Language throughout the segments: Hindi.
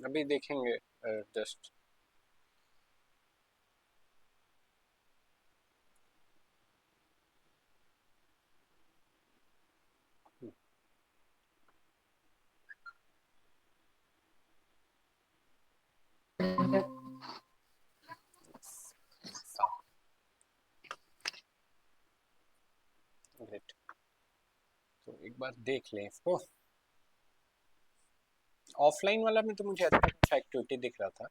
अभी देखेंगे जस्ट। ग्रेट। तो एक बार देख लें इसको। ऑफलाइन वाला में तो मुझे अच्छा अच्छा एक्टिविटी दिख रहा था।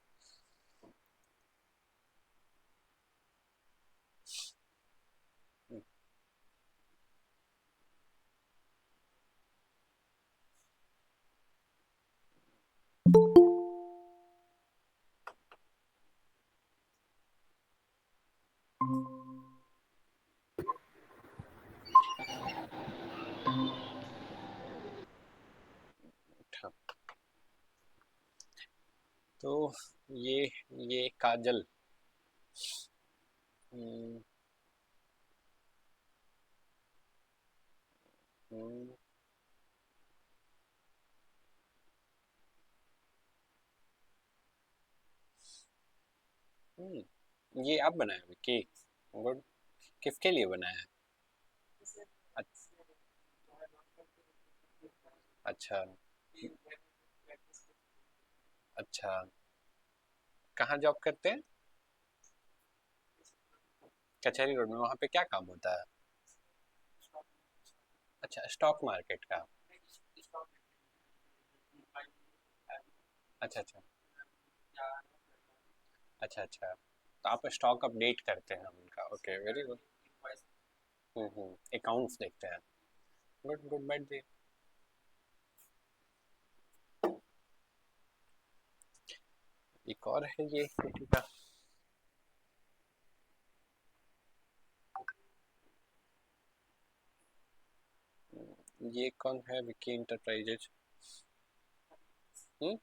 अच्छा, तो ये ये काजल। हम्म, हम्म, ये आप बनाए हो कि? गुड। किसके लिए बनाया है? अच्छा। अच्छा, कहाँ जॉब करते हैं? कचहरी रोड में, वहाँ पे क्या काम होता है? अच्छा, स्टॉक मार्केट का। अच्छा अच्छा। अच्छा अच्छा, तो आप स्टॉक अपडेट करते हैं उनका। Okay, very good. अकाउंट्स देखते हैं। गुड गुड, बैठ दिए। एक और है ये किटी का। ये कौन है? विकी इंटरप्राइजेज।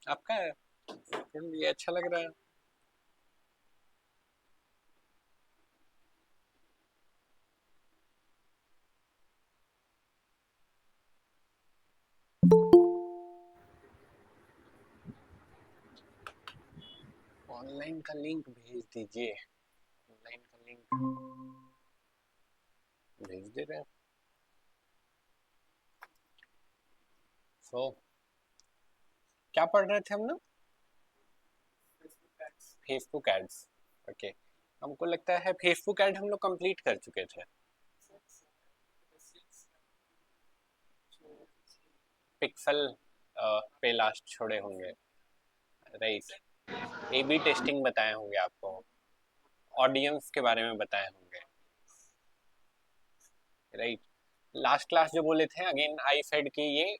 आपका है? ये अच्छा लग रहा है। ऑनलाइन का लिंक भेज दीजिए। ऑनलाइन का लिंक भेज दे रहे हैं। सो क्या पढ़ रहे थे हम लोग? Facebook ads. ओके। हमको लगता है फेसबुक एड हम लोग कंप्लीट कर चुके थे। पिक्सल पे लास्ट छोड़े होंगे। राइट। ए बी टेस्टिंग बताए होंगे आपको। ऑडियंस के बारे में बताए होंगे। राइट। लास्ट क्लास जो बोले थे, अगेन आई सेड कि ये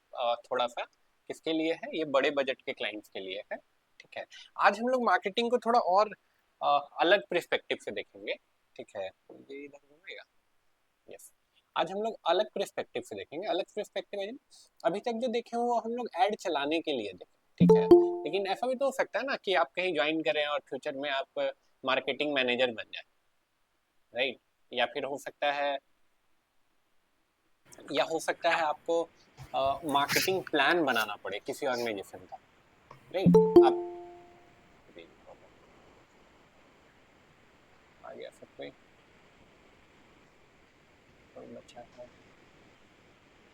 थोड़ा सा किसके लिए है? ये बड़े बजट के क्लाइंट्स के लिए है। ठीक है। आज हम लोग मार्केटिंग को थोड़ा और अलग पर्सपेक्टिव से देखेंगे। ठीक है, ये इधर घूमेगा। यस। आज हम लोग अलग पर्सपेक्टिव से देखेंगे। अलग पर्सपेक्टिव है, अभी तक जो देखे वो हम लोग ऐड चलाने के लिए देखें। ठीक है। लेकिन ऐसा भी तो हो सकता है ना कि आप कहीं ज्वाइन करें और फ्यूचर में आप मार्केटिंग मैनेजर बन जाए। राइट। या फिर हो सकता है, या हो सकता है आपको मार्केटिंग प्लान बनाना पड़े किसी ऑर्गेनाइजेशन का। राइट। आप आ गया सब कोई? कोई बच्चा है?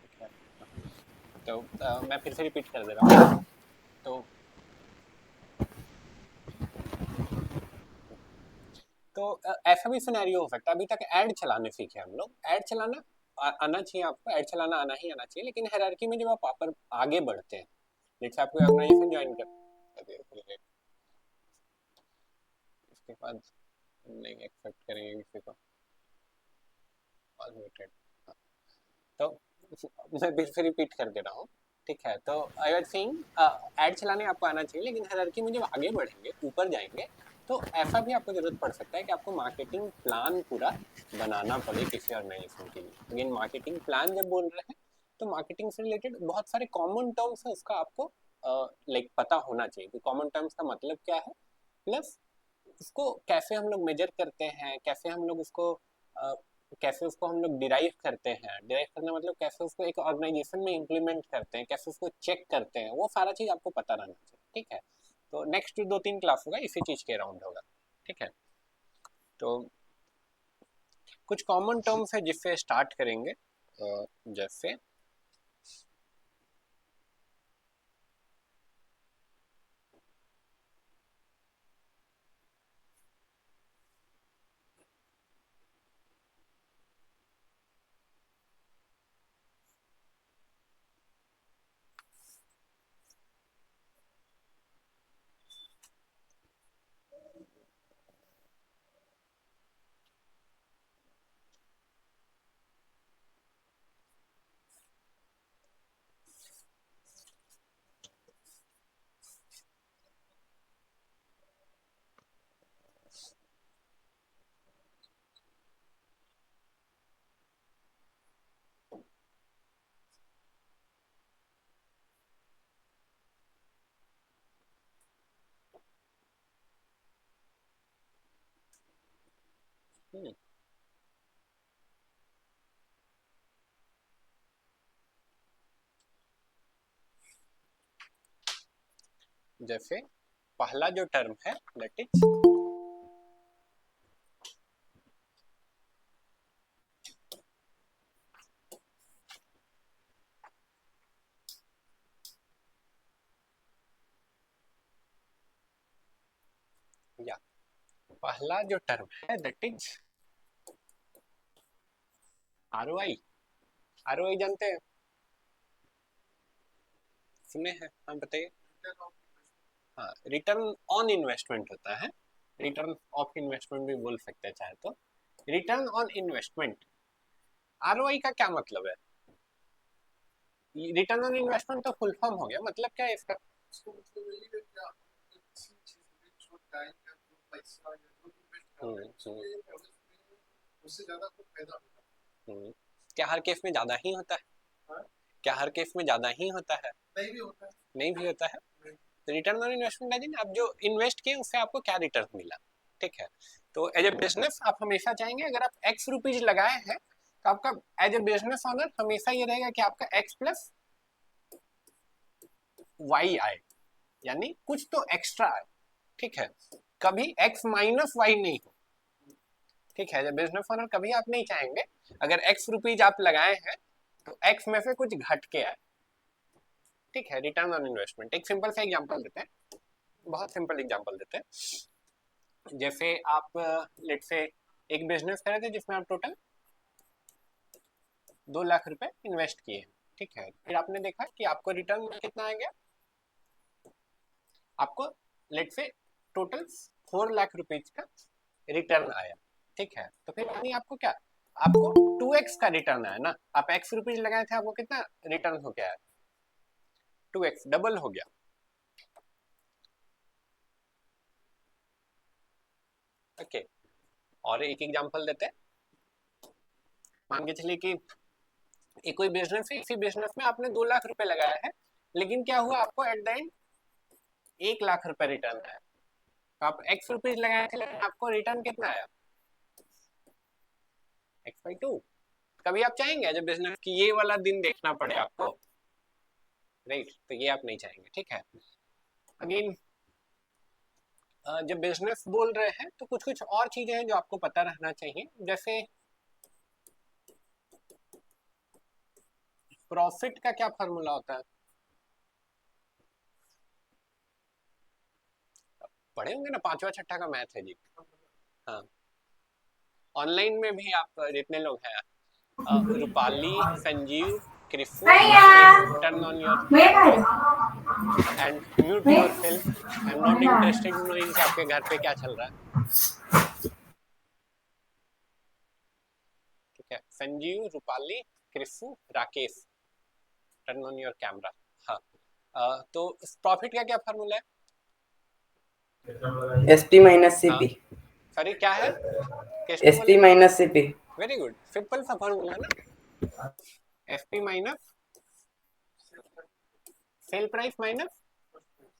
ठीक है। तो मैं फिर से रिपीट कर दे रहा हूँ। तो ऐसा भी सिनेरियो हो सकता है, अभी तक ऐड चलाने सीखे हम लोग। ऐड चलाना आना चाहिए आपको, ऐड चलाना आना ही आना चाहिए। लेकिन हायरार्की में जब आप आगे बढ़ते हैं, जैसे आप कोई ऑर्गेनाइजेशन ज्वाइन कर, इसके बाद नहीं एक्सेप्ट करेंगे किसी को। अनम्यूटेड। तो मैं फिर से रिपीट कर दे रहा हूँ। ठीक है। तो आई वाज सेइंग, ऐड चलाने आपको आना चाहिए, लेकिन हायरार्की में जब आगे बढ़ेंगे, ऊपर जाएंगे, तो ऐसा भी आपको जरूरत पड़ सकता है कि आपको मार्केटिंग प्लान पूरा बनाना पड़े किसी ऑर्गेनाइजेशन के लिए। लेकिन मार्केटिंग प्लान जब बोल रहे हैं, तो मार्केटिंग से रिलेटेड बहुत सारे कॉमन टर्म्स है, उसका आपको लाइक पता होना चाहिए कि कॉमन टर्म्स का मतलब क्या है, प्लस उसको कैसे हम लोग मेजर करते हैं, कैसे हम लोग उसको कैसे उसको हम लोग डिराइव करते हैं, डिराइव करना मतलब कैसे उसको एक ऑर्गेनाइजेशन में इम्प्लीमेंट करते हैं, कैसे उसको चेक करते हैं, वो सारा चीज आपको पता रहना चाहिए, ठीक है। तो नेक्स्ट 2-3 क्लास होगा इसी चीज के अराउंड होगा, ठीक है। तो कुछ कॉमन टर्म्स है जिससे स्टार्ट करेंगे, जैसे जैसे पहला जो टर्म है दैट इज या पहला जो टर्म है दैट इज आरओआई। आरओआई जानते हैं, सुने हैं, हाँ बताइए। हाँ, रिटर्न ऑन इन्वेस्टमेंट होता है, रिटर्न ऑफ इन्वेस्टमेंट भी बोल सकते हैं चाहे तो। रिटर्न ऑन इन्वेस्टमेंट, आरओआई का क्या मतलब है? रिटर्न ऑन इन्वेस्टमेंट तो फुल फॉर्म हो गया, मतलब क्या है इसका? उससे ज्यादा कुछ फायदा होगा। क्या हर केस में ज्यादा ही होता है? हाँ? क्या हर केस में ज्यादा ही होता है? नहीं भी होता है। नहीं भी होता है। तो रिटर्न ऑन इन्वेस्टमेंट आप जो इन्वेस्ट किए उससे आपको क्या रिटर्न मिला, ठीक है। तो एज ए बिजनेस आप हमेशा चाहेंगे अगर आप एक्स रुपीज लगाए हैं तो आपका एज ए बिजनेस ओनर हमेशा ये रहेगा कि आपका एक्स प्लस वाई आए, यानी कुछ तो एक्स्ट्रा आए, ठीक है। कभी एक्स माइनस वाई नहीं हो, ठीक है। जब बिजनेस ओनर कभी आप नहीं चाहेंगे अगर एक्स रुपीज आप लगाए हैं तो एक्स में से कुछ घट के आए, ठीक है। रिटर्न ऑन इन्वेस्टमेंट एक सिंपल सा एग्जांपल देते हैं, बहुत सिंपल एग्जांपल देते हैं। जैसे आप लेट से एक बिजनेस कर रहे थे जिसमें आप टोटल 2 लाख रुपए इन्वेस्ट किए, ठीक है। फिर आपने देखा कि आपको रिटर्न कितना आ गया, आपको लेट से टोटल 4 लाख रुपीज का रिटर्न आया, ठीक है। तो फिर यानी आपको क्या, आपको 2x का रिटर्न आया ना। आप एक्स रुपीज लगाए थे, आपको कितना रिटर्न हो गया है? 2x, डबल हो गया। ओके, और एक एग्जांपल देते हैं। मान के चलिए कि एक कोई बिजनेस है, इसी बिजनेस में आपने 2 लाख रुपए लगाया है, लेकिन क्या हुआ, आपको एट द एंड 1 लाख रुपए रिटर्न आया। तो आप एक्स रुपीज लगाए थे लेकिन आपको रिटर्न कितना आया? x/2। कभी आप चाहेंगे जब बिजनेस की ये वाला दिन देखना पड़े आपको, राइट? तो ये आप नहीं चाहेंगे, ठीक है। अगेन जब बिजनेस बोल रहे हैं तो कुछ कुछ और चीजें हैं जो आपको पता रहना चाहिए, जैसे प्रॉफिट का क्या फॉर्मूला होता है? पढ़े होंगे ना, पांचवा छठा का मैथ है जी। हाँ, ऑनलाइन में भी आप जितने लोग हैं, Rupali, Sanjeev, Krishu, Rakesh, turn on your mic and mute your self. I am not interested in knowing कि आपके घर पे क्या चल रहा है, ठीक है। Sanjeev, Rupali, Krishu, Rakesh, turn on your camera. हाँ, तो प्रॉफिट का क्या फॉर्मूला है? SP minus CP. सॉरी क्या है? SP minus CP. Very good, simple सा फॉर्मूला है ना, FP minus sale price minus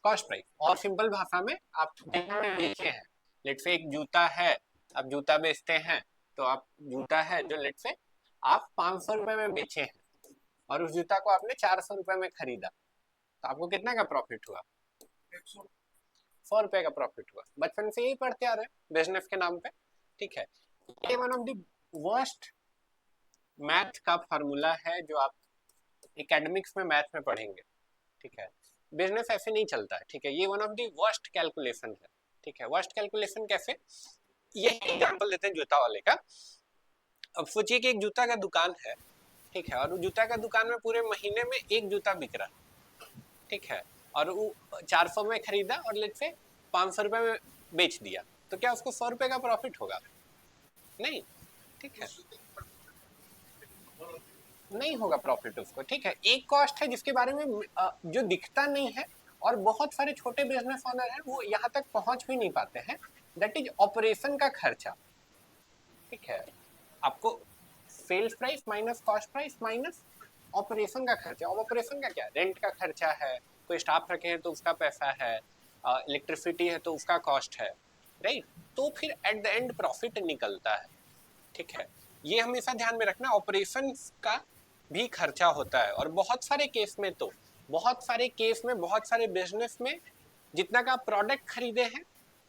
cost price. और सिंपल भाषा में आप बेचे हैं, लेट से एक जूता है, आप जूता बेचते हैं, तो आप जूता है जो लेट से आप 500 रुपए में बेचे हैं और उस जूता को आपने 400 रुपए में खरीदा, तो आपको कितना का प्रॉफिट हुआ? 100 रुपए का प्रॉफिट हुआ। बचपन से यही पढ़ते आ रहे हैं बिजनेस के नाम पे, ठीक है। ये one of the worst math का फार्मूला है जो आप एकेडमिक्स में मैथ में पढ़ेंगे, ठीक है। बिजनेस ऐसे नहीं चलता है, ठीक है। ये one of the worst calculation है, ठीक है। वर्स्ट कैलकुलेशन कैसे? ये एग्जांपल देते हैं जूता वाले का। अब सोचिए कि एक जूता का दुकान है, ठीक है, और वो जूता का दुकान में पूरे महीने में एक जूता बिक रहा, ठीक है, और वो 400 में खरीदा और लेट से 500 रुपए में बेच दिया, तो क्या उसको 100 रुपए का प्रॉफिट होगा? नहीं, ठीक है, नहीं होगा प्रॉफिट उसको, ठीक है। एक कॉस्ट है जिसके बारे में जो दिखता नहीं है और बहुत सारे छोटे बिजनेस ओनर हैं वो यहाँ तक पहुंच भी नहीं पाते हैं, दैट इज ऑपरेशन का खर्चा, ठीक है। आपको sales price minus cost price minus operation का खर्चा। और ऑपरेशन का क्या? रेंट का खर्चा है, कोई स्टाफ रखे हैं तो उसका पैसा है, इलेक्ट्रिसिटी है तो उसका कॉस्ट है, राइट। तो फिर एट द एंड प्रॉफिट निकलता है, ठीक है। ये हमेशा ध्यान में रखना, ऑपरेशन का भी खर्चा होता है। और बहुत सारे केस में तो बहुत सारे बिजनेस में जितना का प्रोडक्ट खरीदे हैं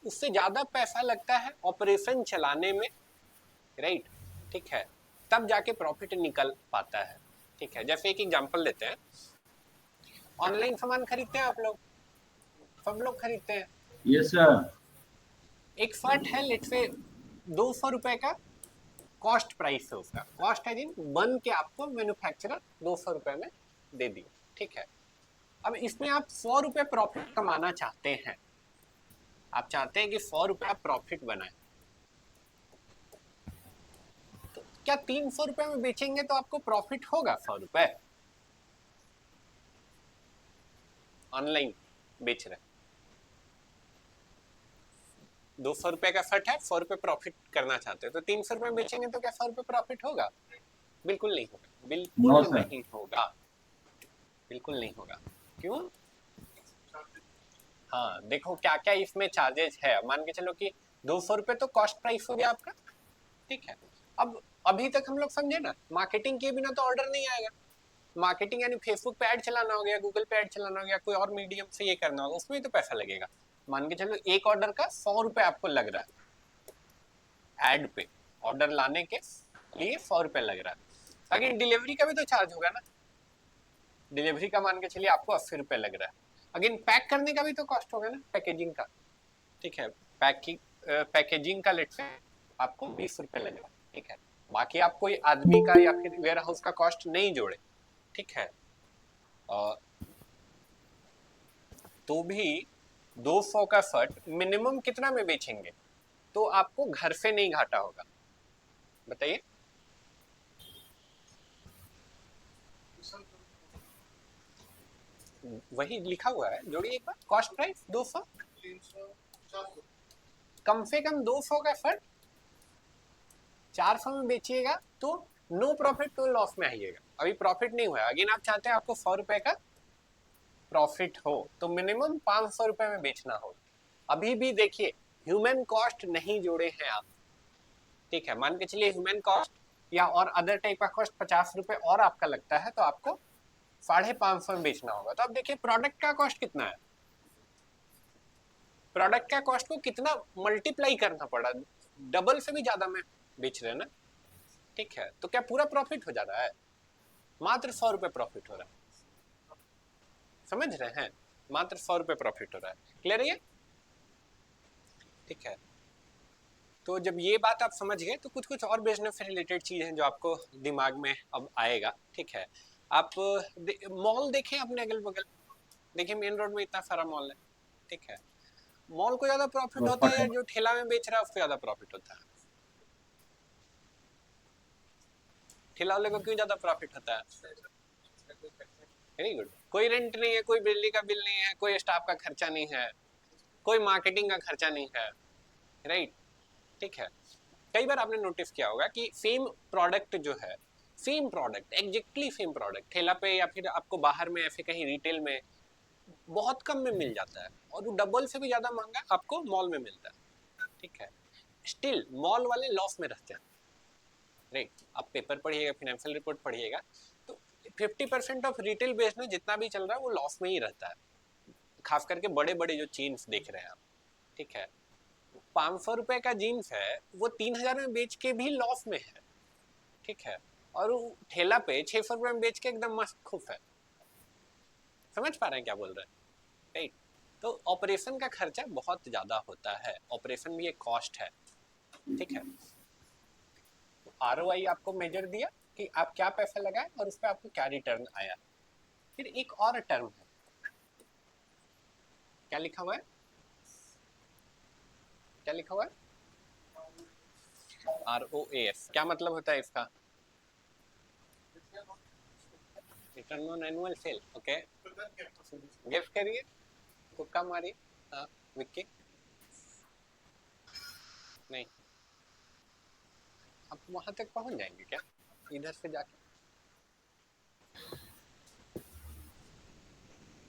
उससे ज्यादा पैसा लगता है ऑपरेशन चलाने में, राइट, ठीक है, तब जाके प्रॉफिट निकल पाता है, ठीक है। जैसे एक एग्जांपल लेते हैं, ऑनलाइन सामान खरीदते हैं आप लोग, सब लोग खरीदते हैं। Yes sir. एक शर्ट है लेट से 200 रुपए का कॉस्ट प्राइस है, उसका कॉस्ट है जिन बन के आपको मैन्युफैक्चरर 200 रुपए में दे दी, ठीक है। अब इसमें आप 100 रुपए प्रॉफिट कमाना चाहते हैं, आप चाहते हैं कि 100 रुपए प्रॉफिट बनाए, तो क्या 300 रुपए में बेचेंगे तो आपको प्रॉफिट होगा 100 रुपए? ऑनलाइन बेच रहे 200 रुपए का शर्ट है, 100 रुपए प्रॉफिट करना चाहते हो, तो 300 रुपए में बेचेंगे तो क्या 100 रुपए प्रॉफिट होगा? बिल्कुल नहीं होगा, बिल्कुल नहीं होगा, बिल्कुल नहीं होगा। क्यों? हाँ, देखो क्या क्या इसमें चार्जेस है। मान के चलो कि 200 रुपए तो कॉस्ट प्राइस हो गया आपका, ठीक है। अब अभी तक हम लोग समझे ना, मार्केटिंग के बिना तो ऑर्डर नहीं आएगा। मार्केटिंग यानी फेसबुक पे ऐड चलाना हो गया, गूगल पे ऐड चलाना हो गया, कोई और मीडियम से ये करना होगा, उसमें तो पैसा लगेगा। मान के चलो एक ऑर्डर का 100 रुपए आपको लग रहा है, एड पे ऑर्डर लाने के लिए 100 रुपए लग रहा है। अगर डिलीवरी का भी तो चार्ज होगा ना, डिलीवरी का मान के चलिए आपको 80 रुपए लग रहा है। अगेन पैक करने का भी तो कॉस्ट होगा ना, पैकेजिंग का, ठीक है। पैकेजिंग का लेट से आपको 20 रुपए लगेगा, ठीक है। बाकी आप कोई आदमी का या फिर वेयर हाउस का कॉस्ट नहीं जोड़े, ठीक है। तो भी 200 का शर्ट मिनिमम कितना में बेचेंगे तो आपको घर से नहीं घाटा होगा? बताइए। वही लिखा हुआ है, जोड़िए एक बार, कॉस्ट प्राइस 200, 300 कम से कम 200 का शर्ट 400 में बेचिएगा तो नो प्रॉफिट तो लॉस में आइएगा। अभी प्रॉफिट नहीं हुआ, अगेन आप चाहते हैं आपको 100 रुपए का प्रॉफिट हो तो मिनिमम 500 रुपए में बेचना हो। अभी भी देखिए ह्यूमन कॉस्ट नहीं जोड़े हैं आप, ठीक है। मान के चलिए ह्यूमन कॉस्ट या और अदर टाइप का कॉस्ट 50 रुपए और आपका लगता है तो आपको 550 में बेचना होगा। तो अब देखिए प्रोडक्ट का कॉस्ट कितना है, प्रोडक्ट का कॉस्ट को कितना मल्टीप्लाई करना पड़ा, डबल से भी ज्यादा में बेच रहे हैं ना, ठीक है। तो क्या पूरा प्रॉफिट हो जा रहा है? मात्र 100 रुपए प्रॉफिट हो रहा है, समझ रहे हैं? मात्र 100 रुपए प्रॉफिट हो रहा है। क्लियर है ये? ठीक है। तो जब ये बात आप समझ गए तो कुछ कुछ और बिजनेस से रिलेटेड चीज है जो आपको दिमाग में अब आएगा, ठीक है। आप मॉल देखें अपने अगल बगल, देखिए मेन रोड में इतना सारा मॉल है, ठीक है। मॉल को ज्यादा प्रॉफिट होता है या जो ठेला में बेच रहा है उसको ज्यादा प्रॉफिट होता है? ठेला वाले को क्यों ज्यादा प्रॉफिट होता है? Very good. कोई रेंट नहीं है, कोई बिजली का बिल नहीं है, कोई स्टाफ का खर्चा नहीं है, कोई मार्केटिंग का खर्चा नहीं है, राइट, ठीक है। कई बार आपने नोटिस किया होगा कि सेम प्रोडक्ट जो है, same product exactly same product ठेला पे या फिर आपको बाहर में ऐसे कहीं रिटेल में बहुत कम में मिल जाता है और वो डबल से भी ज़्यादा महंगा आपको मॉल में मिलता है, ठीक है। स्टिल मॉल वाले लॉस में रहते हैं, राइट। आप पेपर पढ़िएगा, फाइनेंशियल रिपोर्ट पढ़िएगा, तो 50% ऑफ रिटेल बिजनेस जितना भी चल रहा है वो लॉस में ही रहता है, खास करके बड़े बड़े जो चेन्स देख रहे हैं आप, ठीक है। 500 रुपए का जीन्स है वो 3000 में बेच के भी लॉस में है, ठीक है, और वो ठेला पे 600 रुपए में बेच के एकदम मस्त खुश है। समझ पा रहे हैं क्या बोल रहे हैं, राइट। तो ऑपरेशन का खर्चा बहुत ज्यादा होता है, ऑपरेशन भी एक कॉस्ट है, ठीक है। आरओआई आपको मेजर दिया कि आप क्या पैसा लगाए और उस पर आपको क्या रिटर्न आया। फिर एक और टर्म है, क्या लिखा हुआ है, क्या लिखा हुआ है, ROAS। क्या मतलब होता है इसका, return on annual sale, okay. Guess करिए, तुक्का मारिए। हाँ, विक्की, नहीं, आप वहां तक पहुंच जाएंगे क्या इधर से जाके,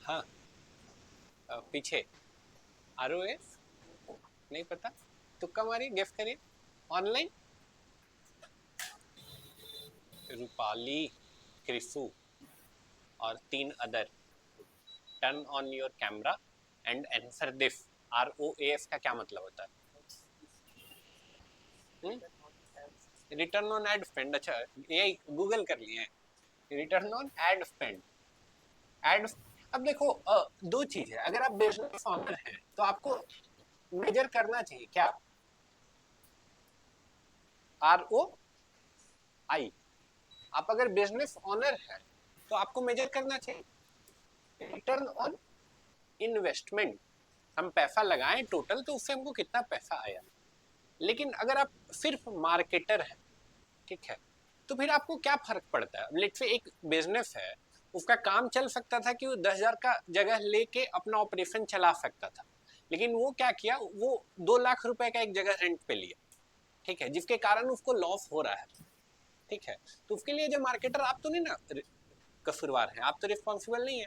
हाँ, पीछे। ROAS नहीं पता, तुक्का मारिए, गेस करिए, ऑनलाइन। रूपाली, क्रिसु और 3 other, turn on your camera and answer this. ROAS का क्या मतलब होता है, रिटर्न ऑन एड स्पेंड। अच्छा, ये गूगल कर लिए, return on ad spend, ad. अब देखो दो चीज है, अगर आप बिजनेस ऑनर हैं तो आपको मेजर करना चाहिए क्या, ROI। आप अगर बिजनेस ऑनर हैं तो आपको मेजर करना चाहिए रिटर्न ऑन इन्वेस्टमेंट। हम पैसा लगाएं टोटल तो उससे हमको कितना पैसा आया। लेकिन अगर आप सिर्फ मार्केटर हैं, ठीक है, तो फिर आपको क्या फर्क पड़ता है। लेट से एक बिजनेस है, उसका काम चल सकता था कि वो 10,000 का जगह लेके अपना ऑपरेशन चला सकता था, लेकिन वो क्या किया, वो 2 लाख रुपए का एक जगह रेंट पे लिया, ठीक है, जिसके कारण उसको लॉस हो रहा है, ठीक है। तो उसके लिए जो मार्केटर, आप तो नहीं ना कसूरवार हैं, आप तो रिस्पॉन्सिबल नहीं है,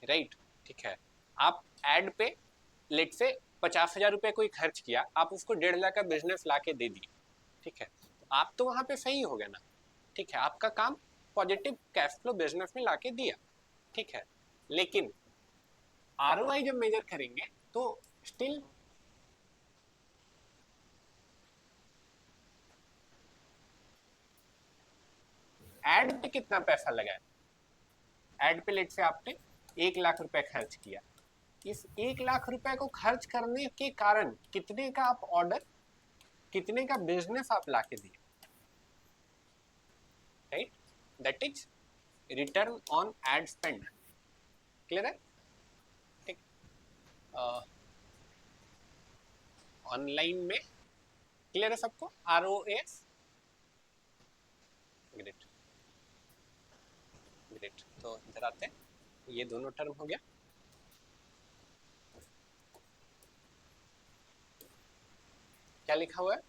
राइट, ठीक है। आप एड पे लेट से 50,000 रुपए कोई खर्च किया, आप उसको 1.5 लाख का बिजनेस ला के दे दिए, ठीक है, तो आप तो वहां पे सही हो गए ना, ठीक है, आपका काम पॉजिटिव कैश फ्लो बिजनेस में लाके दिया, ठीक है। लेकिन ROI जब मेजर करेंगे तो स्टिल एड पे कितना पैसा लगाए, एड पे लेट से आपने 1 लाख रुपए खर्च किया, इस 1 लाख रुपए को खर्च करने के कारण कितने का आप ऑर्डर, कितने का बिजनेस आप लाके दिए, right, that is return on ad spend. Clear है, ठीक। ऑनलाइन में क्लियर है सबको, ROAS, ग्रेट, ग्रेट। तो इधर आते हैं, ये दोनों टर्म हो गया। क्या लिखा हुआ है,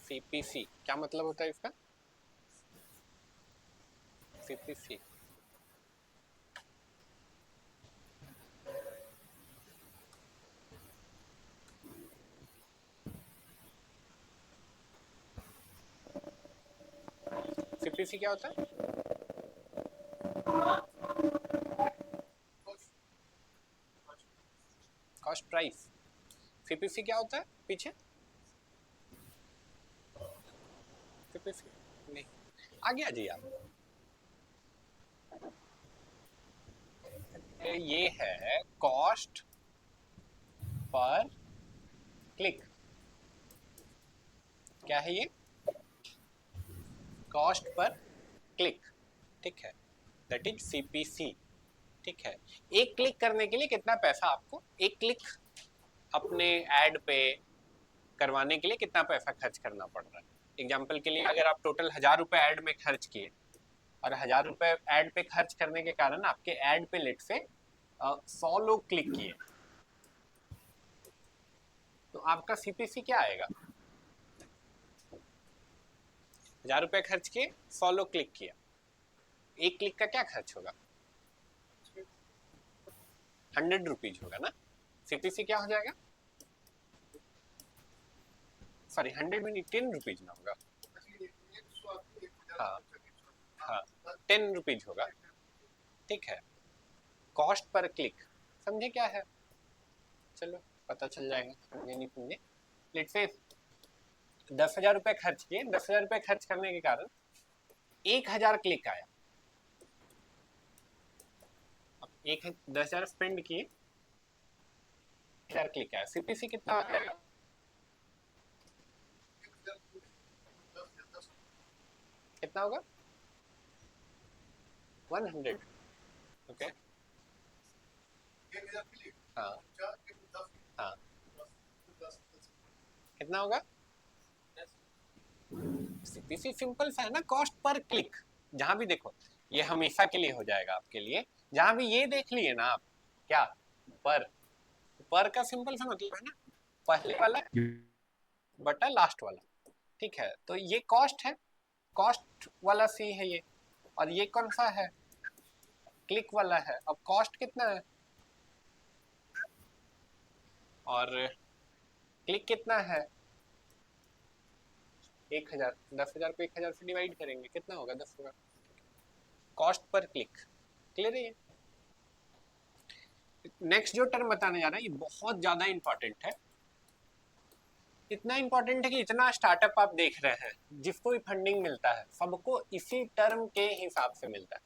CPC, क्या मतलब होता है इसका, CPC, CPC क्या होता है, कॉस्ट प्राइस। CPC क्या होता है पीछे, CPC नहीं, आगे आ जाइए आप। ये है कॉस्ट पर क्लिक, क्या है ये, कॉस्ट पर क्लिक, ठीक है, दैट इज CPC, ठीक है। एक क्लिक करने के लिए कितना पैसा आपको, एक क्लिक अपने एड पे करवाने के लिए कितना पैसा खर्च करना पड़ रहा है। एग्जाम्पल के लिए अगर आप टोटल 1,000 रुपए एड में खर्च किए और 1,000 रुपए एड पे खर्च करने के कारण आपके एड पे लेट से 100 लोग क्लिक किए, तो आपका CPC क्या आएगा, 1,000 रुपए खर्च किए, 100 लोग क्लिक किया, एक क्लिक का क्या खर्च होगा, 100 रुपीज होगा ना, सीपीसी क्या हो जाएगा, सॉरी 100 में नहीं 10 रुपीज ना होगा, हाँ हाँ 10 रुपीज होगा, ठीक है। कॉस्ट पर क्लिक समझे क्या है, चलो पता चल जाएगा, समझे नहीं समझे। लेट्स से 10,000 रुपये खर्च किए, 10,000 रुपये खर्च करने के कारण 1,000 क्लिक आया, अब 10,000 स्पेंड किए, 1,000 क्लिक आया, सीपीसी कितना आ जाएगा, कितना होगा 100, ओके हाँ हाँ कितना होगा, सीपीसी सिंपल सा है ना, कॉस्ट पर क्लिक, जहां भी देखो ये हमेशा के लिए हो जाएगा आपके लिए, जहां भी ये देख लिए ना आप क्या, पर का सिंपल सा मतलब है ना पहले वाला बटा लास्ट वाला, ठीक है। तो ये कॉस्ट है, कॉस्ट वाला सी है ये, और ये कौन सा है, क्लिक वाला है। अब कॉस्ट कितना है और क्लिक कितना है, 1,000, 10,000 को 1,000 से डिवाइड करेंगे कितना होगा 10 होगा, कॉस्ट पर क्लिक, क्लियर है ये। नेक्स्ट जो टर्म बताने जा रहा है ये बहुत ज्यादा इंपॉर्टेंट है, इतना इंपॉर्टेंट है कि इतना स्टार्टअप आप देख रहे हैं जिसको भी फंडिंग मिलता है सबको इसी टर्म के हिसाब से मिलता है,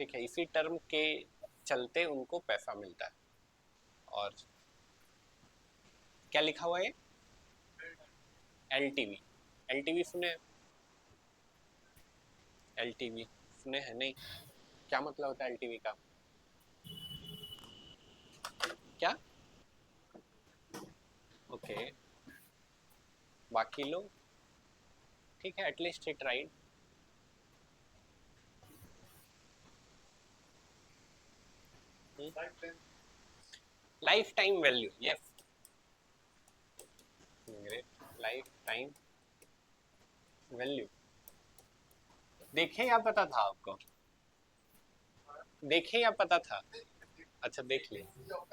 ठीक है, इसी टर्म के चलते उनको पैसा मिलता है। और क्या लिखा हुआ है, एलटीवी, एलटीवी सुने, एलटीवी सुने हैं नहीं, क्या मतलब होता है एलटीवी का, क्या, ओके बाकी लोग, ठीक है at least it right, life time value, yes great, life time value, देखें या पता था आपको, देखें या पता था, अच्छा देख लिए,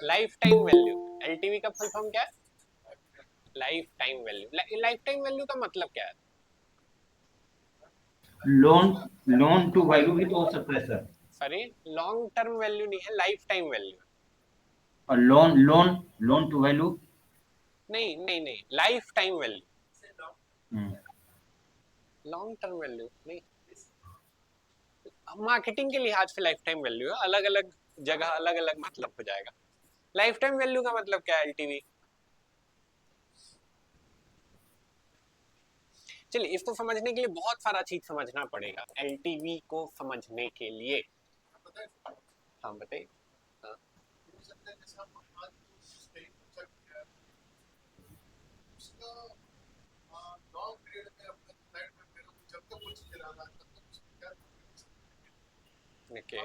लाइफ टाइम वैल्यू, एलटीवी का फुल फॉर्म क्या है, life time value, life time value का मतलब क्या है, लोन, लोन टू वैल्यू भी तो हो सकता है sir, sorry long term value नहीं है, लाइफ टाइम वैल्यू, और loan loan loan to value, नहीं नहीं नहीं life time value, long term value नहीं, मार्केटिंग के लिहाज से लाइफ टाइम वैल्यू है, अलग अलग जगह अलग अलग मतलब हो जाएगा। लाइफ टाइम वैल्यू का मतलब क्या है एलटीवी, चलिए इसको समझने के लिए बहुत सारा चीज समझना पड़ेगा, एलटीवी को समझने के लिए, हाँ बताइए, हाँ okay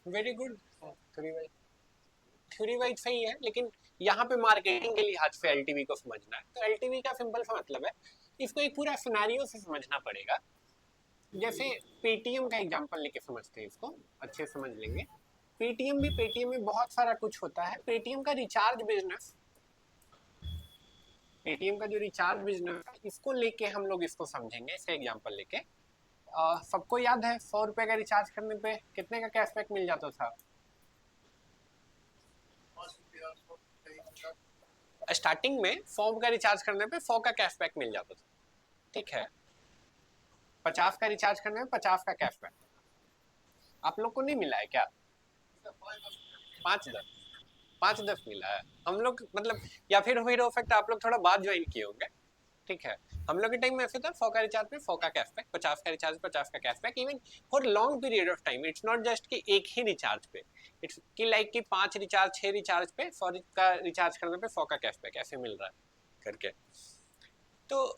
very good, theory wise सही है, लेकिन यहाँ पे मार्केटिंग के लिहाज से एलटीवी को समझना है, तो एलटीवी का सिंपल सा मतलब है, इसको एक पूरा सिनेरियो से समझना पड़ेगा। जैसे पेटीएम का एग्जांपल लेके समझते हैं इसको, अच्छे समझ लेंगे। पेटीएम भी, पेटीएम में बहुत सारा कुछ होता है, पेटीएम का रिचार्ज बिजनेस, पेटीएम का जो रिचार्ज बिजनेस है इसको लेके हम लोग इसको समझेंगे, इसका एग्जांपल लेके। सबको याद है 100 रुपए का रिचार्ज करने पे कितने का कैशबैक मिल जाता था, स्टार्टिंग में 100 का रिचार्ज करने पे 100 का कैशबैक मिल जाता था, ठीक है। 50 का रिचार्ज करने में 50 का कैशबैक, आप लोग को नहीं मिला है क्या, 5-10, 5-10 मिला है हम लोग, मतलब या फिर हो सकता है आप लोग थोड़ा बाद ज्वाइन किए होंगे, ठीक है। हम लोग के टाइम में ऐसे था 100 का रिचार्ज पे 100 का कैशबैक, 50 का रिचार्ज 50 का cashback, even for long period of time, it's not just कि एक ही रिचार्ज पे, इट्स कि लाइक कि 5 रिचार्ज 6 रिचार्ज पे 100 का रिचार्ज करने पे 100 का कैशबैक ऐसे मिल रहा है करके। तो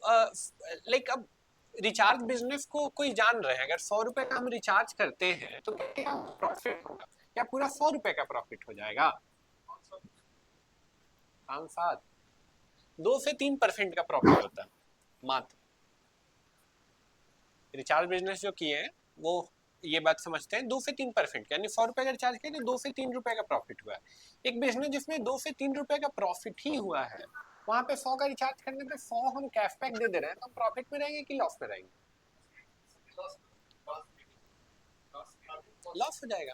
लाइक अब रिचार्ज बिजनेस को कोई जान रहे हैं, अगर 100 रुपए का हम रिचार्ज करते हैं तो क्या प्रॉफिट होगा, क्या पूरा 100 रुपए का प्रॉफिट हो जाएगा, 5-7, 2 से 3% का प्रॉफिट होता है मात्र। रिचार्ज बिजनेस जो किए हैं वो ये बात समझते हैं 2 से 3% यानी 100 रुपए का रिचार्ज किया तो 2 से 3 रुपए का प्रॉफिट हुआ है। एक बिजनेस जिसमें 2 से 3 रुपए का प्रॉफिट ही हुआ है, वहां पे 100 का रिचार्ज करने पे 100 हम कैशबैक दे रहे हैं, तो हम प्रॉफिट में रहेंगे कि लॉस में रहेंगे? लॉस हो जाएगा।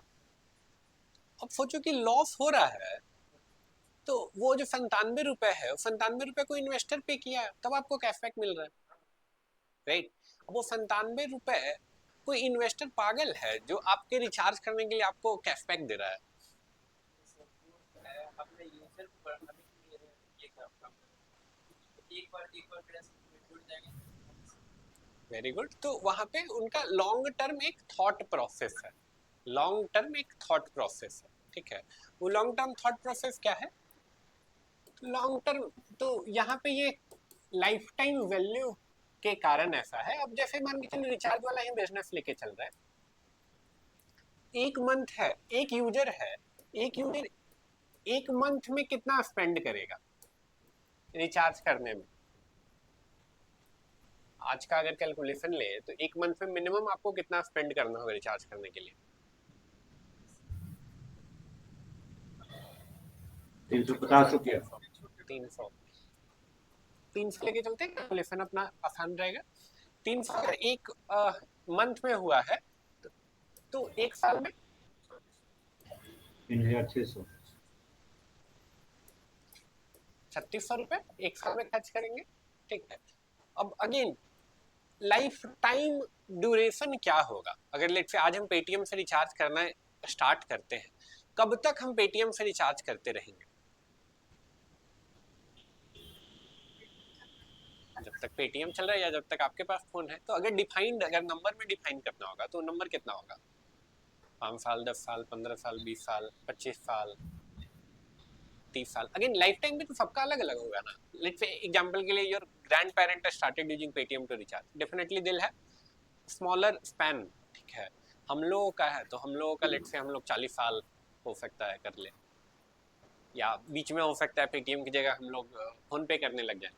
अब सोचो कि लॉस हो रहा है, तो वो जो 97 रुपए है, 97 रुपए को इन्वेस्टर पे किया है, तब आपको कैशबैक मिल रहा है, राइट? अब वो 97 रुपए कोई इन्वेस्टर पागल है जो आपके रिचार्ज करने के लिए आपको कैशबैक दे रहा है। अपने यूजर को बढ़ाने के लिए ये काम एक बार जुड़ जाएंगे। Very good. तो वहां पे उनका लॉन्ग टर्म एक थॉट प्रोसेस है, लॉन्ग टर्म एक थॉट प्रोसेस है, ठीक है? वो लॉन्ग टर्म थॉट प्रोसेस क्या है? लॉन्ग टर्म, तो यहाँ पे ये लाइफ टाइम वैल्यू के कारण ऐसा है। अब जैसे मान के चलिए रिचार्ज वाला ही बिजनेस लेके चल रहा है, एक मंथ है, एक यूजर है, एक यूजर एक मंथ में कितना स्पेंड करेगा रिचार्ज करने में? आज का अगर कैलकुलेशन ले तो एक मंथ में मिनिमम आपको कितना स्पेंड करना होगा रिचार्ज करने के लिए? 350 रुपया। 300 300 लेके चलते हैं, कैलकुलेशन अपना आसान रहेगा। 300 एक मंथ में हुआ है, तो एक साल में 3600। 3600 रुपए एक साल में खर्च करेंगे, ठीक है? अब अगेन लाइफ टाइम ड्यूरेशन क्या होगा? अगर लेट से आज हम पेटीएम से रिचार्ज करना स्टार्ट करते हैं, कब तक हम पेटीएम से रिचार्ज करते रहेंगे? जब तक पेटीएम चल रहा है या जब तक आपके पास फोन है। तो अगर डिफाइंड, अगर नंबर में डिफाइन करना होगा तो नंबर कितना होगा? 5 साल, 10 साल, 15 साल, 20 साल, 25 साल, 30 साल? अगेन लाइफ टाइम भी तो सबका अलग अलग होगा ना। लेट्स से एग्जांपल के लिए your grand parent started using Paytm to recharge, definitely दिल है स्मॉलर स्पैन, ठीक है? हम लोगों का है तो हम लोगों का लेट्स से हम लोग 40 साल हो सकता है कर ले, या बीच में हो सकता है पेटीएम की जगह हम लोग फोन पे करने लग जाए।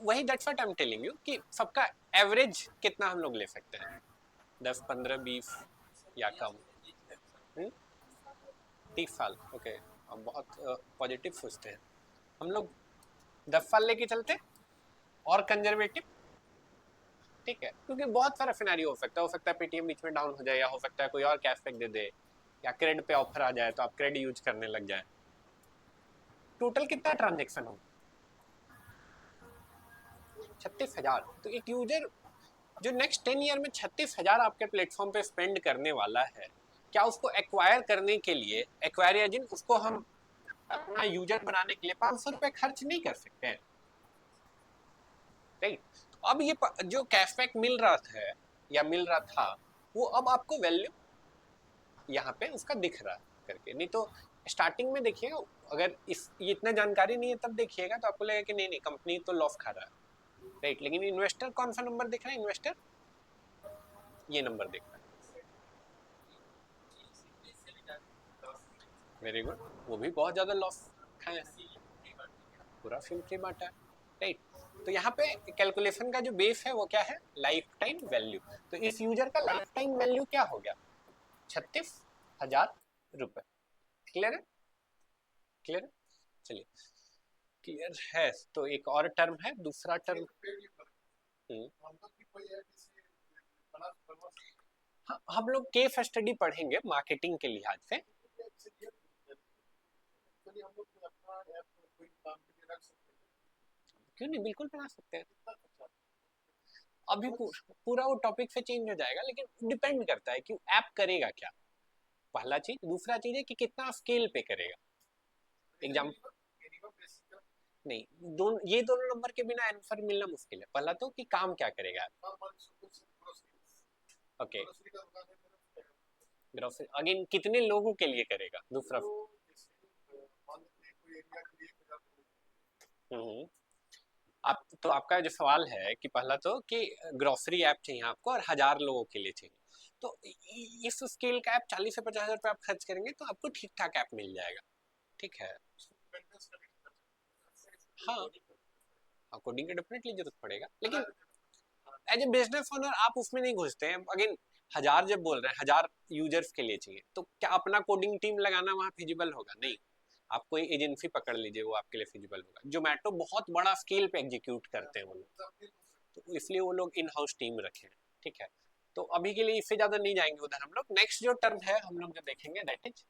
वही that's what I am telling you कि सबका एवरेज कितना हम लोग ले सकते हैं, 10, 15, 20 या कम? 30 साल, ओके। अब बहुत पॉजिटिव सोचते हैं हम लोग। 10 साल लेके चलते और कंजर्वेटिव, ठीक है? क्योंकि बहुत सारा सिनेरियो हो सकता है पेटीएम बीच में डाउन हो जाए, या हो सकता है कोई और कैशबैक दे दे, या क्रेडिट पे ऑफर आ जाए तो आप क्रेडिट यूज करने लग जाए। टोटल कितना ट्रांजेक्शन हो? 36,000। तो एक यूजर जो नेक्स्ट 10 ईयर में 36,000 आपके प्लेटफॉर्म पे स्पेंड करने वाला है, क्या उसको एक्वायर करने के लिए, एक्वायर एजेंट उसको हम अपना यूजर बनाने के लिए 500 रुपए खर्च नहीं कर सकते हैं, राइट? अब ये जो कैशबैक मिल रहा है या मिल रहा था, वो अब आपको वैल्यू यहाँ पे उसका दिख रहा है करके। नहीं तो स्टार्टिंग में देखिएगा, अगर ये इतना जानकारी नहीं है तब देखिएगा तो आपको लगेगा कि नहीं नहीं कंपनी तो लॉस खा रहा है, राइट? लेकिन इन्वेस्टर कौन सा नंबर देख रहा है? इन्वेस्टर ये नंबर देख रहा है। Very good. वो भी बहुत ज्यादा लॉस खाए, पूरा फिल्म फ्री बांटा है, राइट? तो यहाँ पे कैलकुलेशन का जो बेस है वो क्या है? Life time value. तो इस यूजर का लाइफ टाइम वैल्यू क्या हो गया? 36,000 रुपए। क्लियर है? क्लियर है? चलिए, क्लियर है। तो एक और टर्म है, दूसरा टर्म। हम लोग केस स्टडी पढ़ेंगे मार्केटिंग के लिहाज से। क्यों नहीं, बिल्कुल बना सकते हैं। अभी पूरा वो टॉपिक से चेंज हो जाएगा, लेकिन डिपेंड करता है कि ऐप करेगा क्या, पहला चीज। दूसरा चीज है कि कितना स्केल पे करेगा। एग्जाम्पल नहीं, ये दोनों नंबर के बिना आंसर मिलना मुश्किल है। पहला तो कि काम क्या करेगा, ओके। ग्रोसरी अगेन कितने लोगों के लिए करेगा, दूसरा। आप तो आपका जो सवाल है कि पहला तो कि ग्रोसरी ऐप चाहिए आपको और 1000 लोगों के लिए चाहिए, तो इस स्केल का ऐप 40 से 50 हजार आप खर्च करेंगे तो आपको ठीक ठाक ऐप मिल जाएगा, ठीक है? हाँ, कोडिंग की डेफिनेटली जरूरत पड़ेगा, लेकिन एज ए बिजनेस ओनर आप उसमें नहीं घुसते हैं। अगेन 1000 जब बोल रहे हैं 1000 यूजर्स के लिए चाहिए, तो क्या अपना कोडिंग टीम लगाना वहाँ फिजिबल होगा? नहीं। आप कोई एजेंसी पकड़ लीजिए, वो आपके लिए फिजिबल होगा। जोमेटो बहुत बड़ा स्केल पे एग्जीक्यूट करते हैं वो लोग, तो इसलिए वो लोग इन हाउस टीम रखे हैं, ठीक है। तो अभी के लिए इससे ज्यादा नहीं जाएंगे उधर हम लोग। नेक्स्ट जो टर्म है हम लोग जो देखेंगे that is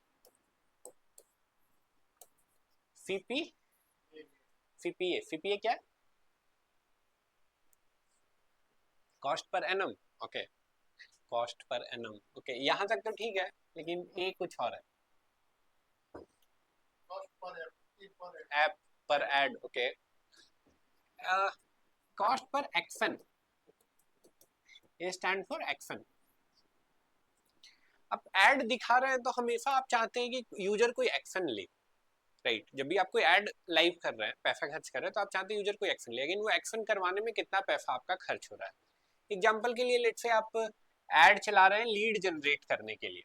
CP CPA. CPA क्या है? Cost per annum. Okay, cost per annum. Okay, यहाँ तक तो ठीक है, लेकिन ये कुछ और है। ऐप पर ad. Okay, cost per action, ये स्टैंड फॉर एक्शन। अब एड दिखा रहे हैं तो हमेशा आप चाहते हैं कि यूजर कोई एक्शन ले, राइट। जब भी आप कोई एड लाइव कर रहे हैं, पैसा खर्च कर रहे हैं, तो आप चाहते हैं यूजर कोई एक्शन ले, लेकिन वो एक्शन करवाने में कितना पैसा आपका खर्च हो रहा है। एग्जाम्पल के लिए लेट्स से आप एड चला रहे हैं लीड जनरेट करने के लिए,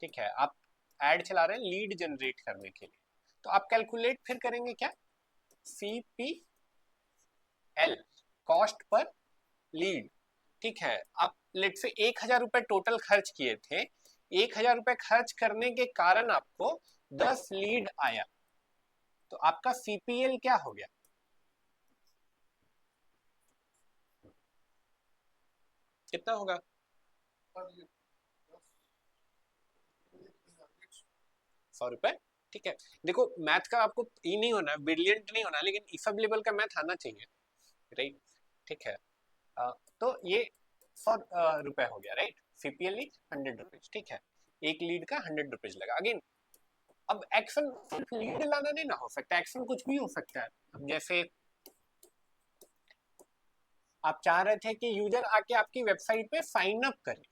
ठीक है। आप एड चला रहे हैं लीड जनरेट करने के लिए, तो आप कैलकुलेट फिर करेंगे क्या? CPL, कॉस्ट पर लीड, ठीक है। आप लेट से 1000 रुपए टोटल खर्च किए थे, 1000 रुपए खर्च करने के कारण आपको 10 लीड आया, तो आपका CPL क्या हो गया? कितना होगा? 100 रुपए, ठीक है। देखो मैथ का आपको ये नहीं होना, ब्रिलियंट नहीं होना, लेकिन इस सब लेवल का मैथ आना चाहिए, राइट, ठीक है। तो ये 100 रुपए हो गया, राइट। CPL 100 रुपीज, ठीक है। एक लीड का 100 रुपीज लगा। अगेन अब एक्शन सिर्फ लीड लाना नहीं ना हो सकता, एक्शन कुछ भी हो सकता है। अब जैसे आप चाह रहे थे कि यूजर आके आपकी वेबसाइट पे साइन अप करे,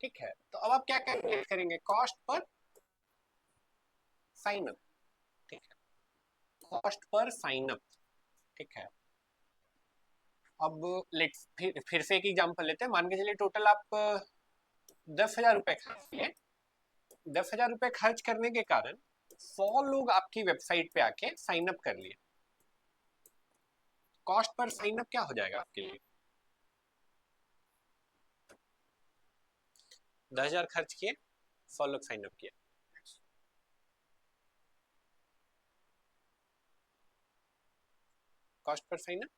ठीक है। तो अब आप क्या कैलकुलेट करेंगे? कॉस्ट पर साइन अप, ठीक है। कॉस्ट पर साइन अप, ठीक है। अब लेट्स फिर से एक एग्जांपल लेते हैं। मान के चलिए टोटल आप 10,000 रुपए खर्च किए। 10,000 रुपए खर्च करने के कारण 100 लोग आपकी वेबसाइट पे आके साइन अप कर लिए। कॉस्ट पर साइन अप क्या हो जाएगा आपके लिए? 10,000 खर्च किए, 100 लोग साइन अप किए, cost per sign up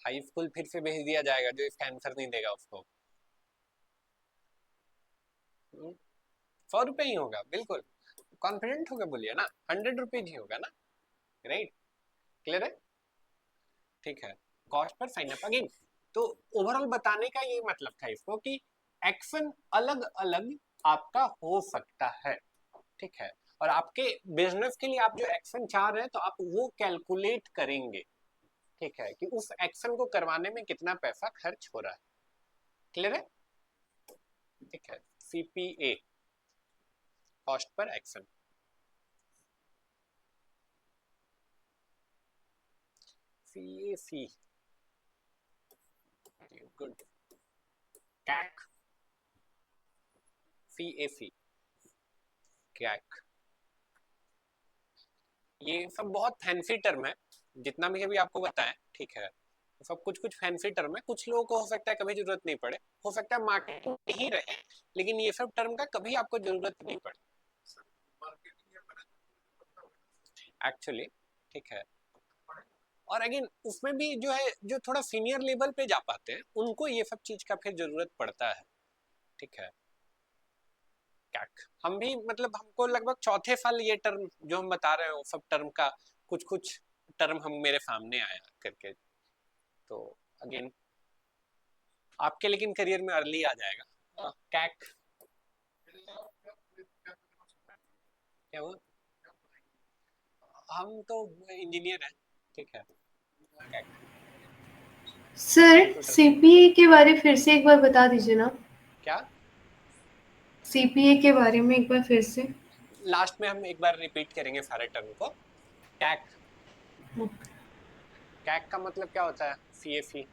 high school फिर से भेज दिया जाएगा, जो इसका आंसर नहीं देगा उसको। 100 रुपए ही होगा, बिल्कुल कॉन्फिडेंट होगा, बोलिए ना 100 रुपीज ही होगा ना, राइट। क्लियर है, ठीक है। Cost per sign up. Again तो ओवरऑल बताने का ये मतलब था इसको कि एक्शन अलग अलग आपका हो सकता है, ठीक है। और आपके बिजनेस के लिए आप जो एक्शन चाह रहे हैं, तो आप वो कैलकुलेट करेंगे, ठीक है, कि उस एक्शन को करवाने में कितना पैसा खर्च हो रहा है। क्लियर है, ठीक है। CPA, cost per action. CAC, good. CAC, CAC, CAC, ये सब बहुत फैंसी टर्म है, जितना भी अभी आपको बताएं, ठीक है। सब कुछ कुछ फैंसी टर्म है, कुछ लोगों को हो सकता है कभी जरूरत नहीं पड़े, हो सकता है मार्केटिंग ही रहे, लेकिन ये सब टर्म का कभी आपको जरूरत नहीं पड़े एक्चुअली, ठीक है। और अगेन उसमें भी जो है, जो थोड़ा सीनियर लेवल पे जा पाते हैं, उनको ये सब चीज का फिर जरूरत पड़ता है, ठीक है। कैक हम भी मतलब हमको लगभग चौथे साल ये टर्म जो हम बता रहे हैं, वो सब टर्म का कुछ कुछ टर्म हम मेरे सामने आया करके। तो अगेन आपके लेकिन करियर में अर्ली आ जाएगा कैक। क्या हुआ? हम तो इंजीनियर हैं, ठीक है। कैक सर सीपीए के बारे फिर से एक बार बता दीजिए ना। क्या? सीपीए के बारे में एक बार फिर से। लास्ट में हम एक बार रिपीट करेंगे सारे टर्म को। कैक, कैक का मतलब क्या होता है? CAC,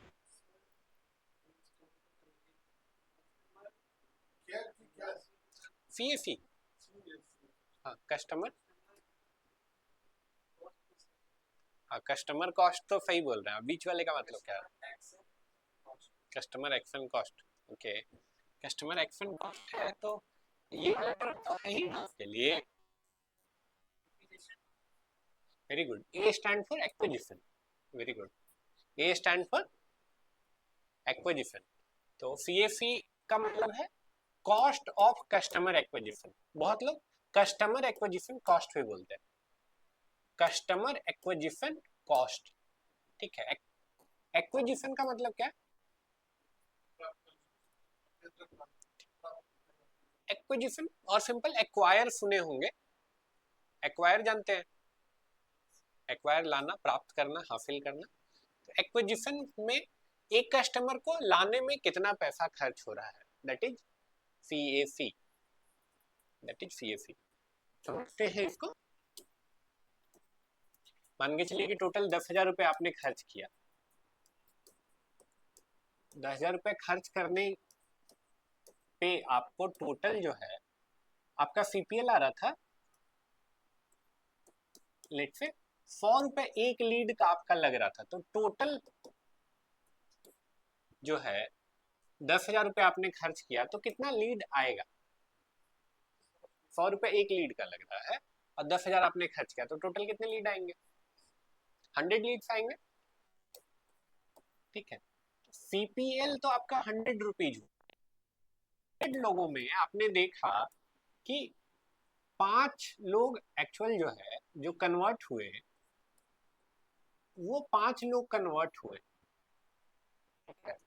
CAC, हाँ कस्टमर, हाँ कस्टमर कॉस्ट तो सही बोल रहे हैं, बीच वाले का मतलब क्या है? Customer action cost, okay customer action cost है तो ये वाला term तो है ही ना उसके लिए। Very good, A stand for acquisition, very good, A stand for acquisition. तो सीएफई का मतलब है कॉस्ट ऑफ कस्टमर एक्विजिशन। बहुत लोग कस्टमर एक्विजिशन कॉस्ट भी बोलते हैं, कस्टमर एक्विजिशन कॉस्ट, ठीक है। एक्विजिशन का मतलब क्या है? एक्विजिशन और सिंपल एक्वायर सुने होंगे, एक्वायर जानते हैं, एक्वायर लाना, प्राप्त करना, हासिल करना। तो एक्विजिशन में एक कस्टमर को लाने में कितना पैसा खर्च हो रहा है, that is CAC, that is CAC. समझते हैं इसको? मान के चलिए कि टोटल 10,000 रुपये आपने खर्च किया, 10,000 रुपये खर्च करने पे आपको टोटल जो है आपका सीपीएल आ रहा था, लेट से 100 रुपए एक लीड का आपका लग रहा था, तो टोटल जो है 10,000 रुपये आपने खर्च किया तो कितना लीड आएगा? 100 रुपए एक लीड का लग रहा है और 10,000 आपने खर्च किया तो टोटल कितने लीड आएंगे? 100 लीड्स आएंगे, ठीक है। सीपीएल तो आपका 100 रुपीज, 100 लोगों में आपने देखा कि 5 लोग एक्चुअल जो है जो कन्वर्ट हुए, वो 5 लोग कन्वर्ट हुए, ठीक है,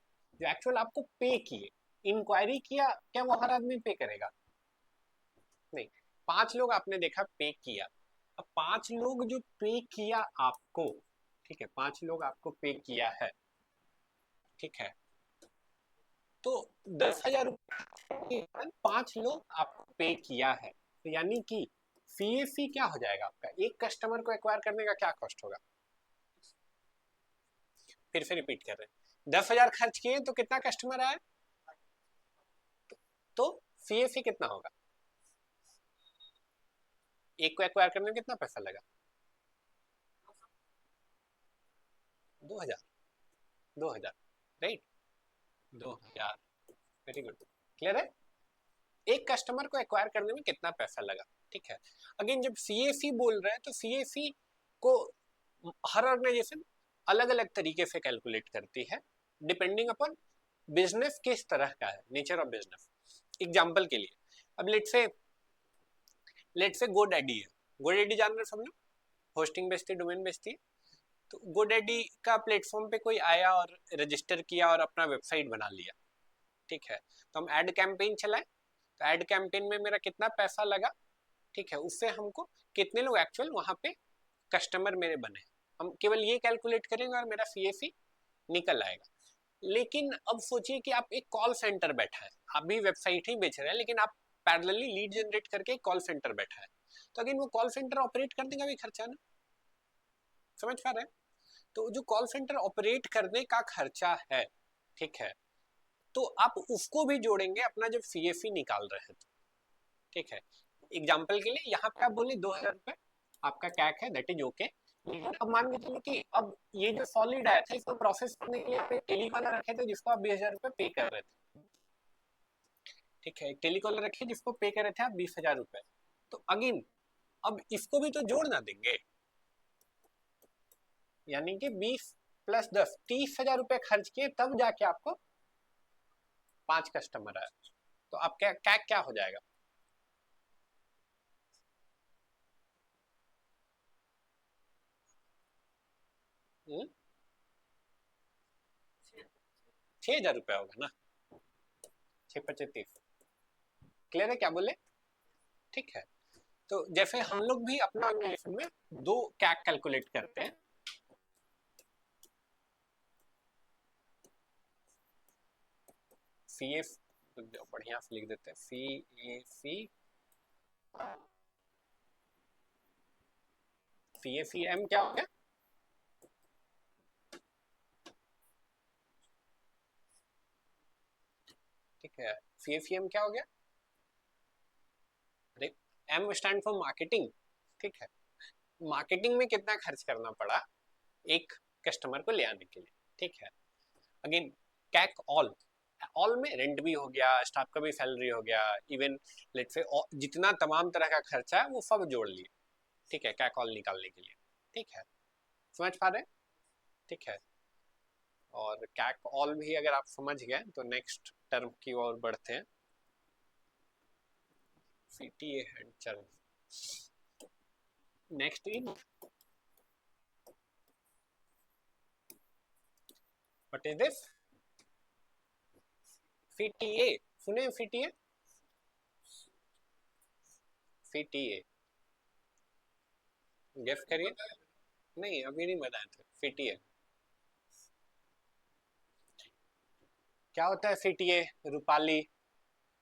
जो एक्चुअल आपको पे किए। इंक्वायरी किया, क्या वो हर आदमी पे करेगा? नहीं, 5 लोग आपने देखा पे किया। अब 5 लोग जो पे किया आपको, ठीक है, 5 लोग आपको पे किया है, ठीक है, तो 10,000 रुपये 5 लोग आपको पे किया है, तो यानी कि सीएसी क्या हो जाएगा आपका? एक कस्टमर को एक्वायर करने का क्या कॉस्ट होगा? फिर से रिपीट कर रहे हैं, 10,000 खर्च किए तो कितना कस्टमर आया? तो सीएसी कितना होगा? एक को एक्वायर करने में कितना पैसा लगा? 2,000, 2,000, राइट, 2,000, वेरी गुड, क्लियर है? एक कस्टमर को एक्वायर करने में कितना पैसा लगा, ठीक है। अगेन जब सीएसी बोल रहे हैं तो सीएसी को हर ऑर्गेनाइजेशन अलग अलग तरीके से कैलकुलेट करती है, डिपेंडिंग अपॉन बिजनेस किस तरह का है, नेचर ऑफ बिजनेस। एग्जांपल के लिए, अब लेट से गोडैडी है, गोडैडी जान रहे सब लोग, होस्टिंग बेचती, डोमेन बेचती है। तो गोडैडी का प्लेटफॉर्म पे कोई आया और रजिस्टर किया और अपना वेबसाइट बना लिया, ठीक है, तो हम एड कैंपेन चलाए, तो एड कैंपेन में मेरा कितना पैसा लगा, ठीक है, उससे हमको कितने लोग एक्चुअल वहां पे कस्टमर मेरे बने, हम केवल ये कैलकुलेट करेंगे और मेरा सीएसी निकल आएगा। लेकिन अब सोचिए कि आप एक कॉल सेंटर बैठा है, आप भी वेबसाइट ही बेच रहे हैं लेकिन आप पैरेलली लीड जनरेट करके कॉल सेंटर बैठा है, तो अगेन वो कॉल सेंटर ऑपरेट करने का भी खर्चा ना, समझ पा रहे हैं? तो जो कॉल सेंटर ऑपरेट करने का खर्चा है, ठीक है, तो आप उसको भी जोड़ेंगे अपना जब सीएफई निकाल रहे हैं, ठीक है। एग्जाम्पल के लिए यहाँ पे आप बोले 2,000 रुपए आपका कैक है, दैट इज ओके। अब मान के चलो कि अब ये जो सॉलिड आया था इसको प्रोसेस करने के लिए आप एक टेलीकॉलर रखे थे जिसको आप 20,000 रुपए पे कर रहे थे, ठीक है, एक टेलीकॉलर रखे जिसको पे कर रहे थे आप 20,000 रुपए। तो अगेन अब इसको भी तो जोड़ना देंगे, यानी कि 20 प्लस 10 30,000 रुपए खर्च किए तब जाके आपको 5 कस्टमर आए, तो आप क्या हो जाएगा? हम्म, 6,000 रुपया होगा ना, 6 25 30, क्लियर है क्या बोले? ठीक है, तो जैसे हम लोग भी अपना ऑर्गेनाइजेशन में 2 कैक कैलकुलेट करते हैं, सीएफ, बढ़िया से लिख देते हैं, सीएफईएम क्या हो गया? ठीक है, सीएफईएम क्या हो गया? अरे M स्टैंड फॉर मार्केटिंग, ठीक है। मार्केटिंग में कितना खर्च करना पड़ा एक कस्टमर को ले आने के लिए, ठीक है। अगेन कैक ऑल, ऑल में रेंट भी हो गया, स्टाफ का भी सैलरी हो गया, इवन लेट्स से जितना तमाम तरह का खर्चा है वो सब जोड़ लिए, ठीक है, कैक ऑल निकालने के लिए, ठीक है। समझ पा रहे हैं, ठीक है। और कैक ऑल भी अगर आप समझ गए तो नेक्स्ट टर्म की ओर बढ़ते हैं, CTA and churn. Next is what is this? CTA, सुने CTA? CTA गेस करिए। नहीं अभी नहीं बताए थे। CTA क्या होता है? CTA Rupali,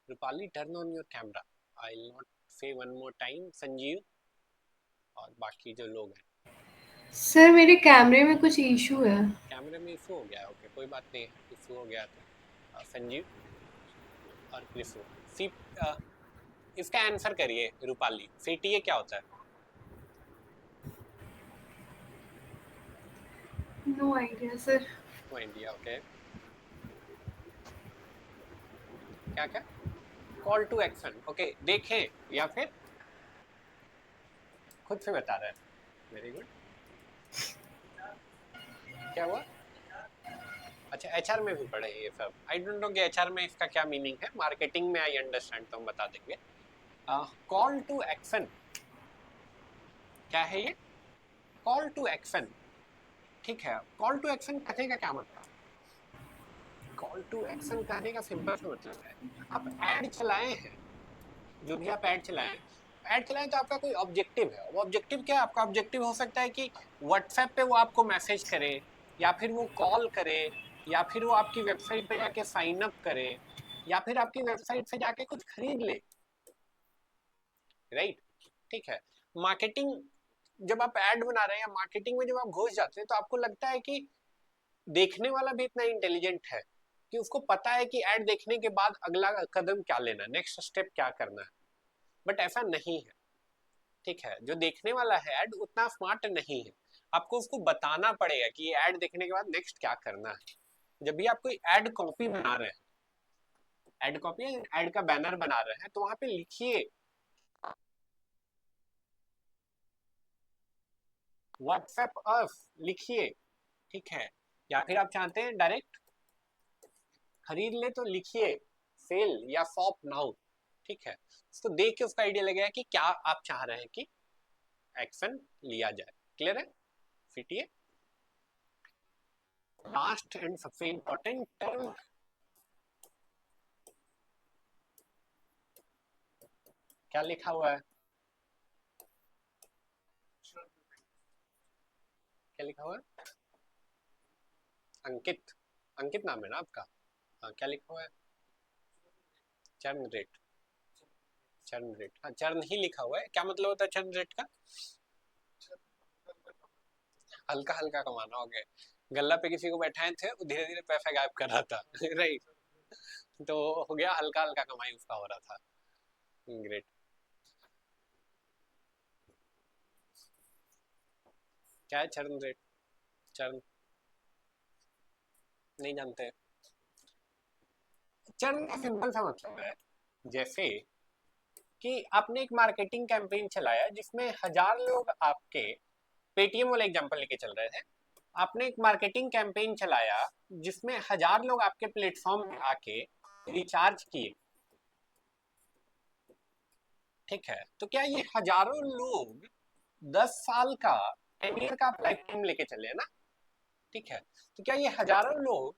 Rupali turn on your camera. I will not से वन मोर टाइम। संजीव और बाकी जो लोग हैं। सर मेरे कैमरे में कुछ इशू है। कैमरे में इशू हो गया, ओके कोई बात नहीं है, इशू हो गया तो संजीव और कृष्ण इसका आंसर करिए रूपाली। CTA क्या होता है? No idea sir. No idea, okay. क्या क्या? Call to action, okay. देखें या फिर खुद से बता रहे हैं। Very good. क्या हुआ? अच्छा HR में भी पढ़े ये सब। आई डोंट नो कि HR में इसका क्या मीनिंग है, मार्केटिंग में आई अंडरस्टैंड तो हम बता देंगे। कॉल टू एक्शन क्या है ये? कॉल टू एक्शन, ठीक है। कॉल टू एक्शन कहने का क्या मतलब? कॉल टू एक्शन कहने का सिंपल सा मतलब है आप ऐड चलाए हैं, जो भी आप ऐड चलाएं, ऐड चलाएं तो आपका कोई ऑब्जेक्टिव है। वो ऑब्जेक्टिव क्या है? आपका ऑब्जेक्टिव हो सकता है कि व्हाट्सएप पे वो आपको मैसेज करे, या फिर वो कॉल करे, या फिर वो आपकी वेबसाइट पे जाके साइन अप करे, या फिर आपकी वेबसाइट से जाके कुछ खरीद ले, राइट, ठीक है। मार्केटिंग जब आप ऐड बना रहे हैं या मार्केटिंग में जब आप घुस जाते हैं तो आपको लगता है कि देखने वाला भी इतना इंटेलिजेंट है कि उसको पता है कि ऐड देखने के बाद अगला कदम क्या लेना है, नेक्स्ट स्टेप क्या करना है। बट ऐसा नहीं है, ठीक है। जो देखने वाला है ऐड उतना स्मार्ट नहीं है, आपको उसको बताना पड़ेगा कि ये ऐड देखने के बाद नेक्स्ट क्या करना है। जब भी आप कोई ऐड कॉपी बना रहे हैं, ऐड कॉपी ऐड का बैनर बना रहे हैं, तो वहां पे लिखिए व्हाट्सएप अस, लिखिए, ठीक है। या फिर आप चाहते हैं डायरेक्ट खरीद ले तो लिखिए सेल या शॉप नाउ, ठीक है। तो देख के उसका आइडिया लगेगा कि क्या आप चाह रहे हैं कि एक्शन लिया जाए। क्लियर है? CTA लास्ट एंड सबसे इंपॉर्टेंट टर्म क्या लिखा हुआ है? क्या लिखा हुआ है? अंकित, अंकित नाम है ना आपका? हाँ, क्या लिखा हुआ है? चर्न रेट, चर्न रेट, हाँ चर्न ही लिखा हुआ है। क्या मतलब होता है चर्न रेट का? हल्का हल्का कमाना हो गया। गल्ला पे किसी को बैठाए थे, वो धीरे धीरे पैसा गायब कर रहा था राइट, तो हो गया हल्का हल्का कमाई उसका हो रहा था। ग्रेट। क्या है चर्न रेट? चर्न नहीं जानते? चर्न का सिंपल सा मतलब है जैसे कि आपने एक मार्केटिंग कैंपेन चलाया जिसमें 1000 लोग आपके, पेटीएम वाला एग्जांपल लेके चल रहे थे, आपने एक मार्केटिंग कैंपेन चलाया जिसमें 1000 लोग आपके प्लेटफॉर्म पे आके रिचार्ज किए, ठीक है। तो क्या ये हजारों लोग 10 साल का 10 ईयर का आप लाइफ टाइम लेके चले ना, ठीक है। तो क्या ये हजारों लोग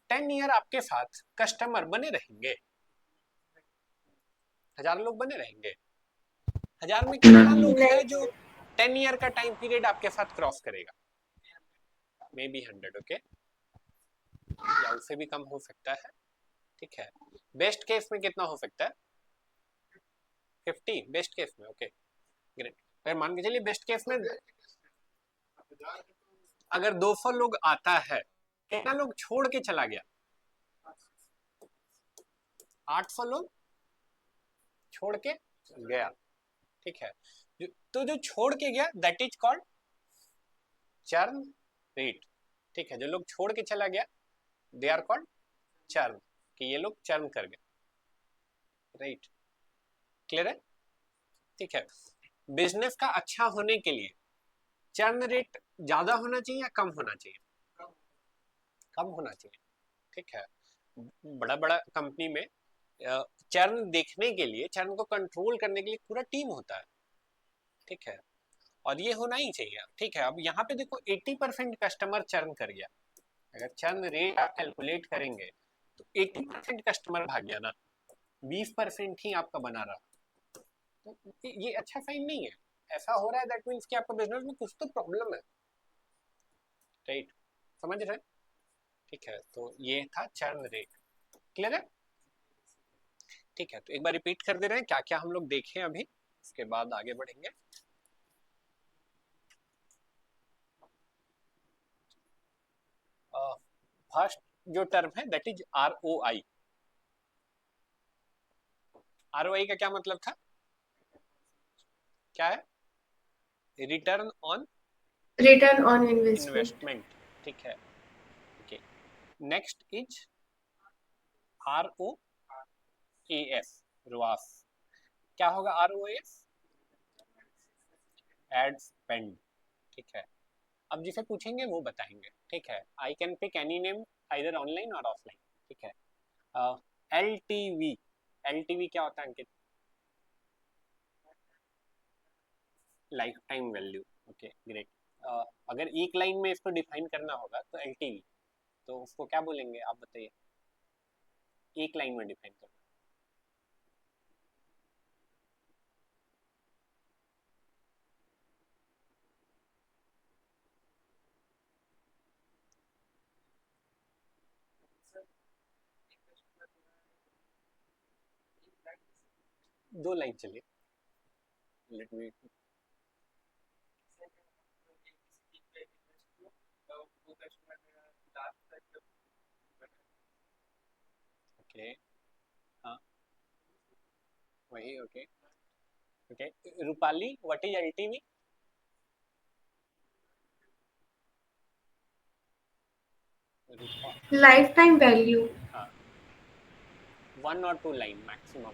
10 ईयर आपके साथ कस्टमर बने रहेंगे? 1000 लोग बने रहेंगे? 1000 में कितना लोग है जो 10 ईयर का टाइम पीरियड आपके साथ क्रॉस करेगा? मे बी 100, ओके, या उससे भी कम हो सकता है, ठीक है। बेस्ट केस में कितना हो सकता है? 50 बेस्ट केस में, ओके ग्रेट। फिर मान के चलिए बेस्ट केस में अगर 200 लोग आता है, कितना लोग छोड़ के चला गया? 800 लोग छोड़ के गया, ठीक है। तो जो छोड़ के गया that is called churn rate, ठीक है। जो लोग छोड़ के चला गया दे आर कॉल्ड चर्न, कि ये लोग चर्न कर गए, राइट। क्लियर है? ठीक है। बिजनेस का अच्छा होने के लिए चर्न रेट ज्यादा होना चाहिए या कम होना चाहिए? कम होना चाहिए, ठीक है। बड़ा बड़ा कंपनी में चर्न देखने के लिए, चर्न को कंट्रोल करने के लिए पूरा टीम होता है, ठीक है। और ये होना ही चाहिए, ठीक है। अब यहाँ पे देखो 80% कस्टमर चर्न कर गया, अगर चर्न रेट आप कैलकुलेट करेंगे तो 80% कस्टमर भाग गया ना, 20% ही आपका बना रहा, तो ये अच्छा साइन नहीं है। ऐसा हो रहा है दैट मीन्स कि आपका बिजनेस में कुछ तो प्रॉब्लम है, राइट। समझ रहे हैं? ठीक है। तो ये था चर्न रेट। क्लियर है? ठीक है। तो एक बार रिपीट कर दे रहे हैं क्या क्या हम लोग देखें अभी, इसके बाद आगे बढ़ेंगे। फर्स्ट जो टर्म है दैट इज ROI। ROI का क्या मतलब था? क्या है? Return on investment. इन्वेस्टमेंट, ठीक है। Okay. Next is ROAS, ROAS. क्या होगा ROAS? एड स्पेंड, ठीक है। अब जिसे पूछेंगे वो बताएंगे, ठीक है। I can pick any name either online और ऑफलाइन, ठीक है। LTV, LTV क्या होता है Ankit? Life time value, okay great. अगर एक लाइन में इसको डिफाइन करना होगा तो LTV, तो उसको क्या बोलेंगे आप बताइए, एक लाइन में डिफाइन करना। दो लाइन चलिए, लेट मी। ओके, हाँ वही, okay okay. Rupali what is LTV? Life time value. हाँ, 1 or 2 line maximum.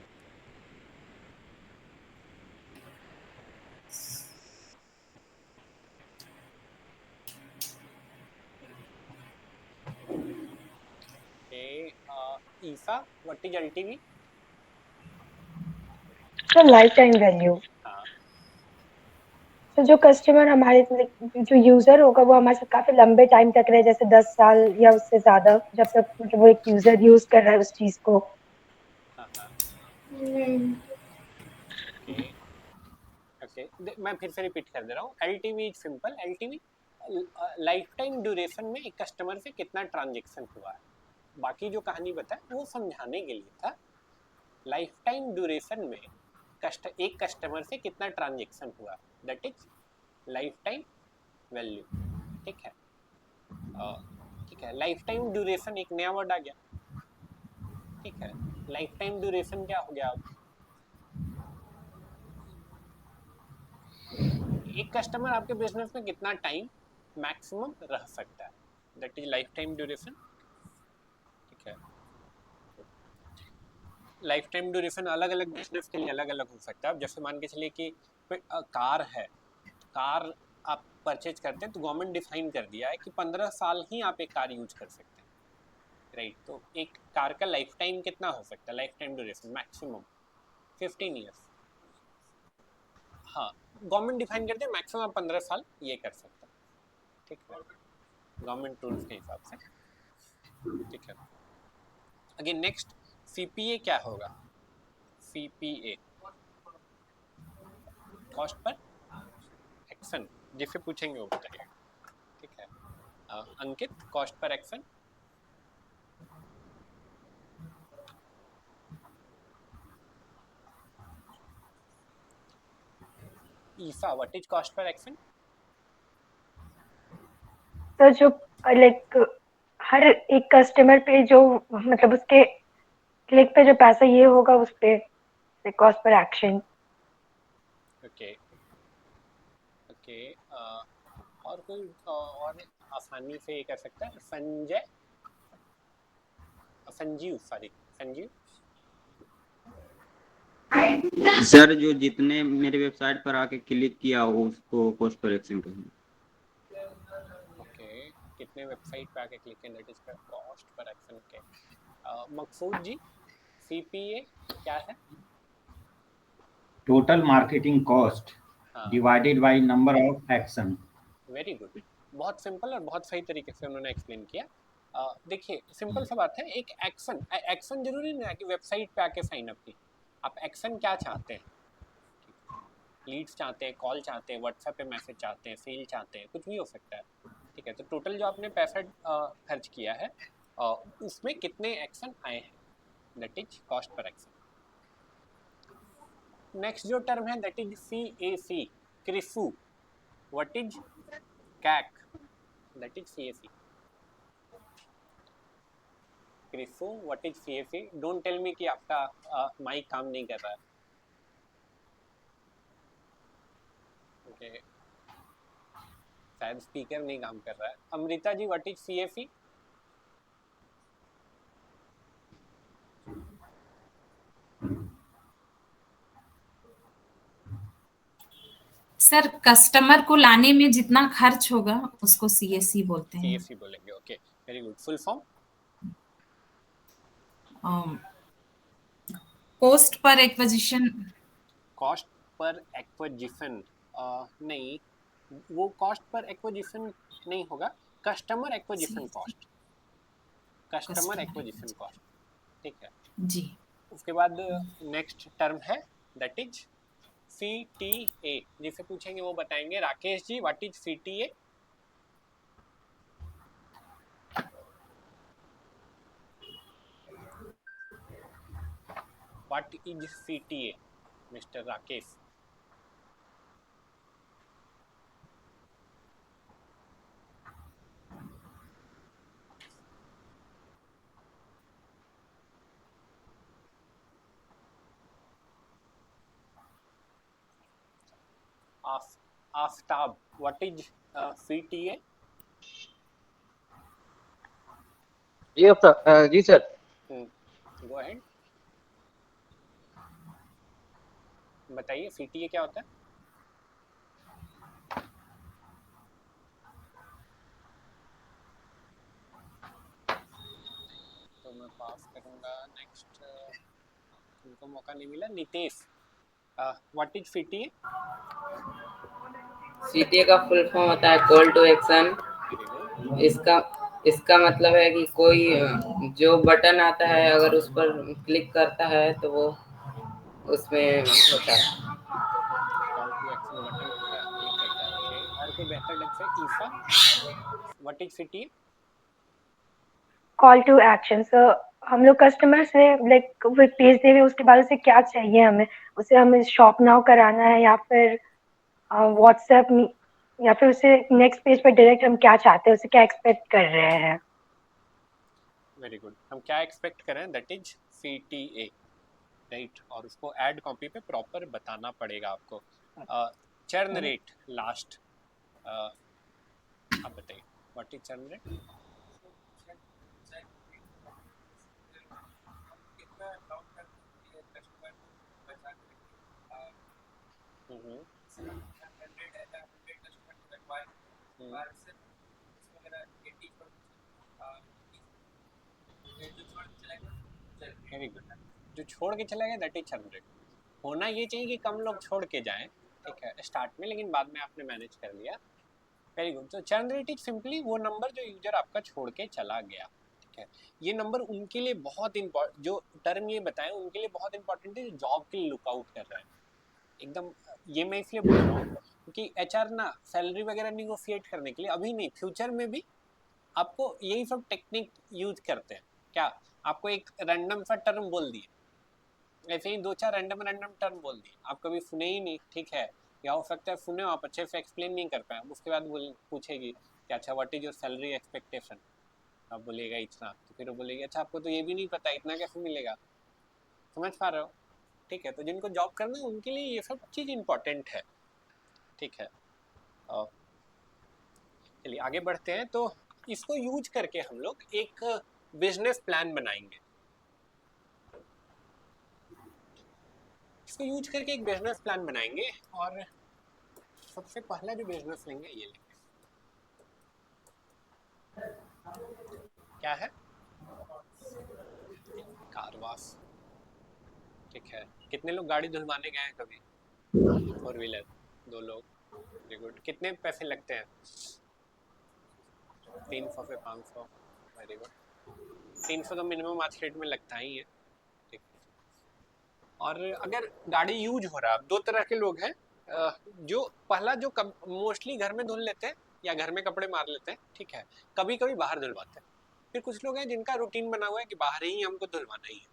Okay, Isa what is LTV? तो लाइफ टाइम वैल्यू, हाँ, तो जो कस्टमर हमारे जो यूजर होगा वो हमारे साथ काफी लंबे टाइम तक रहे, जैसे 10 साल या उससे ज्यादा, जब तक मतलब वो एक यूजर यूज कर रहा है उस चीज को। हाँ, हाँ, हम्म, ओके ओके। मैं फिर से रिपीट कर दे रहा हूँ। LTV is simple. LTV life time duration में एक कस्टमर से कितना ट्रांजेक्शन हुआ है, बाकी जो कहानी बताए वो समझाने के लिए था। लाइफ टाइम ड्यूरेशन में एक कस्टमर से कितना ट्रांजेक्शन हुआ, that is life time value, ठीक है। ठीक है। लाइफ टाइम ड्यूरेशन एक नया वर्ड आ गया, ठीक है। लाइफ टाइम ड्यूरेशन क्या हो गया? अब एक कस्टमर आपके बिजनेस में कितना टाइम मैक्सिमम रह सकता है, that is life time duration, ठीक है। लाइफ टाइम ड्यूरेशन अलग अलग बिजनेस के लिए अलग अलग हो सकता है। अब जैसे मान के चलिए कि कार है, कार आप परचेज करते हैं तो गवर्नमेंट डिफाइन कर दिया है कि 15 साल ही आप एक कार यूज कर सकते हैं, राइट। तो एक कार का लाइफ टाइम कितना हो सकता है? Life time duration maximum 15 years. हाँ, गवर्नमेंट डिफाइन करते हैं मैक्सिमम आप 15 साल ये कर सकते हैं, ठीक है, गवर्नमेंट रूल्स के हिसाब से, ठीक है। अगेन नेक्स्ट CPA क्या होगा? CPA कॉस्ट पर एक्शन, जिसे पूछेंगे वो बताइए, ठीक है। Ankit cost per action. Isa what is cost per action? तो जो लाइक हर एक कस्टमर पे जो मतलब उसके क्लिक पे जो पैसा ये होगा उस पे cost per action. Okay okay और कोई और आसानी से ये कर सकता है? संजीव, सॉरी, संजीव। सर जो जितने मेरे वेबसाइट पर आके क्लिक किया हो उसको कॉस्ट पर एक्शन कहेंगे। ओके, कितने वेबसाइट पे आके क्लिक किया, that is cost per action. Okay, Maqsood ji, CPA क्या है? टोटल मार्केटिंग कॉस्ट हाँ, divided by number of action. Very good, बहुत सिंपल और बहुत सही तरीके से उन्होंने एक्सप्लेन किया। देखिए सिंपल सा बात है, एक एक्शन, एक्शन जरूरी नहीं है कि वेबसाइट पे आके साइन अप की। आप एक्शन क्या चाहते हैं? लीड्स चाहते हैं, कॉल चाहते हैं, व्हाट्सएप पे मैसेज चाहते हैं, सेल चाहते हैं, कुछ भी हो सकता है। ठीक है, तो टोटल जो आपने पैसा खर्च किया है उसमें कितने एक्शन आए हैं, that is cost per action. Next जो टर्म है that is CAC, Krishu. What is CAC, that is CAC। Krishu, what is CAC? Don't tell me कि आपका माइक काम नहीं कर रहा है। ओके, शायद स्पीकर नहीं काम कर रहा है। Amrita ji, what is CAC? Sir customer को लाने में जितना खर्च होगा उसको CAC बोलते हैं। CAC बोलेंगे, okay, very good. Full form? Cost per acquisition. Cost per acquisition नहीं, वो कॉस्ट पर एक्विजिशन नहीं होगा, customer acquisition cost, customer acquisition cost. ठीक है जी। उसके बाद नेक्स्ट टर्म है दैट इज CTA। जिसे पूछेंगे वो बताएंगे। Rakesh ji, what is CTA? What is CTA, mister Rakesh? Aftab, what is CTA? जी सर। गो अहेड, बताइए CTA क्या होता है? तो मैं पास करूंगा। नेक्स्ट उनको मौका नहीं मिला। Nitesh, what is CTA? CTA का फुल फॉर्म होता है call to action. Very good. इसका इसका मतलब है कि कोई जो बटन आता है अगर उस पर क्लिक करता है तो वो उसमें होता है। कॉल टू एक्शन बटन होता है, क्लिक करता है। ओके, और कोई बेहतर ढंग से? Isa, what is CTA? Call to action. Sir हम लोग कस्टमर से लाइक वो पेज दे रहे उसके बाद उसे क्या चाहिए, हमें हमें शॉप नाउ कराना है या फिर व्हाट्सएप या फिर उसे नेक्स्ट पेज पर डायरेक्ट हम क्या चाहते हैं, उसे क्या एक्सपेक्ट कर रहे हैं। वेरी गुड, हम क्या एक्सपेक्ट करें दैट इज CTA, राइट। और उसको ऐड कॉपी पे प्रॉपर बताना पड़ेगा आपको। चर्न रेट लास्ट, आप बताइए व्हाट इज चर्न रेट? कितना लॉन्ग टर्म के लिए कस्टमर को बचा के रखें। 100 है ना, 100 कस्टमर को रखवाए बाहर से उसमें मेरा 80 छोड़ जो छोड़ के चला गया। वेरी गुड, जो छोड़ के चला गया दैट इज चर्न रेट। होना ये चाहिए कि कम लोग छोड़ के जाएं, ठीक है, स्टार्ट में, लेकिन बाद में आपने मैनेज कर लिया। Very good. तो चर्न रेट इज सिंपली वो नंबर जो यूजर आपका छोड़ के चला गया। ठीक है, ये नंबर उनके लिए बहुत इंपॉर्टेंट, जो टर्म ये बताएं उनके लिए बहुत इंपॉर्टेंट है जो जॉब के लिए लुकआउट कर रहे हैं। एकदम, ये मैं इसलिए बोल रहा हूँ क्योंकि HR ना सैलरी वगैरह निगोशिएट करने के लिए अभी नहीं, फ्यूचर में भी आपको यही सब टेक्निक यूज करते हैं। क्या आपको एक रैंडम सा टर्म बोल दिए, ऐसे ही 2-4 रैंडम टर्म बोल दिए, आप कभी सुने ही नहीं, ठीक है, या हो सकता है सुने आप अच्छे से एक्सप्लेन नहीं कर पाए। उसके बाद पूछेगी कि अच्छा what is your salary expectation, आप बोलेगा इतना, तो फिर वो बोलेगी अच्छा आपको तो ये भी नहीं पता, इतना कैसे मिलेगा। समझ पा रहे हो? ठीक है। तो जिनको जॉब करना है उनके लिए ये सब चीज़ इम्पोर्टेंट है, ठीक है। चलिए आगे बढ़ते हैं। तो इसको यूज करके हम लोग एक बिजनेस प्लान बनाएंगे। इसको यूज करके एक बिजनेस प्लान बनाएंगे और सबसे पहला जो बिजनेस लेंगे ये लेंगे, क्या है, कार वॉश, ठीक है। कितने लोग गाड़ी धुलवाने गए हैं कभी? 4 व्हीलर 2 लोग, वेरी गुड। कितने पैसे लगते हैं? 300 से 500, वेरी गुड। 300 तो मिनिमम आज के डेट में लगता ही है, ठीक। और अगर गाड़ी यूज हो रहा है, 2 तरह के लोग हैं, जो पहला जो मोस्टली घर में धुल लेते हैं या घर में कपड़े मार लेते हैं, ठीक है, कभी कभी बाहर धुलवाते हैं। फिर कुछ लोग हैं जिनका रूटीन बना हुआ है कि बाहर ही हमको धुलवाना ही है,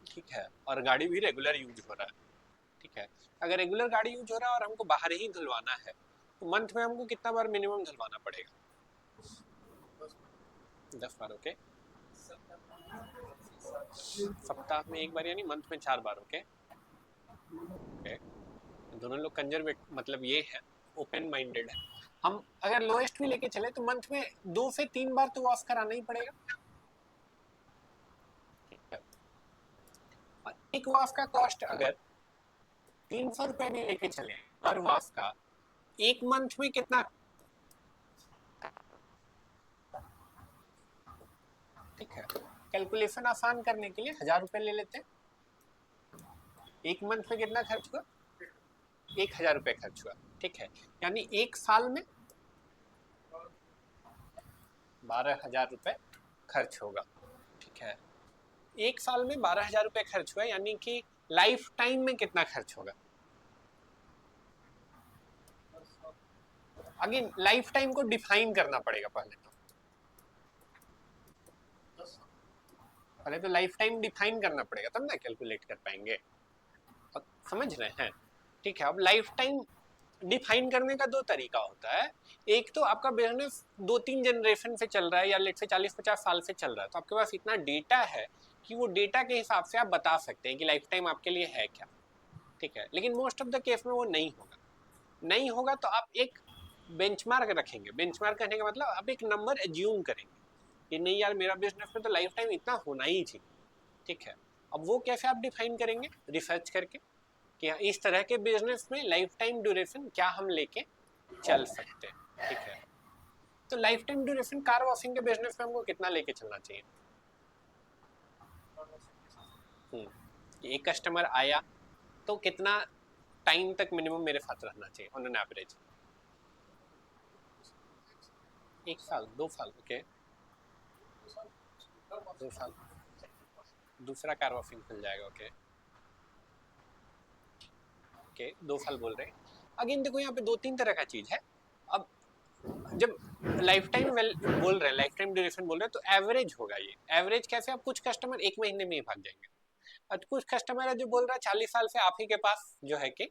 ठीक है, और गाड़ी भी रेगुलर यूज हो रहा है, ठीक है। अगर रेगुलर गाड़ी यूज हो रहा है और हमको बाहर ही धुलवाना है तो मंथ में हमको कितना बार मिनिमम धुलवाना पड़ेगा? 10 बार, ओके। सप्ताह में 1 बार यानी मंथ में 4 बार, ओके ओके। दोनों लोग कंजर्वेट, मतलब ये है ओपन माइंडेड है। हम अगर लोएस्ट भी लेके चले तो मंथ में 2 से 3 बार तो वॉश कराना ही पड़ेगा, और एक वॉश का कॉस्ट अगर 300 रुपए भी लेके चले हर वॉश का, एक मंथ में कितना, ठीक है। कैलकुलेशन आसान करने के लिए 1000 रुपए ले लेते हैं। एक मंथ में कितना खर्च हुआ? 1000 रुपए खर्च हुआ, ठीक है। यानी एक साल में 12,000 रुपए खर्च होगा, ठीक है। एक साल में 12,000 रुपए खर्च हुआ, यानी कि लाइफ टाइम में कितना खर्च होगा? अगेन लाइफ टाइम को डिफाइन करना पड़ेगा पहले तो लाइफ टाइम डिफाइन करना पड़ेगा, तब ना कैलकुलेट कर पाएंगे। समझ रहे हैं, ठीक है। अब लाइफ टाइम डिफाइन करने का 2 तरीका होता है। एक तो आपका बिजनेस 2-3 जनरेशन से चल रहा है या लेट से 40-50 साल से चल रहा है, तो आपके पास इतना डेटा है कि वो डेटा के हिसाब से आप बता सकते हैं कि लाइफ टाइम आपके लिए है क्या, ठीक है। लेकिन मोस्ट ऑफ द केस में वो नहीं होगा तो आप एक बेंचमार्क रखेंगे। बेंचमार्क करने का मतलब आप एक नंबर एज्यूम करेंगे कि नहीं यार मेरा बिजनेस में तो लाइफ टाइम इतना होना ही चाहिए, ठीक है। अब वो कैसे आप डिफाइन करेंगे? रिसर्च करके कि इस तरह के बिजनेस में लाइफ टाइम ड्यूरेशन क्या हम लेके चल सकते हैं, ठीक है। तो life time duration car washing के बिजनेस में हमको कितना लेके चलना चाहिए? एक कस्टमर आया तो कितना टाइम तक मिनिमम मेरे साथ रहना चाहिए ऑन एन एवरेज? 1 साल 2 साल, ओके 2 साल। दूसरा कार वॉशिंग खुल जाएगा, ओके ओके 2 साल बोल रहे हैं। अगेन देखो यहाँ पे 2-3 तरह का चीज है। अब जब लाइफ टाइम बोल रहे हैं, लाइफ टाइम ड्यूरेशन बोल रहे हैं, तो एवरेज होगा। ये एवरेज कैसे? अब कुछ कस्टमर 1 महीने में ही भाग जाएंगे, और कुछ कस्टमर है जो बोल रहा है 40 साल से आप ही के पास जो है कि,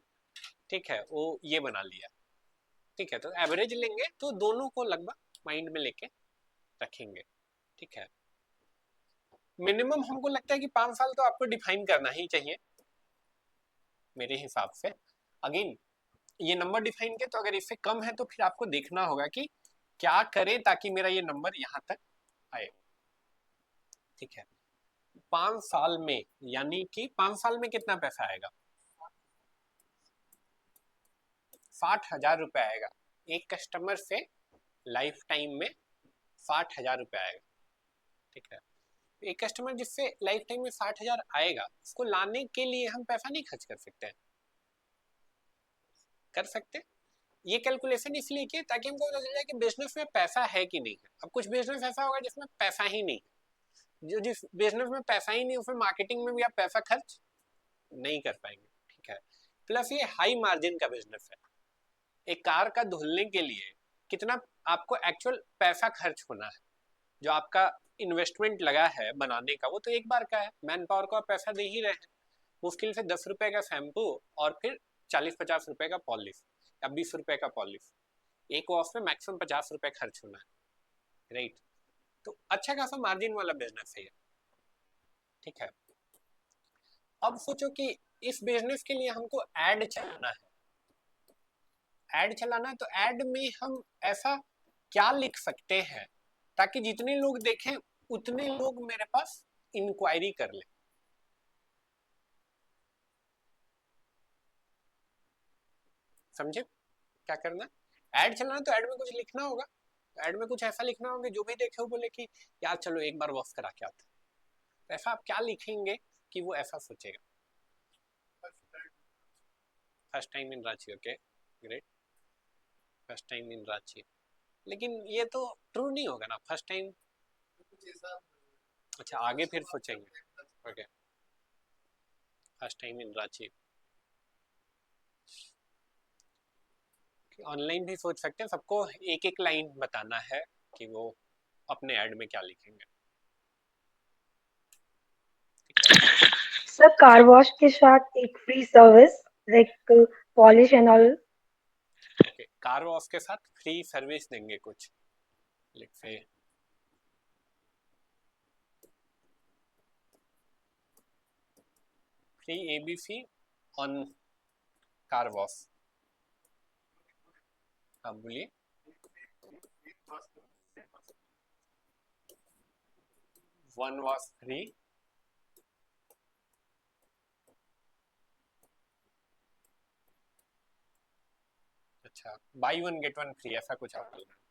ठीक है, वो ये बना लिया, ठीक है। तो एवरेज लेंगे तो दोनों को लगभग माइंड में लेके रखेंगे, ठीक है। मिनिमम हमको लगता है कि 5 साल तो आपको डिफाइन करना ही चाहिए मेरे हिसाब से। अगेन ये नंबर डिफाइन के, तो अगर इससे कम है तो फिर आपको देखना होगा कि क्या करें ताकि मेरा ये नंबर यहाँ तक आए, ठीक है। 5 साल में, यानी कि 5 साल में कितना पैसा आएगा? 60,000 रुपए आएगा एक कस्टमर से। लाइफ टाइम में 60,000 रुपए आएगा, ठीक है। एक कस्टमर जिससे लाइफ टाइम में 60,000 आएगा, उसको लाने के लिए हम पैसा नहीं खर्च कर सकते हैं? कर सकते। ये कैलकुलेशन इसलिए किया ताकि हमको पता चल जाए कि बिजनेस में पैसा है कि नहीं है। अब कुछ बिजनेस ऐसा होगा जिसमें पैसा ही नहीं है, जो जिस बिजनेस में पैसा ही नहीं, उसमें मार्केटिंग में भी आप पैसा खर्च नहीं कर पाएंगे, ठीक है। प्लस ये हाई मार्जिन का बिजनेस है। एक कार का धुलने के लिए कितना आपको एक्चुअल पैसा खर्च होना है, जो आपका इन्वेस्टमेंट लगा है बनाने का, वो तो एक बार का है। मैन पावर को आप पैसा दे ही रहे हैं, मुश्किल से 10 रुपए का शैम्पू और फिर 40-50 रुपए का पॉलिश या 20 रुपए का पॉलिश, एक वॉश में मैक्सिमम 50 रुपए खर्च होना है, राइट। तो अच्छा खासा मार्जिन वाला बिजनेस है ये, ठीक है। अब सोचो कि इस बिजनेस के लिए हमको ऐड चलाना है, ऐड चलाना है, तो ऐड में हम ऐसा क्या लिख सकते हैं ताकि जितने लोग देखें उतने लोग मेरे पास इंक्वायरी कर ले। समझे क्या करना? ऐड चलाना तो ऐड में कुछ लिखना होगा, ऐड में कुछ ऐसा लिखना होगा जो भी देखे वो बोले कि यार चलो एक बार वॉश करा के आते। तो ऐसा आप क्या लिखेंगे कि वो ऐसा सोचेगा? First time in Ranchi. Okay great, first time in Ranchi. लेकिन ये तो ट्रू नहीं होगा ना, फर्स्ट टाइम। अच्छा आगे फिर सोचेंगे। Okay first time in Ranchi. Online भी सोच सकते हैं, सबको एक एक लाइन बताना है कि वो अपने ऐड में क्या लिखेंगे। सर कार वॉश के साथ एक free service like polish and all. Okay car wash के साथ फ्री सर्विस देंगे कुछ, let's say free ABC on car wash. हाँ बोलिए। वन वॉश फ्री, अच्छा by one get one free, ऐसा कुछ आप बोल रहे हैं।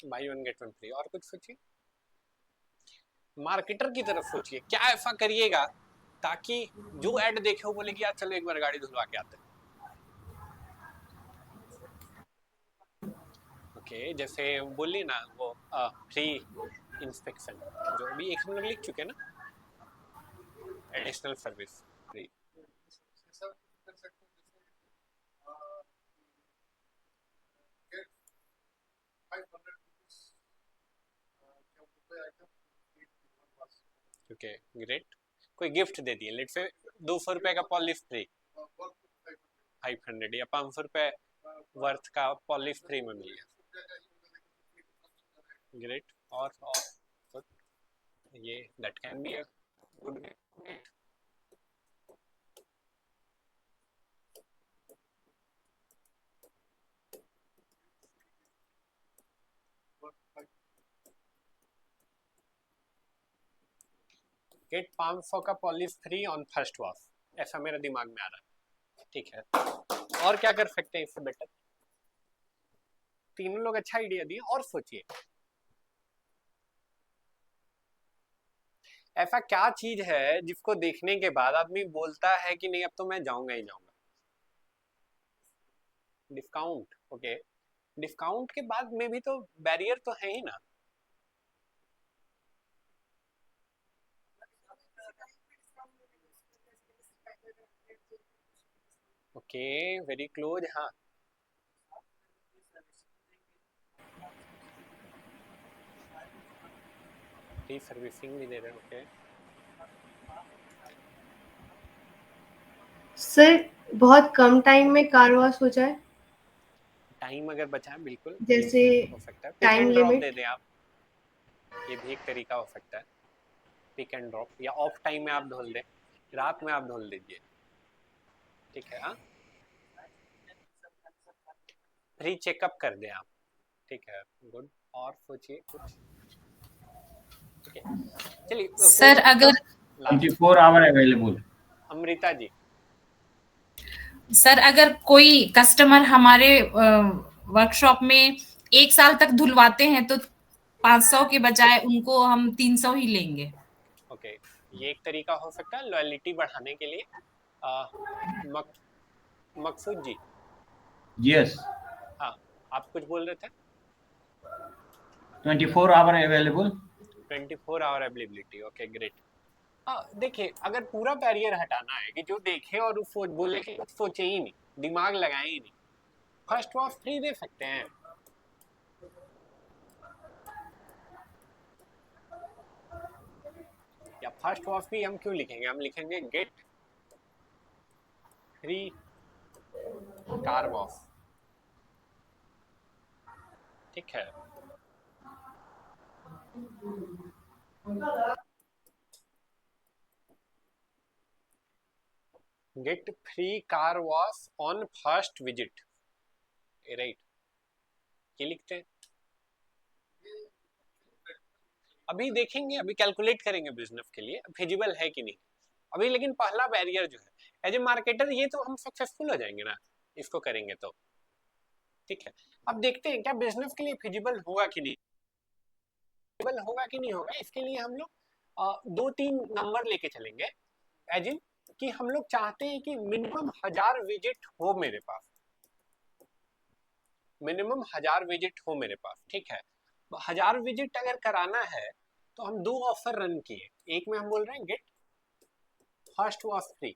By one get one free. और कुछ सोचिए, मार्केटर की तरफ सोचिए, क्या ऐसा करिएगा ताकि जो ऐड देखे वो बोले कि यार चलो एक बार गाड़ी धुलवा के आते हैं। ओके जैसे बोली ना वो फ्री इंस्पेक्शन, जो अभी एक हम लोग लिख चुके हैं ना, एडिशनल सर्विस फ्री। ऐसा कर सकते हैं जैसे get 500 rupees क्या बोलते हैं आइटम ओके ग्रेट, कोई गिफ्ट दे दिए, लेट्स से 200 रुपए का पॉलिश फ्री, 500 या 500 रुपए वर्थ का पॉलिश फ्री में मिल गया। ग्रेट। और ये that can be a good. Get 500 का polish free on first wash, ऐसा मेरा दिमाग में आ रहा है। ठीक है, और क्या कर सकते हैं इससे बेटर? तीनों लोग अच्छा आइडिया दिए, और सोचिए ऐसा क्या चीज है जिसको देखने के बाद आदमी बोलता है कि नहीं अब तो मैं जाऊंगा ही जाऊंगा। डिस्काउंट। ओके डिस्काउंट के बाद में भी तो बैरियर तो है ही ना। Okay very close. हाँ फ्री सर्विसिंग भी दे रहे हैं। ओके सर बहुत कम टाइम में कार वॉश हो जाए, टाइम अगर बचा बिल्कुल जैसे हो सकता है। Pick time and drop limit. दे दें आप, ये भी एक तरीका हो सकता है। पिक एंड ड्रॉप, या ऑफ टाइम में आप धुल दें, रात में आप धुल दीजिए। ठीक है हाँ, फ्री चेकअप कर दें आप। ठीक है गुड। और सोचिए कुछ। ठीक है चलिए सर अगर 24 hour available. Amrita ji. Sir अगर कोई कस्टमर हमारे वर्कशॉप में 1 साल तक धुलवाते हैं तो 500 के बजाय उनको हम 300 ही लेंगे। ओके ये एक तरीका हो सकता है लॉयलिटी बढ़ाने के लिए। मकसूद जी। यस हाँ आप कुछ बोल रहे थे। 24 hour available. 24 hour availability. Okay great. देखिए अगर पूरा बैरियर हटाना है कि जो देखे और सोच बोले कि कुछ सोचे ही नहीं, दिमाग लगाए ही नहीं, फर्स्ट वॉश फ्री दे सकते हैं। या फर्स्ट वॉश भी हम क्यों लिखेंगे, हम लिखेंगे गेट फ्री कार वॉश, ठीक है। Get free car wash on first visit, right, ये लिखते हैं। अभी देखेंगे, अभी कैलकुलेट करेंगे बिजनेस के लिए फिजिबल है कि नहीं अभी, लेकिन पहला बैरियर जो है एज ए मार्केटर, ये तो हम सक्सेसफुल हो जाएंगे ना इसको करेंगे तो, ठीक है। अब देखते हैं क्या बिजनेस के लिए फिजिबल होगा कि नहीं, फिजिबल होगा कि नहीं होगा। इसके लिए हम लोग 2-3 नंबर लेके चलेंगे, एज इन कि हम लोग चाहते हैं कि मिनिमम 1000 विजिट हो मेरे पास, मिनिमम 1000 विजिट हो मेरे पास, ठीक है। 1000 विजिट अगर कराना है तो हम 2 ऑफर रन किए, एक में हम बोल रहे हैं गेट फर्स्ट वॉश फ्री,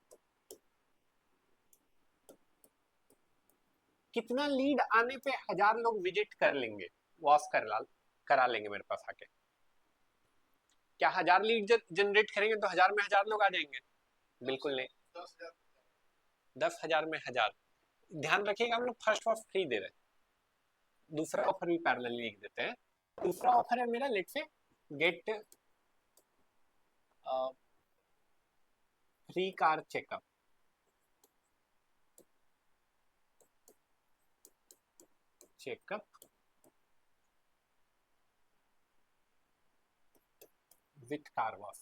कितना लीड आने पे 1000 लोग विजिट कर लेंगे, वॉश करा लेंगे मेरे पास आके। क्या 1000 लीड जनरेट करेंगे तो 1000 में 1000 लोग आ जाएंगे? बिल्कुल नहीं, 10,000 में 1000। ध्यान रखिएगा हम लोग फर्स्ट वॉश फ्री दे रहे हैं, दूसरा ऑफर भी पैरेलली लिख देते हैं। दूसरा ऑफर है मेरा लेट से get free car checkup, with car wash,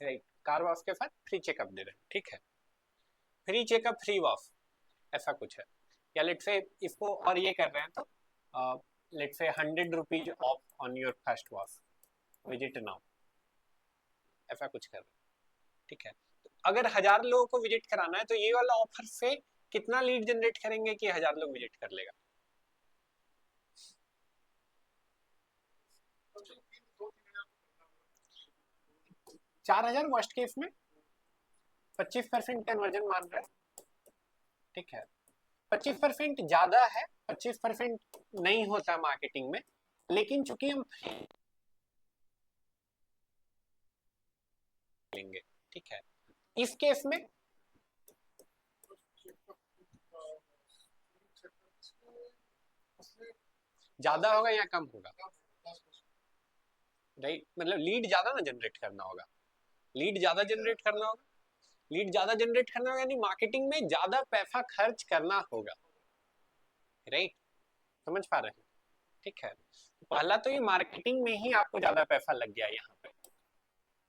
right. Car wash के साथ फ्री चेकअप दे रहे हैं, ठीक है। फ्री चेकअप फ्री वॉश ऐसा कुछ है, या लेट से इसको और ये कर रहे हैं तो लेट से 100 rupees of on your first wash, visit now, ऐसा कुछ कर रहे हैं, ठीक है। तो अगर 1000 लोगों को विजिट कराना है तो ये वाला ऑफर से कितना लीड जनरेट करेंगे कि 1000 लोग विजिट कर लेगा? 4000 वर्स्ट केस में 25% कन्वर्जन मान रहे हैं, ठीक है। 25% ज्यादा है, 25% नहीं होता मार्केटिंग में, लेकिन चूंकि हम लेंगे, ठीक है। इस केस में ज्यादा होगा या कम होगा, राइट। मतलब लीड ज्यादा ना जनरेट करना होगा, लीड ज्यादा जनरेट करना होगा, लीड ज्यादा जनरेट करना होगा, यानी मार्केटिंग में ज्यादा पैसा खर्च करना होगा, राइट। समझ पा रहे हैं, ठीक है। पहला तो ये मार्केटिंग में ही आपको ज्यादा पैसा लग गया यहाँ पे,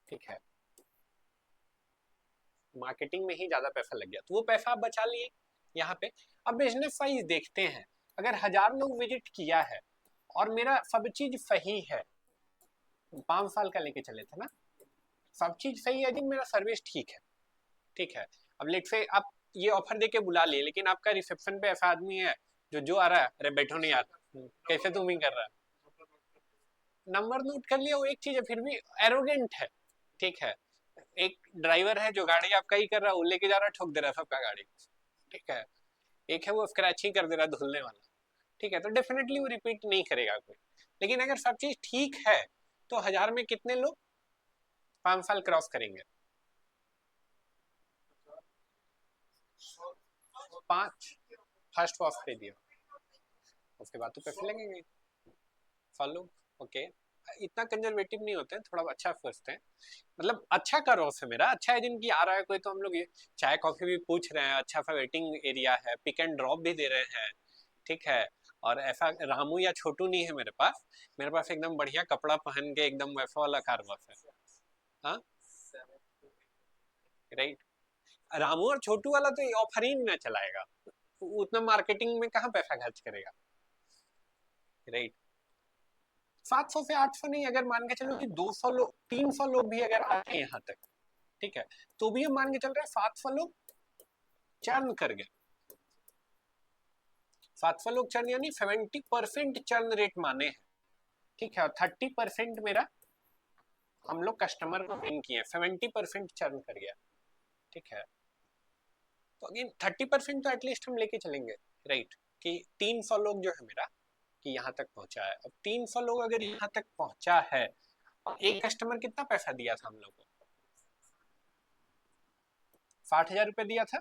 ठीक है, मार्केटिंग में ही ज्यादा पैसा लग गया, तो वो पैसा आप बचा लिए यहाँ पे। अब बिजनेस वाइज देखते हैं, अगर 1000 लोग विजिट किया है और मेरा सब चीज सही है, 5 साल का लेके चले थे ना, सब चीज सही है जी, मेरा सर्विस ठीक है, ठीक है। अब लेट से आप ये ऑफर देके बुला लिए, लेकिन आपका रिसेप्शन पे ऐसा आदमी है जो आ रहा है, अरे बैठो नहीं यार, कैसे तुम ही कर रहा है, नंबर नोट कर लिया, वो एक चीज है, फिर भी एरोगेंट है, ठीक है। एक ड्राइवर है जो गाड़ी आपका ही कर रहा है, वो लेके जा रहा है, ठोक दे रहा है सबका गाड़ी, ठीक है। एक है वो स्क्रैच ही कर दे रहा है धुलने वाला, ठीक है। तो डेफिनेटली वो रिपीट नहीं करेगा कोई, लेकिन अगर सब चीज ठीक है तो 1000 में कितने लोग 5 साल क्रॉस करेंगे? 5 फर्स्ट वॉश पे दिया, उसके बाद तो पैसे लगेंगे, फॉलो, ओके। इतना कंजर्वेटिव नहीं होते हैं, थोड़ा अच्छा सोचते हैं, मतलब अच्छा का रॉस है मेरा, अच्छा है जिनकी आ रहा है कोई, तो हम लोग ये चाय कॉफी भी पूछ रहे हैं, अच्छा सा वेटिंग एरिया है, पिक एंड ड्रॉप भी दे रहे हैं, ठीक है। और ऐसा रामू या छोटू नहीं है मेरे पास एकदम बढ़िया कपड़ा पहन के एकदम वैसा वाला कार वॉश है, हाँ, राइट। रामू और छोटू वाला तो ऑफर ही ना चलाएगा, उतना मार्केटिंग में कहाँ पैसा खर्च करेगा, राइट। 700 से 800 नहीं, अगर मान के चलो कि 200 लोग 300 लोग भी अगर आते हैं यहाँ तक, ठीक है, तो भी हम मान के चल रहे हैं 700 लोग चर्न कर गए, 700 लोग चर्न यानी 70% चर्न रेट माने हैं, ठीक है। और 30% मेरा हम लोग कस्टमर को विन किए, 70% चर्न कर गया, ठीक है। तो अगेन 30% तो एटलीस्ट हम लेके चलेंगे, राइट, कि 300 लोग जो है मेरा कि यहाँ तक पहुंचा है। अब 300 लोग अगर यहाँ तक पहुंचा है, और एक कस्टमर कितना पैसा दिया था हम लोग को? 60,000 रुपये दिया था,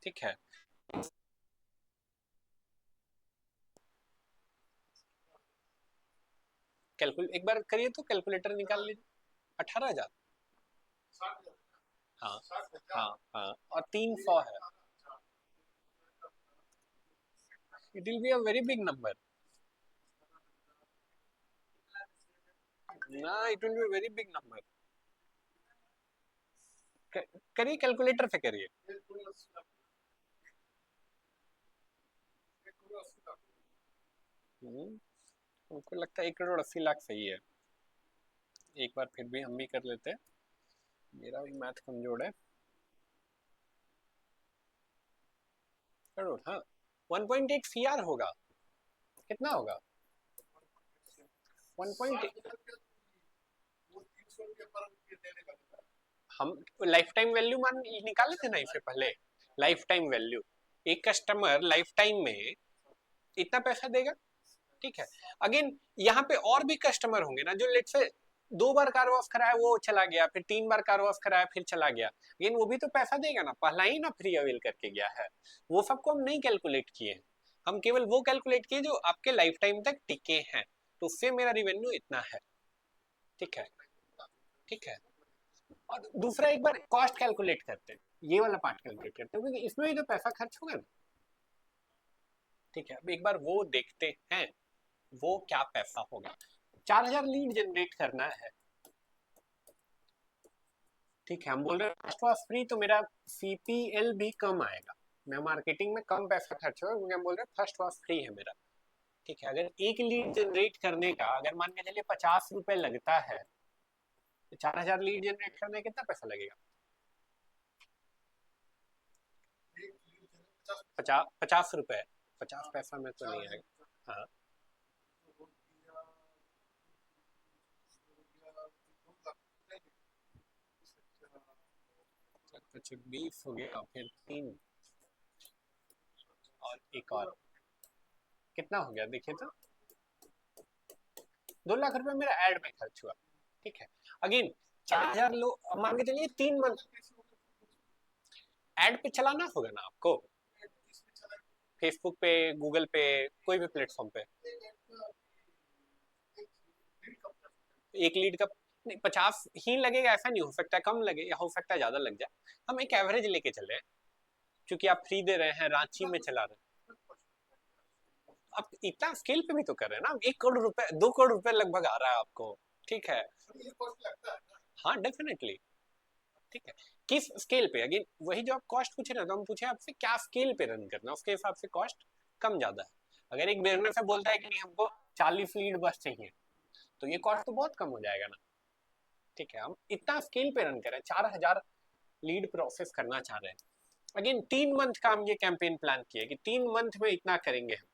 ठीक है। एक बार करिए तो, कैलकुलेटर निकाल लीजिए। 18,000, 60,000, हाँ 60,000, हाँ हाँ, और 300 है। It will be a very big number ना, it will be very big number. करिए, कैलकुलेटर से करिए। 1,80,00,000, 1,80,00,000। उनको लगता है 1,80,00,000 सही है। एक बार फिर भी हम भी कर लेते हैं, मेरा भी मैथ कमजोर है। करोड़, हाँ 1.8 CR होगा। कितना होगा? 1.8। वो 300 रुपये पर देने का था। हम लाइफ टाइम वैल्यू मान निकाले थे ना इससे पहले। लाइफ टाइम वैल्यू, एक कस्टमर लाइफ टाइम में इतना पैसा देगा, ठीक है। अगेन यहाँ पे और भी कस्टमर होंगे ना, जो लेट से 2 बार कार वॉश कराया वो चला गया, फिर 3 बार कार वॉश कराया फिर चला गया, लेकिन वो भी तो पैसा देगा ना, पहला ही ना फ्री अवेल करके गया है। वो सबको हम नहीं कैलकुलेट किए हैं, हम केवल वो कैलकुलेट किए जो आपके लाइफ टाइम तक टिके हैं, तो उससे मेरा रिवेन्यू इतना है, ठीक है। ठीक है, और दूसरा एक बार कॉस्ट कैलकुलेट करते हैं, ये वाला पार्ट कैलकुलेट करते हैं, क्योंकि इसमें भी तो पैसा खर्च होगा ना, ठीक है। अब एक बार वो देखते हैं वो क्या पैसा होगा। 4,000 लीड जनरेट करना है, ठीक है। हम बोल रहे हैं फर्स्ट वॉश फ्री, तो मेरा CPL भी कम आएगा, मैं मार्केटिंग में कम पैसा खर्च होगा, क्योंकि हम बोल रहे हैं फर्स्ट वॉश फ्री है मेरा, ठीक है। अगर एक लीड जनरेट करने का अगर मान के चलिए 50 रुपए लगता है, तो 4,000 लीड जनरेट करने में कितना पैसा लगेगा? 50 रुपए, 50 पैसा में तो नहीं आएगा, हाँ। कुछ 20 हो गया, फिर 3 और एक और, कितना हो गया देखिए तो? 2 लाख रुपए मेरा एड में खर्च हुआ, ठीक है। अगेन 4,000 लोग मान के चलिए, 3 मंथ एड पे चलाना होगा ना आपको, फेसबुक पे, गूगल पे, कोई भी प्लेटफॉर्म पे। एक लीड का नहीं, 50 ही लगेगा ऐसा नहीं हो सकता, कम लगे या हो सकता है ज्यादा लग जाए। हम एक एवरेज लेके चले, क्योंकि आप फ्री दे रहे हैं, रांची में चला रहे हैं, आप इतना स्केल पे भी तो कर रहे हैं ना। 1 करोड़ रुपए, 2 करोड़ रुपए लगभग आ रहा है आपको, ठीक है। हाँ डेफिनेटली, ठीक है। किस स्केल पे? अगेन वही जो आप कॉस्ट पूछ रहे हैं, तो हम पूछे आपसे क्या स्केल पे रन करना, उसके हिसाब से कॉस्ट कम ज्यादा है। अगर एक बिजनेस से बोलता है कि नहीं हमको 40 लीड बस चाहिए, तो ये कॉस्ट तो बहुत कम हो जाएगा ना, ठीक है। हम इतना स्केल पे रन करें, 4,000 लीड प्रोसेस करना चाह रहे हैं। अगेन 3 मंथ का हम ये कैंपेन प्लान किए कि 3 मंथ में इतना करेंगे हम,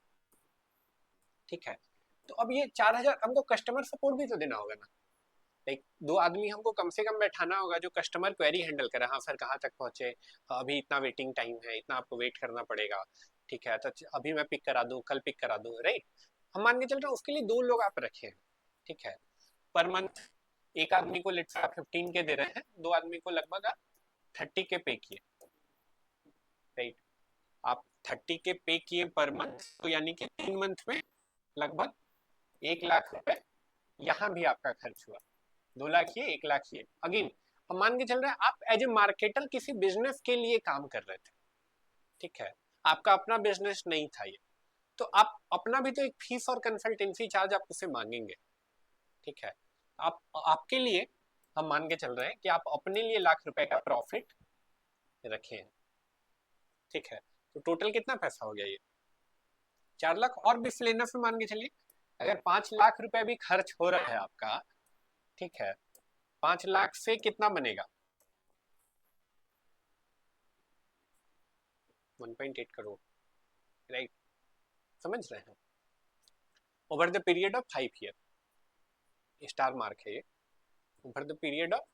ठीक है। तो अब ये 4,000 हमको कस्टमर सपोर्ट भी तो देना होगा ना, लाइक 2 आदमी हमको कम से कम बैठाना होगा जो कस्टमर क्वेरी हैंडल करे, हाँ सर कहाँ तक पहुंचे, अभी इतना वेटिंग टाइम है, इतना आपको वेट करना पड़ेगा, ठीक है, तो अभी मैं पिक करा दूं, कल पिक करा दूं, राइट। हम मान के चल रहे हैं उसके लिए 2 लोग आप रखे हैं, ठीक है। पर मंथ एक आदमी को लेट आप 15 के दे रहे हैं, 2 आदमी को लगभग आप 30 के पे किए, राइट। आप 30 के पे किए पर मंथ, तो यानी कि 3 मंथ में लगभग 1 लाख रुपए यहाँ भी आपका खर्च हुआ। 2 लाख ये, 1 लाख ये। अगेन हम मान के चल रहे हैं आप एज ए मार्केटर किसी बिजनेस के लिए काम कर रहे थे, ठीक है, आपका अपना बिजनेस नहीं था ये, तो आप अपना भी तो एक फीस और कंसल्टेंसी चार्ज आप उससे मांगेंगे, ठीक है। आप आपके लिए हम मान के चल रहे हैं कि आप अपने लिए 1 लाख रुपए का प्रॉफिट रखे हैं, ठीक है। तो टोटल कितना पैसा हो गया ये? 4 लाख। और भी मिसलेनियस में मान के चलिए अगर 5 लाख रुपए भी खर्च हो रहा है आपका, ठीक है, 5 लाख से कितना बनेगा? 1.8 करोड़, राइट। समझ रहे हैं? Over the period of 5 year, star mark है ये, over the period of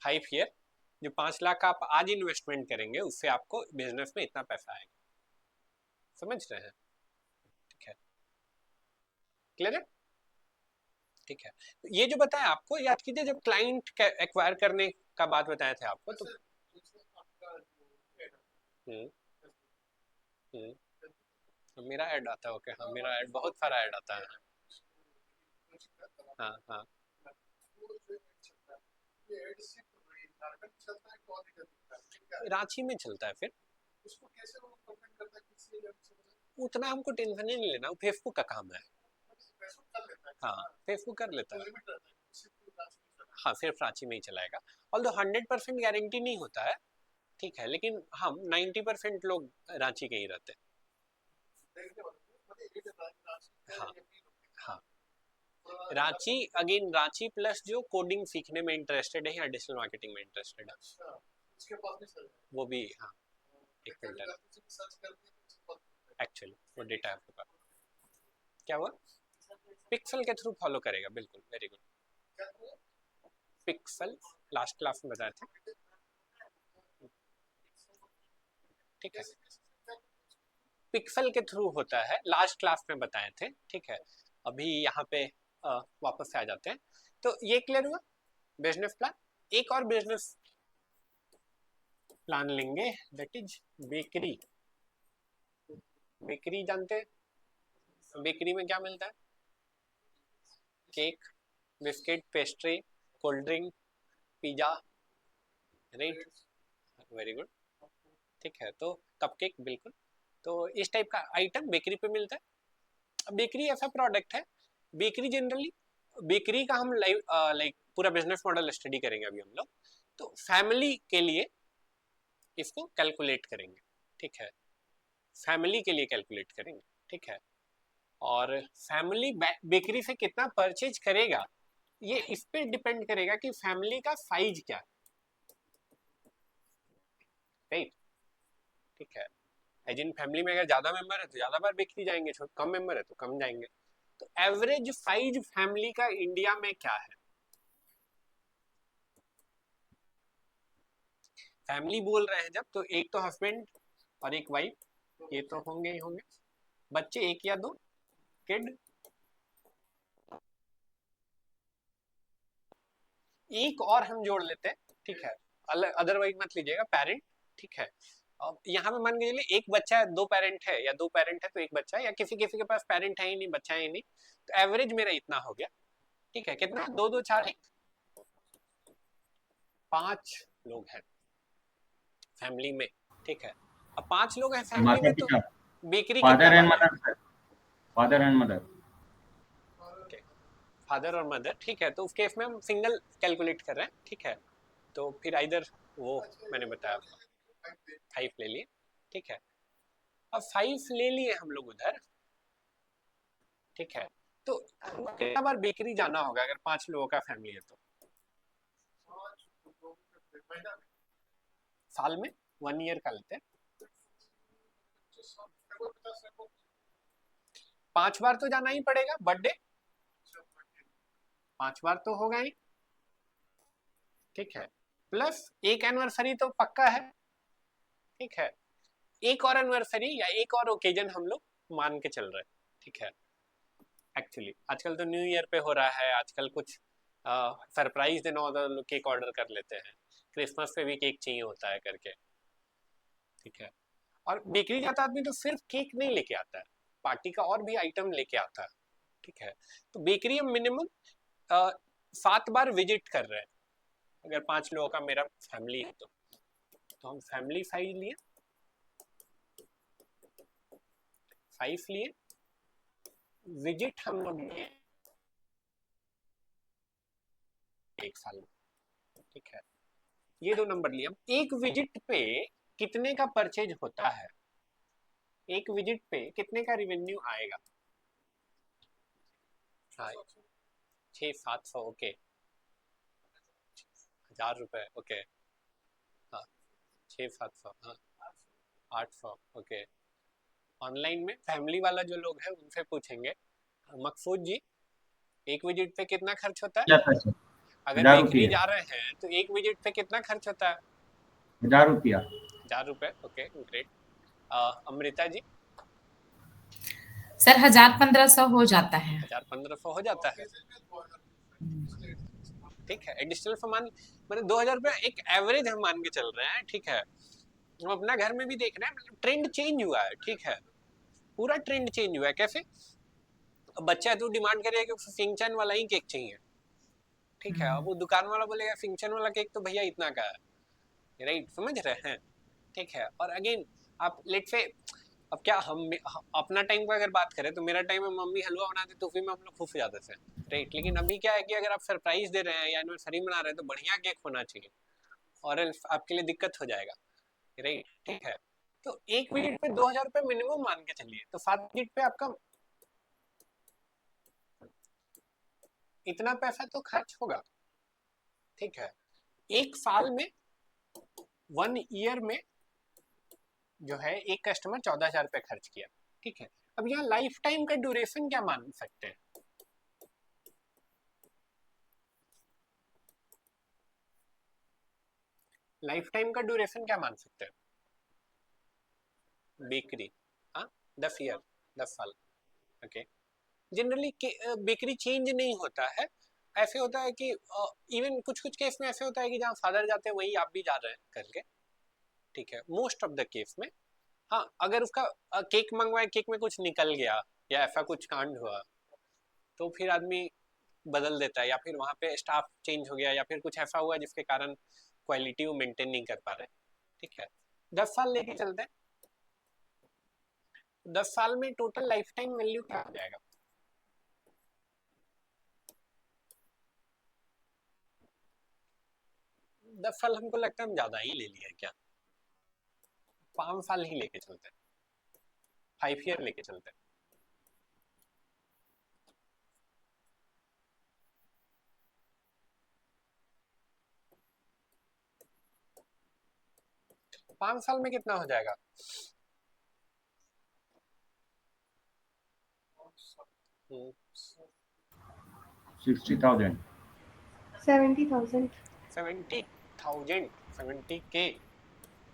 5 year, जो 5 लाख आप आज इन्वेस्टमेंट करेंगे उससे आपको बिजनेस में इतना पैसा आएगा, समझ रहे हैं? ठीक है, क्लियर है? ठीक है, तो ये जो बताया आपको याद कीजिए, जब क्लाइंट एक्वायर करने का बात बताए थे आपको, तो मेरा ऐड आता है। ओके, हाँ, मेरा ऐड बहुत सारा ऐड आता है। हाँ हाँ, रांची में चलता है। फिर उसको कैसे वो कमेंट करता है किसी ने उतना हमको टेंशन ही नहीं लेना, वो फेसबुक का काम है। फेसबुक कर लेता है। हाँ, फेसबुक कर लेता है। लिमिट रहता है सिर्फ रांची में चलता हाँ, सिर्फ रांची में ही चलाएगा। ऑल्दो 100% गारंटी नहीं होता है, ठीक है, लेकिन हम 90% लोग रांची के ही रहते हैं। है। देखने वाले को मतलब ये रांची हाँ हाँ, रांची अगेन, रांची प्लस जो कोडिंग सीखने में इंटरेस्टेड है या डिजिटल मार्केटिंग में इंटरेस्टेड है, उसके पास भी सर वो भी, हाँ, एक फिल्टर सर्च करके एक्चुअली वो डेटा है आपके पास। क्या हुआ? पिक्सल के थ्रू फॉलो करेगा, बिल्कुल, very good. Pixel last class में बताया था, ठीक है, पिक्सल के थ्रू होता है, लास्ट क्लास में बताए थे, ठीक है। अभी यहाँ पे वापस से आ जाते हैं। तो ये क्लियर हुआ बिजनेस प्लान। एक और बिजनेस प्लान लेंगे, दैट इज बेकरी। बेकरी जानते हैं? बेकरी में क्या मिलता है? Cake, biscuit, pastry, cold drink, pizza, right, very good, ठीक है। तो कपकेक, बिल्कुल। तो इस टाइप का आइटम बेकरी पे मिलता है। अब बेकरी ऐसा प्रोडक्ट है, बेकरी जनरली, बेकरी का हम लाइक पूरा बिजनेस मॉडल स्टडी करेंगे अभी हम लोग। तो फैमिली के लिए इसको कैलकुलेट करेंगे, ठीक है, फैमिली के लिए कैलकुलेट करेंगे, ठीक है। और फैमिली बेकरी से कितना परचेज करेगा, ये इस पे डिपेंड करेगा कि फैमिली का साइज क्या है, राइट, ठीक है। जिन फैमिली में अगर ज्यादा मेंबर है तो ज्यादा बार बेकरी जाएंगे, कम मेंबर है तो कम जाएंगे। तो एवरेज साइज फैमिली का इंडिया में क्या है? फैमिली बोल रहे हैं जब, तो एक तो हस्बैंड और एक वाइफ, ये तो होंगे ही होंगे। बच्चे एक या दो, किड एक और हम जोड़ लेते हैं, ठीक है, अदरवाइज मत लीजिएगा, पेरेंट, ठीक है। अब यहाँ पे मान के चलिए एक बच्चा है, दो पेरेंट है, या दो पेरेंट है तो एक बच्चा है, या किसी किसी के पास पेरेंट है ही नहीं, बच्चा है ही नहीं, तो एवरेज मेरा इतना हो गया, ठीक है। कितना? 2 2 4 1, 5 लोग हैं फैमिली में, ठीक है। अब 5 लोग हैं फैमिली में, तो bakery father and mother, sir, father and mother, father और मदर, ठीक है। तो उस केस में हम सिंगल कैलकुलेट कर रहे हैं, ठीक है। तो फिर इधर वो मैंने बताया 5 ले लिए, ठीक है। अब 5 ले लिए हम लोग उधर, ठीक है। तो कितना बार बेकरी जाना होगा अगर 5 लोगों का फैमिली है तो? साल में 1 ईयर का लेते हैं, 5 बार तो जाना ही पड़ेगा। बर्थडे 5 बार तो होगा ही, ठीक है। प्लस एक एनिवर्सरी तो पक्का है, ठीक है। एक और एनिवर्सरी या एक और ओकेजन हम लोग मान के चल रहे हैं, ठीक है। एक्चुअली आजकल तो न्यू ईयर पे हो रहा है, आजकल कुछ सरप्राइज देना होता है, लोग केक ऑर्डर कर लेते हैं, क्रिसमस पे भी केक चाहिए होता है करके, ठीक है। और बेकरी जाता आदमी तो सिर्फ केक नहीं लेके आता है, पार्टी का और भी आइटम लेके आता है, ठीक है। तो बेकरी हम मिनिमम 7 बार विजिट कर रहे हैं अगर 5 लोगों का मेरा फैमिली है तो हम फैमिली 5 लिए, 5 लिए, विजिट हम लोग लिए 1 साल में, ठीक है। ये 2 नंबर लिए। अब एक विजिट पे कितने का परचेज होता है, एक विजिट पे कितने का रेवेन्यू आएगा? 600-700, ओके, 1000 रुपए, ओके, हाँ, 600-700, हाँ, 800, ओके। ऑनलाइन में फैमिली वाला जो लोग है उनसे पूछेंगे, मकसूद जी एक विजिट पे कितना खर्च होता है? अगर बेकरी जा रहे हैं तो एक विजिट पे कितना खर्च होता है? 1000 रुपया। 1000 रुपए, okay, great. Amrita ji sir 1000-1500 हो जाता है। 1000-1500 हो जाता है, ठीक है। एडिशनल सामान मतलब 2000 रुपया एक एवरेज हम मान के चल रहे हैं, ठीक है। हम अपना घर में भी देख रहे हैं, मतलब ट्रेंड चेंज हुआ है, ठीक है। पूरा ट्रेंड चेंज हुआ है। कैसे? अब बच्चा तो डिमांड करेगा कि उसे फिंगचैन वाला ही केक चाहिए, ठीक है। अब वो दुकान वाला बोलेगा फिंगचैन वाला केक तो भैया इतना का है, राइट, समझ रहे हैं, ठीक है। और अगेन आप लेट से, अब क्या हम अपना टाइम का अगर बात करें तो मेरा टाइम में मम्मी हलवा बनाते तो फिर में हम लोग खुश हो जाते थे, राइट। लेकिन अभी क्या है कि अगर आप सरप्राइज दे रहे हैं या एनिवर्सरी मना रहे हैं तो बढ़िया केक होना चाहिए, और आपके लिए दिक्कत हो जाएगा, राइट, ठीक है। तो एक विजिट पे 2000 रुपये मिनिमम मान के चलिए, तो 7 विजिट पे आपका इतना पैसा तो खर्च होगा, ठीक है। एक साल में 1 ईयर में जो है एक कस्टमर 14,000 रुपये खर्च किया, ठीक है। अब यहाँ लाइफ टाइम का ड्यूरेशन क्या मान सकते हैं? लाइफ टाइम का ड्यूरेशन क्या मान सकते हैं? बेकरी, हाँ, 10 ईयर, 10 साल, ओके। जनरली बेकरी चेंज नहीं होता है, ऐसे होता है कि इवन कुछ कुछ केस में ऐसे होता है कि जहाँ फादर जाते हैं वही आप भी जा रहे हैं करके, ठीक है। मोस्ट ऑफ द केस में, हाँ, अगर उसका केक मंगवाए, केक में कुछ निकल गया या ऐसा कुछ कांड हुआ तो फिर आदमी बदल देता है, या फिर वहाँ पे स्टाफ चेंज हो गया, या फिर कुछ ऐसा हुआ जिसके कारण क्वालिटी वो मेंटेन नहीं कर पा रहे, ठीक है। 10 साल लेके चलते हैं, 10 साल में टोटल लाइफ टाइम वैल्यू क्या हो जाएगा? दस साल हमको लगता है हम ज्यादा ही ले लिया क्या, 5 साल ही लेके चलते हैं, 5 ईयर लेके चलते हैं। पांच साल में कितना हो जाएगा? 60,000 70,000 70,000, 70K।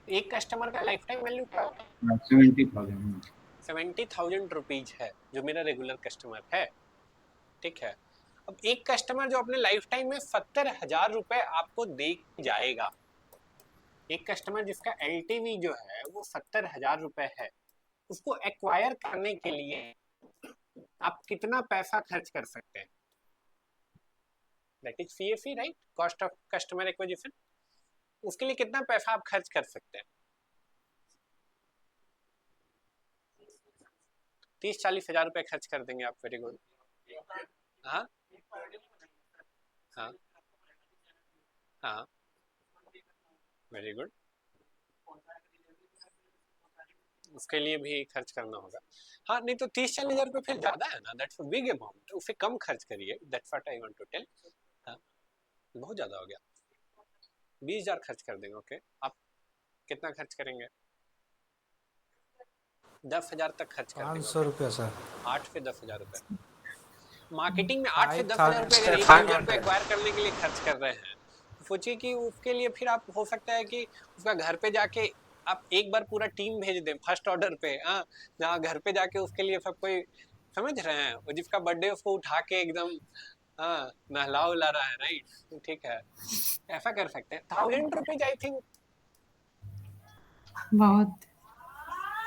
एक कस्टमर का लाइफ टाइम वैल्यू क्या होता है? 70,000 70,000 रुपीज है जो मेरा रेगुलर कस्टमर है, ठीक है। अब एक कस्टमर जो अपने लाइफ टाइम में 70,000 रुपए आपको दे जाएगा, एक कस्टमर जिसका एलटीवी जो है वो 70,000 रुपए है, उसको एक्वायर करने के लिए आप कितना पैसा खर्च कर सकते हैं? That is CAC, right, cost of customer acquisition. उसके लिए कितना पैसा आप खर्च कर सकते हैं? 30-40 हजार रुपए खर्च कर देंगे आप, वेरी गुड। हाँ हाँ हाँ, वेरी गुड। उसके लिए भी खर्च करना होगा, हाँ। नहीं तो 30-40 हजार रुपये फिर ज्यादा है ना, दैट्स अ बिग अमाउंट, उसे कम खर्च करिए, that's what I want to tell. हाँ, बहुत ज्यादा हो गया, 20,000 खर्च कर देंगे, ओके। आप कितना खर्च करेंगे? 10,000 तक खर्च कर देंगे। 500 रुपये सर। 8 से 10,000 रुपये मार्केटिंग में, 8 से 10,000 रुपये अगर एक यूजर को एक्वायर करने के लिए खर्च कर रहे हैं, सोचिए कि उसके लिए फिर आप, हो सकता है कि उसका घर पे जाके आप एक बार पूरा टीम भेज दें फर्स्ट ऑर्डर पे, हाँ, जहाँ घर पे जाके उसके लिए सब कोई, समझ रहे हैं, वो जिसका बर्थडे उसको उठा के एकदम, हाँ, नहला उला रहा है, राइट, ठीक है। ऐसा कर सकते हैं। 1000 रुपीज आई थिंक बहुत।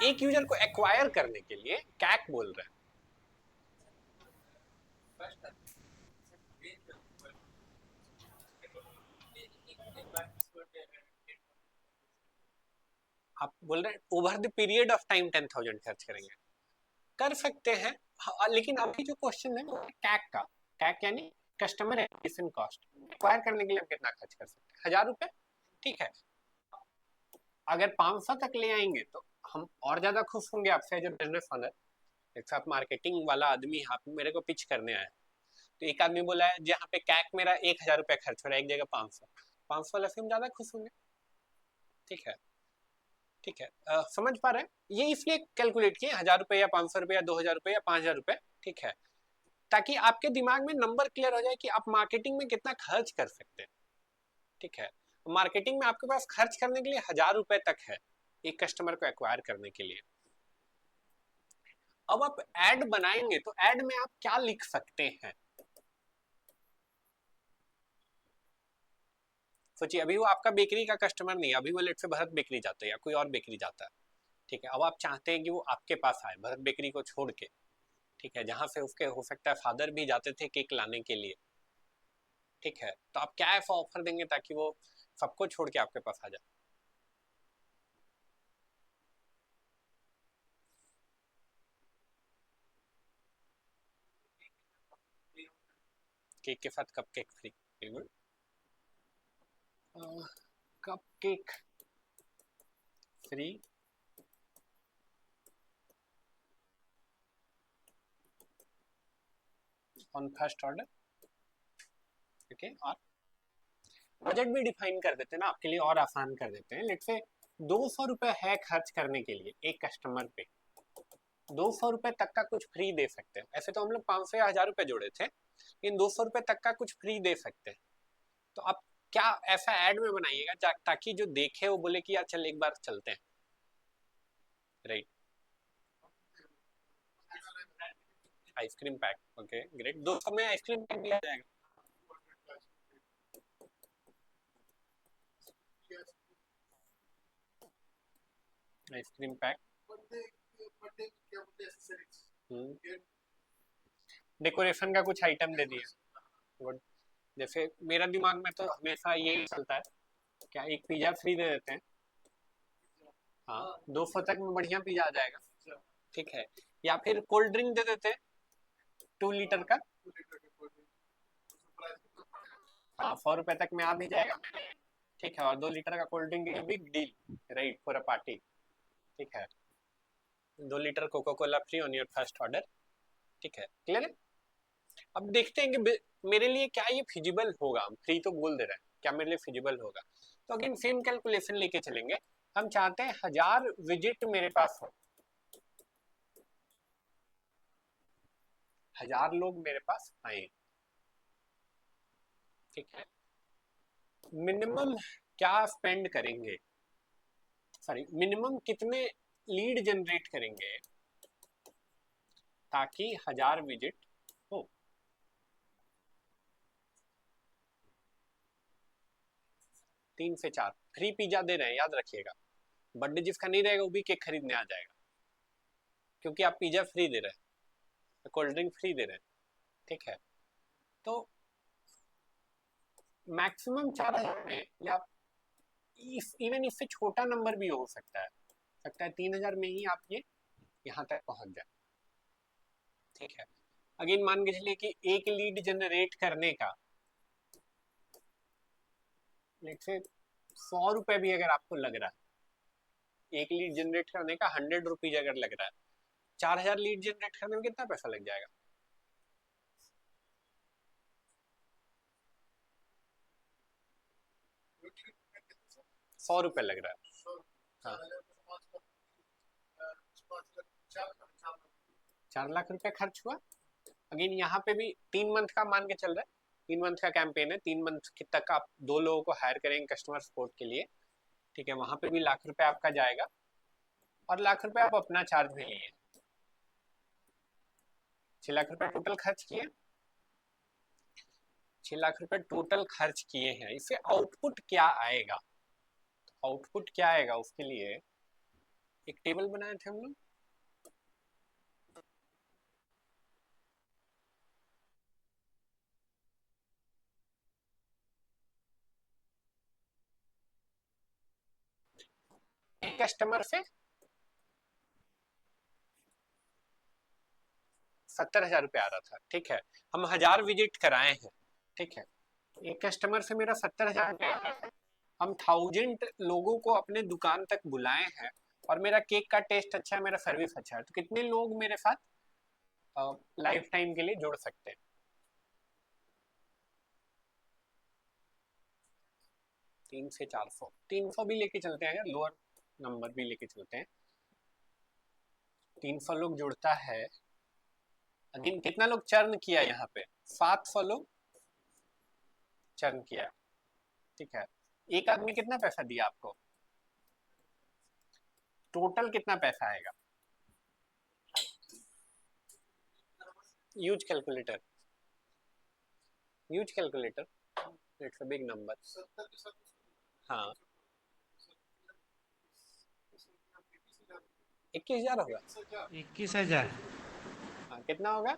एक यूजर को एक्वायर करने के लिए कैक बोल रहे हैं। आप बोल रहे हैं over the period of time 10,000 खर्च करेंगे, कर सकते हैं, हाँ, लेकिन अभी जो क्वेश्चन है वो कैक का, कैक यानी कस्टमर एक्विजिशन कॉस्ट, एक्वायर करने के लिए हम कितना खर्च कर सकते हैं? 1000 रुपए, ठीक है। अगर 500 तक ले आएंगे तो हम और ज्यादा खुश होंगे आपसे जो बिजनेस ओनर। एक साथ मार्केटिंग वाला आदमी आप मेरे को पिच करने आया, तो एक आदमी बोला है जहाँ पे कैक मेरा 1,000 रुपया खर्च हो रहा है, एक जगह 500 वाला से हम ज्यादा खुश होंगे, ठीक है, ठीक है। समझ पा रहे हैं? ये इसलिए कैलकुलेट किए 1000 रुपये या 500 रुपये या 2,000 रुपये या 5,000 रुपये, ठीक है, ताकि आपके दिमाग में नंबर क्लियर हो जाए कि आप मार्केटिंग में कितना खर्च कर सकते हैं, ठीक है। मार्केटिंग में आपके पास खर्च करने के लिए 1000 रुपये तक है एक कस्टमर को एक्वायर करने के लिए। अब आप ऐड बनाएंगे तो ऐड में आप क्या लिख सकते हैं? सोचिए, अभी वो आपका बेकरी का कस्टमर नहीं है, अभी वो लेट से भरत बेकरी जाता है या कोई और बेकरी जाता है, ठीक है। अब आप चाहते हैं कि वो आपके पास आए भरत बेकरी को छोड़ के, ठीक है, जहां से उसके हो सकता है फादर भी जाते थे केक लाने के लिए, ठीक है। तो आप क्या ऐसा ऑफर देंगे ताकि वो सबको छोड़ के आपके पास आ जाए? केक के साथ कप केक फ्री, बिल्कुल। Cup cake free on first order, okay. और बजट भी डिफाइन कर देते हैं ना आपके लिए और आसान कर देते हैं। लेट से 200 रुपए है खर्च करने के लिए एक कस्टमर पे, 200 रुपए तक का कुछ फ्री दे सकते हैं। ऐसे तो हम लोग 500 या 1000 रुपए जोड़े थे, लेकिन 200 रुपए तक का कुछ फ्री दे सकते हैं। तो आप क्या ऐसा ऐड में बनाइएगा ताकि जो देखे वो बोले कि यार चल एक बार चलते हैं, right. Ice cream pack, okay great, 200 में आइसक्रीम पैक दिया जाएगा। आइसक्रीम पैक, डेकोरेशन का कुछ आइटम दे दिया। गुड। जैसे मेरा दिमाग में तो हमेशा यही चलता है, क्या एक पिज्जा फ्री दे देते हैं, हाँ 200 तक में बढ़िया पिज्जा आ जाएगा, ठीक है। या फिर कोल्ड ड्रिंक दे देते हैं 2 लीटर का, हाँ 100 रुपए तक में आ भी जाएगा, ठीक है। और 2 लीटर का cold drink, big deal, right, for a party, ठीक है। 2 litre Coca Cola free on your first order, ठीक है, क्लियर है। अब देखते हैं कि मेरे लिए क्या ये फिजिबल होगा। हम फ्री तो बोल दे रहे हैं, क्या मेरे लिए फिजिबल होगा? तो अगेन सेम कैलकुलेशन लेके चलेंगे। हम चाहते हैं 1000 विजिट मेरे पास हो, 1000 लोग मेरे पास आए, ठीक है। मिनिमम क्या स्पेंड करेंगे, सॉरी मिनिमम कितने लीड जनरेट करेंगे ताकि 1000 विजिट हो? 3 से 4 फ्री पिज्जा दे रहे हैं, याद रखिएगा। बर्थडे जिसका नहीं रहेगा वो भी केक खरीदने आ जाएगा, क्योंकि आप पिज्जा फ्री दे रहे हैं, कोल्ड ड्रिंक फ्री दे रहे हैं, ठीक है। तो मैक्सिमम 4000 में, या इवन इससे छोटा नंबर भी हो सकता है 3000 में ही आप ये यहाँ तक पहुंच जाए, ठीक है। अगेन मान के चलिए कि एक लीड जनरेट करने का लेट से 100 रुपए भी अगर आपको लग रहा है, एक लीड जनरेट करने का 100 रुपीज अगर लग रहा है, 4000 लीड जनरेट करने में कितना पैसा लग जाएगा? 100 रुपए लग रहा है, हाँ 4 लाख रुपए खर्च हुआ। अगेन यहाँ पे भी 3 मंथ का मान के चल रहा है, 3 मंथ का कैंपेन है, 3 मंथ तक आप 2 लोगों को हायर करेंगे कस्टमर सपोर्ट के लिए, ठीक है। वहां पे भी लाख रुपए आपका जाएगा, और लाख रुपए आप अपना चार्ज भी लिए, 6 लाख रुपए टोटल खर्च किए, 6 लाख रुपए टोटल खर्च किए हैं। इससे आउटपुट क्या आएगा? आउटपुट क्या आएगा उसके लिए एक टेबल बनाए थे हम लोग, एक कस्टमर से 70,000 रुपये आ रहा था, ठीक है। हम 1000 विजिट कराए हैं, ठीक है। एक कस्टमर से मेरा 70,000 रुपये आ रहा है, हम 1000 लोगों को अपने दुकान तक बुलाए हैं, और मेरा केक का टेस्ट अच्छा है, मेरा सर्विस अच्छा है, तो कितने लोग मेरे साथ लाइफ टाइम के लिए जुड़ सकते हैं? 3 से 400, 300 भी लेके चलते हैं, लोअर नंबर भी लेके चलते हैं। 300 लोग जुड़ता है, अगेन कितना लोग चर्न किया यहाँ पे? 700 लोग चर्न किया, ठीक है। एक आदमी कितना पैसा दिया आपको? टोटल कितना पैसा आएगा? Use calculator, use calculator, it's a big number. 70 के साथ हाँ 21,000 21,000 होगा। 21,000। हाँ कितना होगा?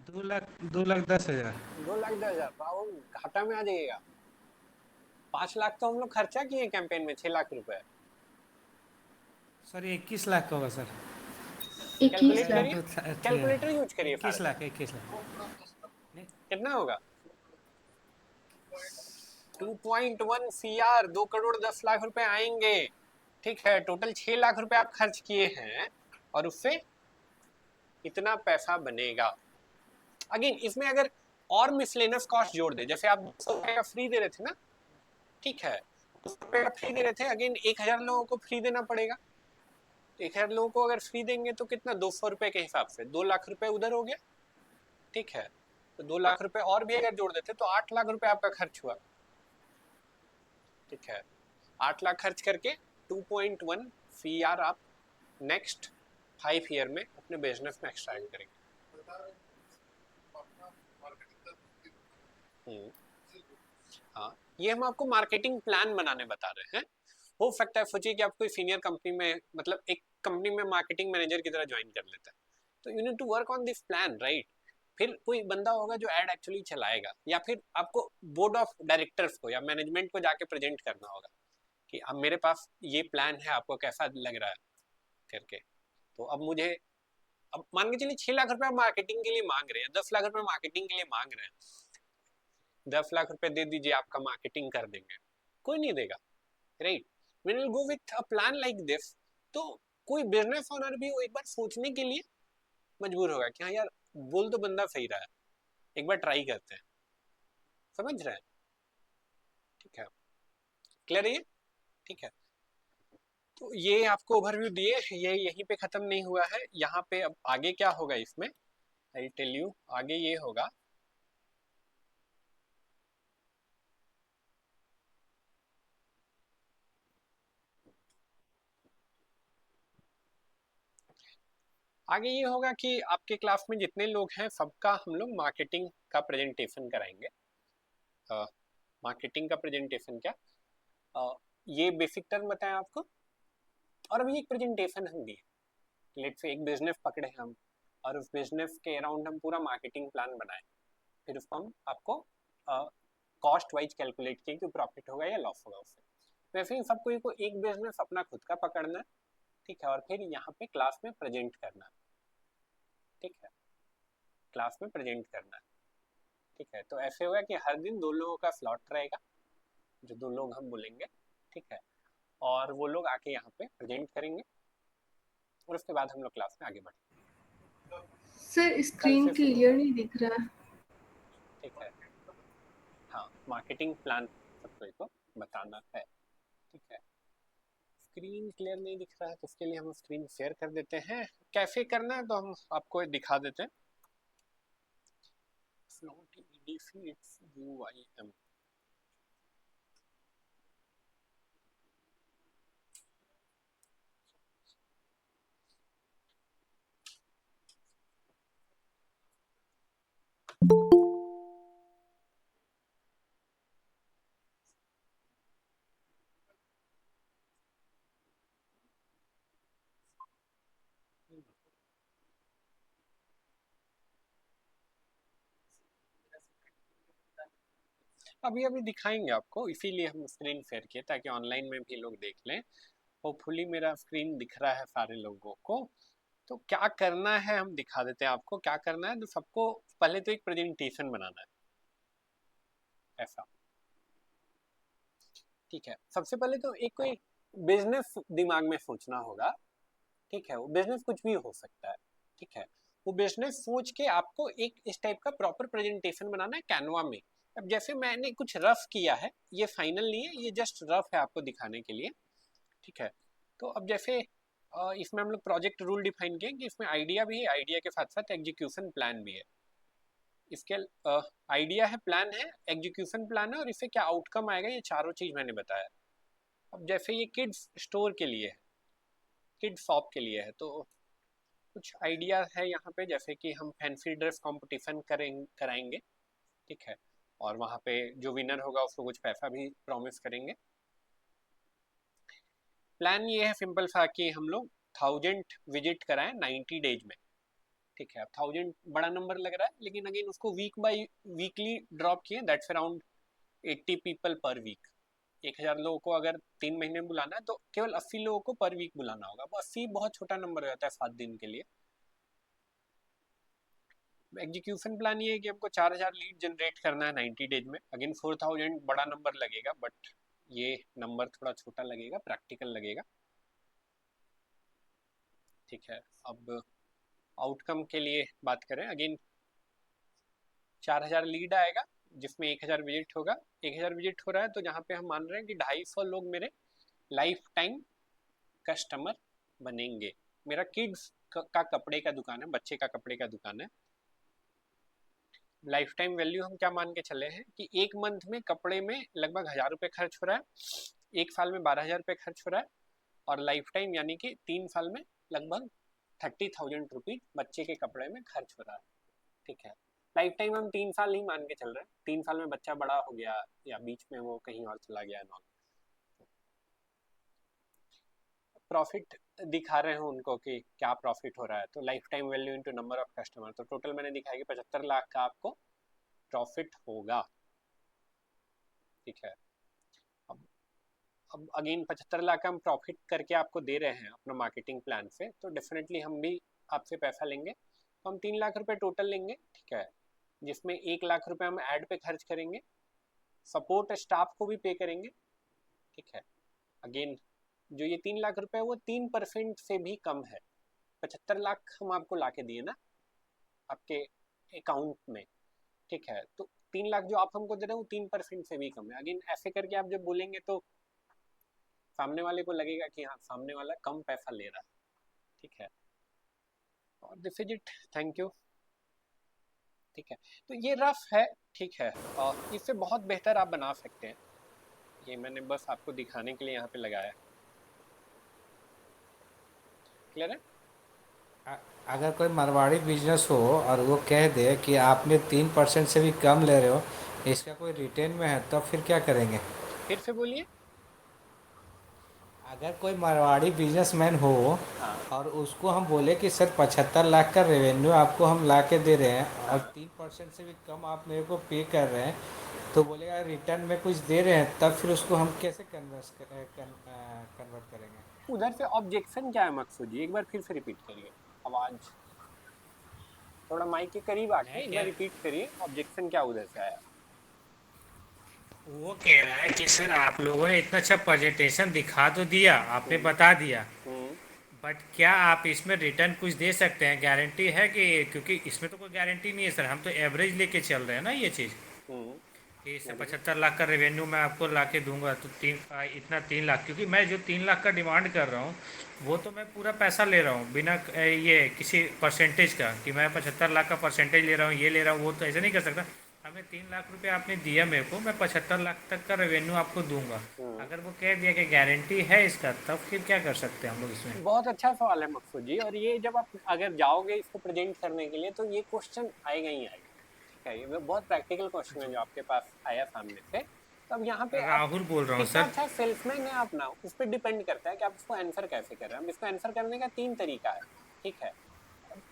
2,10,000। 2,10,000। राहुल घाटा में आ जाइएगा। 5 लाख तो हम लोग खर्चा किए कैंपेन में, 6 लाख रुपए। सर 21 लाख का होगा सर। 21 कैलकुलेट लाख। करिए, कैलकुलेटर यूज करिए 21 फारद। लाख 21 लाख। कितना होगा? 2.1 CR, 2,10,00,000 रुपए आएंगे। ठीक है, टोटल 6 लाख रुपए आप खर्च किए हैं और उससे इतना पैसा बनेगा। अगेन इसमें अगर और मिसलेनियस कॉस्ट जोड़ दे, जैसे आप 200 रुपए का फ्री दे रहे थे ना, ठीक है, 200 रुपए का फ्री दे रहे थे, अगेन 1,000 लोगों को फ्री देना पड़ेगा। 1,000 लोगों को अगर फ्री देंगे तो कितना, 200 रुपए के हिसाब से 2 लाख रुपए उधर हो गया। ठीक है, तो 2 लाख रुपए और भी अगर जोड़ देते तो 8 लाख रुपए आपका खर्च हुआ। ठीक है, 8 लाख खर्च करके 2.1 CR आप नेक्स्ट 5 ईयर में अपने बिजनेस में एक्सट्रैक्ट करेंगे। बता रहे हैं अपना मार्केटिंग कर हाँ, ये हम आपको मार्केटिंग प्लान बनाने बता रहे हैं। हो सकता है सोचिए कि आप कोई सीनियर कंपनी में, मतलब एक कंपनी में मार्केटिंग मैनेजर की तरह ज्वाइन कर लेता है, तो you need to work on this plan, right. फिर कोई बंदा होगा जो एड एक्चुअली चलाएगा, या फिर आपको बोर्ड ऑफ डायरेक्टर्स को या मैनेजमेंट को जाके प्रेजेंट करना होगा कि अब मेरे पास ये प्लान है, आपको कैसा लग रहा है करके। तो अब मुझे, अब मान के चलिए 6 लाख रुपए आप मार्केटिंग के लिए मांग रहे हैं, 10 लाख रुपए मार्केटिंग के लिए मांग रहे हैं, 10 लाख रुपए दे दीजिए, आपका मार्केटिंग कर देंगे, कोई नहीं देगा, right. When will go with a plan like this, तो कोई बिजनेस ओनर भी वो एक बार सोचने के लिए मजबूर होगा कि हाँ यार, बोल तो बंदा सही रहा है, एक बार ट्राई करते हैं। समझ रहे हैं? ठीक है, क्लियर है ये? ठीक है, तो ये आपको ओवरव्यू दिए, ये यहीं पे खत्म नहीं हुआ है, यहाँ पे अब आगे क्या होगा इसमें, आई टेल यू। आगे ये होगा, आगे ये होगा कि आपके क्लास में जितने लोग हैं सबका हम लोग मार्केटिंग का प्रेजेंटेशन कराएंगे। मार्केटिंग का प्रेजेंटेशन क्या, ये बेसिक टर्म बताएं आपको, और अभी एक प्रेजेंटेशन हम दिए, लेट्स से एक बिजनेस पकड़े हम, और उस बिजनेस के अराउंड हम पूरा मार्केटिंग प्लान बनाए, फिर उसको हम आपको कॉस्ट वाइज कैलकुलेट किए कि प्रॉफिट होगा या लॉस होगा उससे। वैसे ही सबको को एक बिजनेस अपना खुद का पकड़ना है, ठीक है, और फिर यहाँ पे क्लास में प्रेजेंट करना है। ठीक है, क्लास में प्रेजेंट करना है। ठीक है, तो ऐसे होगा कि हर दिन 2 लोगों का स्लॉट रहेगा, जो 2 लोग हम बोलेंगे, ठीक है, और वो लोग आके यहाँ पे प्रेजेंट करेंगे, और उसके बाद हम लोग क्लास में आगे बढ़ेंगे। सर स्क्रीन क्लियर नहीं दिख रहा। ठीक है, हाँ, मार्केटिंग प्लान सबको को बताना है। ठीक है, स्क्रीन क्लियर नहीं दिख रहा है तो उसके लिए हम स्क्रीन शेयर कर देते हैं। कैसे करना है तो हम आपको दिखा देते हैं। Float EDC, it's UIM. अभी अभी दिखाएंगे आपको, इसीलिए हम स्क्रीन शेयर किए ताकि ऑनलाइन में भी लोग देख लें। होपफुली मेरा स्क्रीन दिख रहा है सारे लोगों को। तो क्या करना है हम दिखा देते हैं आपको। क्या करना है तो सबको पहले तो एक प्रेजेंटेशन बनाना है ऐसा। ठीक है, सबसे पहले तो एक कोई बिजनेस दिमाग में सोचना होगा। ठीक है, वो बिजनेस कुछ भी हो सकता है। ठीक है, वो बिजनेस सोच के आपको एक इस टाइप का प्रॉपर प्रेजेंटेशन बनाना है कैनवा में। अब जैसे मैंने कुछ रफ किया है, ये फाइनल नहीं है, ये जस्ट रफ है आपको दिखाने के लिए। ठीक है, तो अब जैसे इसमें हम लोग प्रोजेक्ट रूल डिफाइन किए कि इसमें आइडिया भी है, आइडिया के साथ साथ एग्जीक्यूशन प्लान भी है। इसके आइडिया है, प्लान है, एग्जीक्यूशन प्लान है, और इससे क्या आउटकम आएगा, ये चारों चीज मैंने बताया। अब जैसे ये किड्स स्टोर के लिए है, किड्स शॉप के लिए है, तो कुछ आइडिया है यहाँ पे, जैसे कि हम फैंसी ड्रेस कंपटीशन कराएंगे, ठीक है, और वहाँ पे जो विनर होगा उसको कुछ पैसा भी प्रॉमिस करेंगे। प्लान ये है सिंपल सा कि हम लोग 1000 विजिट कराएं 90 डेज में, ठीक है। अब 1000 बड़ा नंबर लग रहा है, लेकिन अगेन उसको वीक बाय वीकली ड्रॉप किए, that's around 80 people per week. 1000 लोगों को अगर 3 महीने में बुलाना है तो केवल 80 लोगों को पर वीक बुलाना होगा। 80 बहुत छोटा नंबर हो जाता है 7 दिन के लिए। एग्जीक्यूशन प्लान ये है कि हमको 4000 लीड जनरेट करना है 90 डेज में। अगेन 4000 बड़ा नंबर लगेगा, बट ये नंबर थोड़ा छोटा लगेगा, प्रैक्टिकल लगेगा, ठीक है। अब आउटकम के लिए बात करें, अगेन 4000 लीड आएगा जिसमें 1000 विजिट होगा। 1000 विजिट हो रहा है तो जहाँ पे हम मान रहे हैं कि 250 लोग मेरे लाइफ टाइम कस्टमर बनेंगे। मेरा किड्स का कपड़े का दुकान है, बच्चे का कपड़े का दुकान है। लाइफ टाइम वैल्यू हम क्या मान के चले हैं कि एक मंथ में कपड़े में लगभग 1000 रुपये खर्च हो रहा है, एक साल में 12000 रुपये खर्च हो रहा है, और लाइफ टाइम यानी कि 3 साल में लगभग 30,000 रुपीज बच्चे के कपड़े में खर्च हो रहा है, ठीक है। लाइफ टाइम हम 3 साल ही मान के चल रहे हैं, 3 साल में बच्चा बड़ा हो गया या बीच में वो कहीं और चला गया नॉन। प्रॉफिट दिखा रहे हैं उनको कि क्या प्रॉफिट हो रहा है, तो life time value into number of customer, तो टोटल मैंने दिखाया कि 75 लाख का आपको प्रॉफिट होगा, ठीक है। अब अगेन 75 लाख का हम प्रॉफिट करके आपको दे रहे हैं अपना मार्केटिंग प्लान से, तो डेफिनेटली हम भी आपसे पैसा लेंगे। तो हम 3 लाख रुपए टोटल लेंगे, ठीक है, जिसमें 1 लाख रुपए हम ऐड पे खर्च करेंगे, सपोर्ट स्टाफ को भी पे करेंगे, ठीक है। अगेन जो ये 3 लाख रुपए है वो 3% से भी कम है। 75 लाख हम आपको ला के दिए ना आपके अकाउंट में, ठीक है, तो 3 लाख जो आप हमको दे रहे हो 3% से भी कम है। अगेन ऐसे करके आप जब बोलेंगे तो सामने वाले को लगेगा कि हाँ सामने वाला कम पैसा ले रहा है, ठीक है। और this is it, thank you, ठीक है। तो ये रफ है, ठीक है, और इससे बहुत बेहतर आप बना सकते हैं। ये मैंने बस आपको दिखाने के लिए यहाँ पे लगाया। क्लियर है? अगर कोई मारवाड़ी बिजनेस हो और वो कह दे कि आपने 3% से भी कम ले रहे हो, इसका कोई रिटेन में है, तब फिर क्या करेंगे? फिर से बोलिए। अगर कोई मारवाड़ी बिजनेसमैन हो हाँ। और उसको हम बोले कि सर 75 लाख का रेवेन्यू आपको हम ला के दे रहे हैं और 3% से भी कम आप मेरे को पे कर रहे हैं, तो बोलेगा रिटर्न में कुछ दे रहे हैं, तब फिर उसको हम कैसे कन्वर्ट करेंगे? उधर से ऑब्जेक्शन क्या है मकसूद जी? एक बार फिर से रिपीट करिए, आवाज थोड़ा माइक के करीब आके एक बार रिपीट करिए, ऑब्जेक्शन क्या उधर से आया? वो कह रहा है कि सर आप लोगों ने इतना अच्छा प्रेजेंटेशन दिखा तो दिया, आपने बता दिया, बट क्या आप इसमें रिटर्न कुछ दे सकते हैं? गारंटी है कि, क्योंकि इसमें तो कोई गारंटी नहीं है सर, हम तो एवरेज लेके चल रहे हैं ना ये चीज़ कि 75 लाख का रेवेन्यू मैं आपको ला के दूंगा, तो 3 लाख, क्योंकि मैं जो 3 लाख का डिमांड कर रहा हूँ वो तो मैं पूरा पैसा ले रहा हूँ बिना ये किसी परसेंटेज का कि मैं 75 लाख का परसेंटेज ले रहा हूँ, ये ले रहा हूँ, वो तो ऐसे नहीं कर सकता। हमें 3 लाख रुपए आपने दिया मेरे को, मैं 75 लाख तक का रेवेन्यू आपको दूंगा। अगर वो कह दिया कि गारंटी है इसका, तब फिर क्या कर सकते हैं हम लोग इसमें? बहुत अच्छा सवाल है मकसूद जी, और ये जब आप अगर जाओगे इसको प्रेजेंट करने के लिए तो ये क्वेश्चन आएगा ही आएगा, ठीक है। ये बहुत प्रैक्टिकल क्वेश्चन है जो आपके पास आया सामने से। तो अब यहाँ पे राहुल बोल रहा हूँ सर। अच्छा सेल्समैन है आप ना, उस पर डिपेंड करता है कि आप इसको आंसर कैसे कर रहे हैं। अब इसको आंसर करने का 3 तरीका है, ठीक है।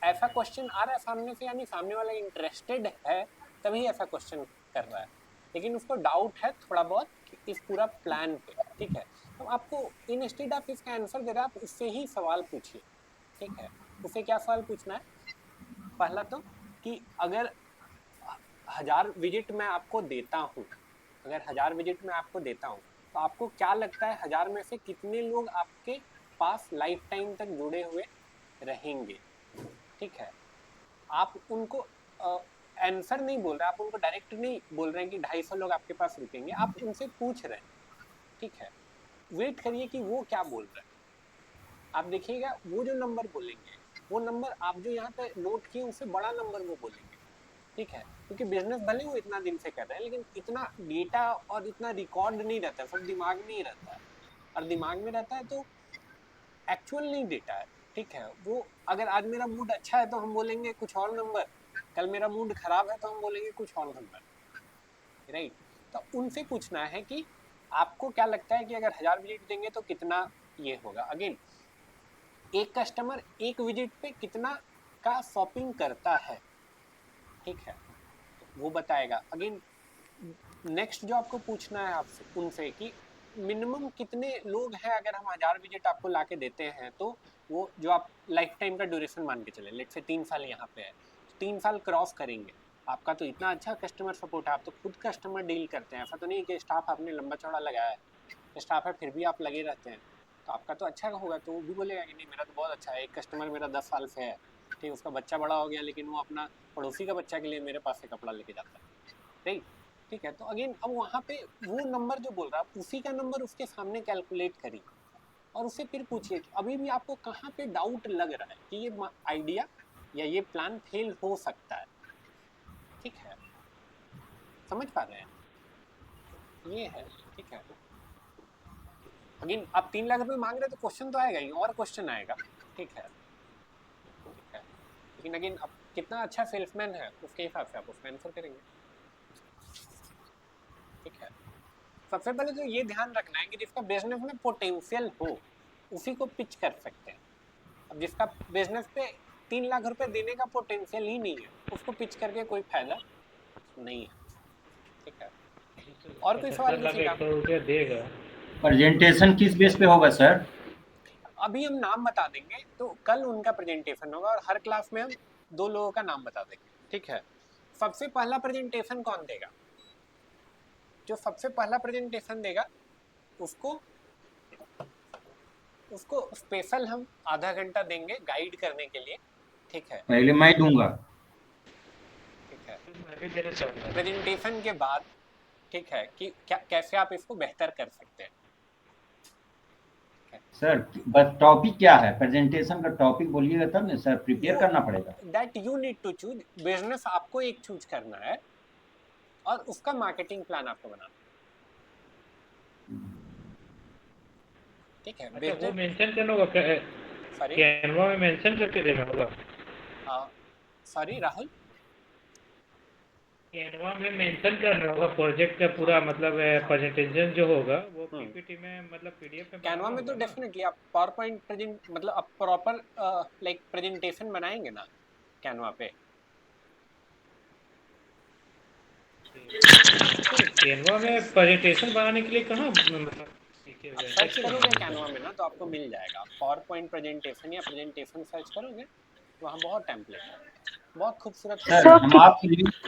ऐसा क्वेश्चन आ रहा है सामने से, यानी सामने वाला इंटरेस्टेड है तभी ऐसा क्वेश्चन कर रहा है, लेकिन उसको डाउट है थोड़ा बहुत इस पूरा प्लान पे, ठीक है। तो आपको इंस्टेड ऑफ इसका आंसर दे रहा है, आप उससे ही सवाल पूछिए, ठीक है। उसे क्या सवाल पूछना है? पहला तो कि अगर 1000 विजिट मैं आपको देता हूँ, अगर 1000 विजिट मैं आपको देता हूँ तो आपको क्या लगता है 1000 में से कितने लोग आपके पास लाइफ टाइम तक जुड़े हुए रहेंगे, ठीक है। आप उनको आंसर नहीं बोल रहे, आप उनको डायरेक्ट नहीं बोल रहे हैं कि 250 लोग आपके पास रुकेंगे, आप उनसे पूछ रहे हैं, ठीक है। वेट करिए कि वो क्या बोल रहे हैं। आप देखिएगा वो जो नंबर बोलेंगे, वो नंबर आप जो यहाँ पे नोट किए उससे बड़ा नंबर वो बोलेंगे, ठीक है। क्योंकि बिजनेस भले वो इतना दिन से कर रहे हैं, लेकिन इतना डेटा और इतना रिकॉर्ड नहीं रहता है, सब दिमाग में ही रहता है, और दिमाग में रहता है तो एक्चुअल नहीं डेटा है, ठीक है। वो अगर आज मेरा मूड अच्छा है तो हम बोलेंगे कुछ और नंबर, कल मेरा मूड खराब है तो हम बोलेंगे कुछ और नंबर, राइट। तो उनसे पूछना है कि आपको क्या लगता है कि अगर 1000 विजिट देंगे तो कितना ये होगा। अगेन एक कस्टमर एक विजिट पे कितना का शॉपिंग करता है, ठीक है, तो वो बताएगा। अगेन नेक्स्ट जो आपको पूछना है आपसे उनसे कि मिनिमम कितने लोग हैं अगर हम 1000 विजिट आपको ला के देते हैं तो वो जो आप लाइफ टाइम का ड्यूरेशन मान के चले, लेट से 3 साल यहाँ पे है, 3 साल क्रॉस करेंगे, आपका तो इतना अच्छा कस्टमर सपोर्ट है, आप तो खुद कस्टमर डील करते हैं, ऐसा तो नहीं कि स्टाफ आपने लंबा चौड़ा लगाया है, स्टाफ है फिर भी आप लगे रहते हैं, तो आपका तो अच्छा होगा। तो वो भी बोलेगा कि नहीं मेरा तो बहुत अच्छा है, एक कस्टमर मेरा 10 साल से है, ठीक, उसका बच्चा बड़ा हो गया लेकिन वो अपना पड़ोसी का बच्चा के लिए मेरे पास से कपड़ा लेके जाता है, राइट, ठीक है। तो अगेन अब वहाँ पे वो नंबर जो बोल रहा है उसी का नंबर उसके सामने कैलकुलेट करिए और उससे फिर पूछिए कि अभी भी आपको कहाँ पे डाउट लग रहा है कि ये आइडिया या ये प्लान फेल हो सकता है, ठीक है, समझ पा रहे हैं, ये है, ठीक है। अगेन आप 3 लाख रुपए मांग रहे हैं तो क्वेश्चन तो आएगा ही, और क्वेश्चन आएगा, ठीक है, ठीक है। लेकिन अगेन आप कितना अच्छा सेल्समैन है उसके हिसाब से आप उसका आंसर करेंगे, ठीक है। सबसे पहले तो ये ध्यान रखना है कि जिसका बिजनेस में पोटेंशियल हो उसी को पिच कर सकते हैं। अब जिसका बिजनेस पे 3 लाख रुपए देने का पोटेंशियल ही नहीं है उसको पिच करके कोई फायदा नहीं है, ठीक है। और कोई सवाल किसी का? देगा प्रेजेंटेशन किस बेस पे होगा सर? अभी हम नाम बता देंगे, तो कल उनका प्रेजेंटेशन होगा और हर क्लास में हम 2 लोगों का नाम बता देंगे, ठीक है। सबसे पहला प्रेजेंटेशन कौन देगा? जो सबसे पहला प्रेजेंटेशन देगा उसको स्पेशल हम आधा घंटा देंगे गाइड करने के लिए, ठीक है। पहले मैं दूंगा, ठीक है, प्रेजेंटेशन के बाद, ठीक है, कि क्या कैसे आप इसको बेहतर कर सकते हैं। सर बस टॉपिक क्या है? प्रेजेंटेशन का टॉपिक बोलिएगा तब ना सर, प्रिपेयर करना पड़ेगा। That you need to choose, business आपको एक चूज करना है और उसका मार्केटिंग प्लान आपको बनाना, ठीक है। वो मेंशन करना होगा, सॉरी कैनवा में मेंशन करके देना होगा। सॉरी राहुल, कैनवा में मेंशन करना होगा प्रोजेक्ट का पूरा, मतलब प्रेजेंटेशन जो होगा वो पीपीटी में, मतलब पीडीएफ में। कैनवा में तो डेफिनेटली आप पावर पॉइंट प्रेजेंट, मतलब आप प्रॉपर लाइक प्रेजेंटेशन बनाएंगे ना कैनवा पे। कैनवा में प्रेजेंटेशन बनाने के लिए कहाँ मतलब सर्च करोगे कैनवा में ना तो आपको मिल जाएगा, पावर पॉइंट प्रेजेंटेशन या प्रेजेंटेशन सर्च करोगे वहाँ बहुत टेम्पलेट है, बहुत खूबसूरत।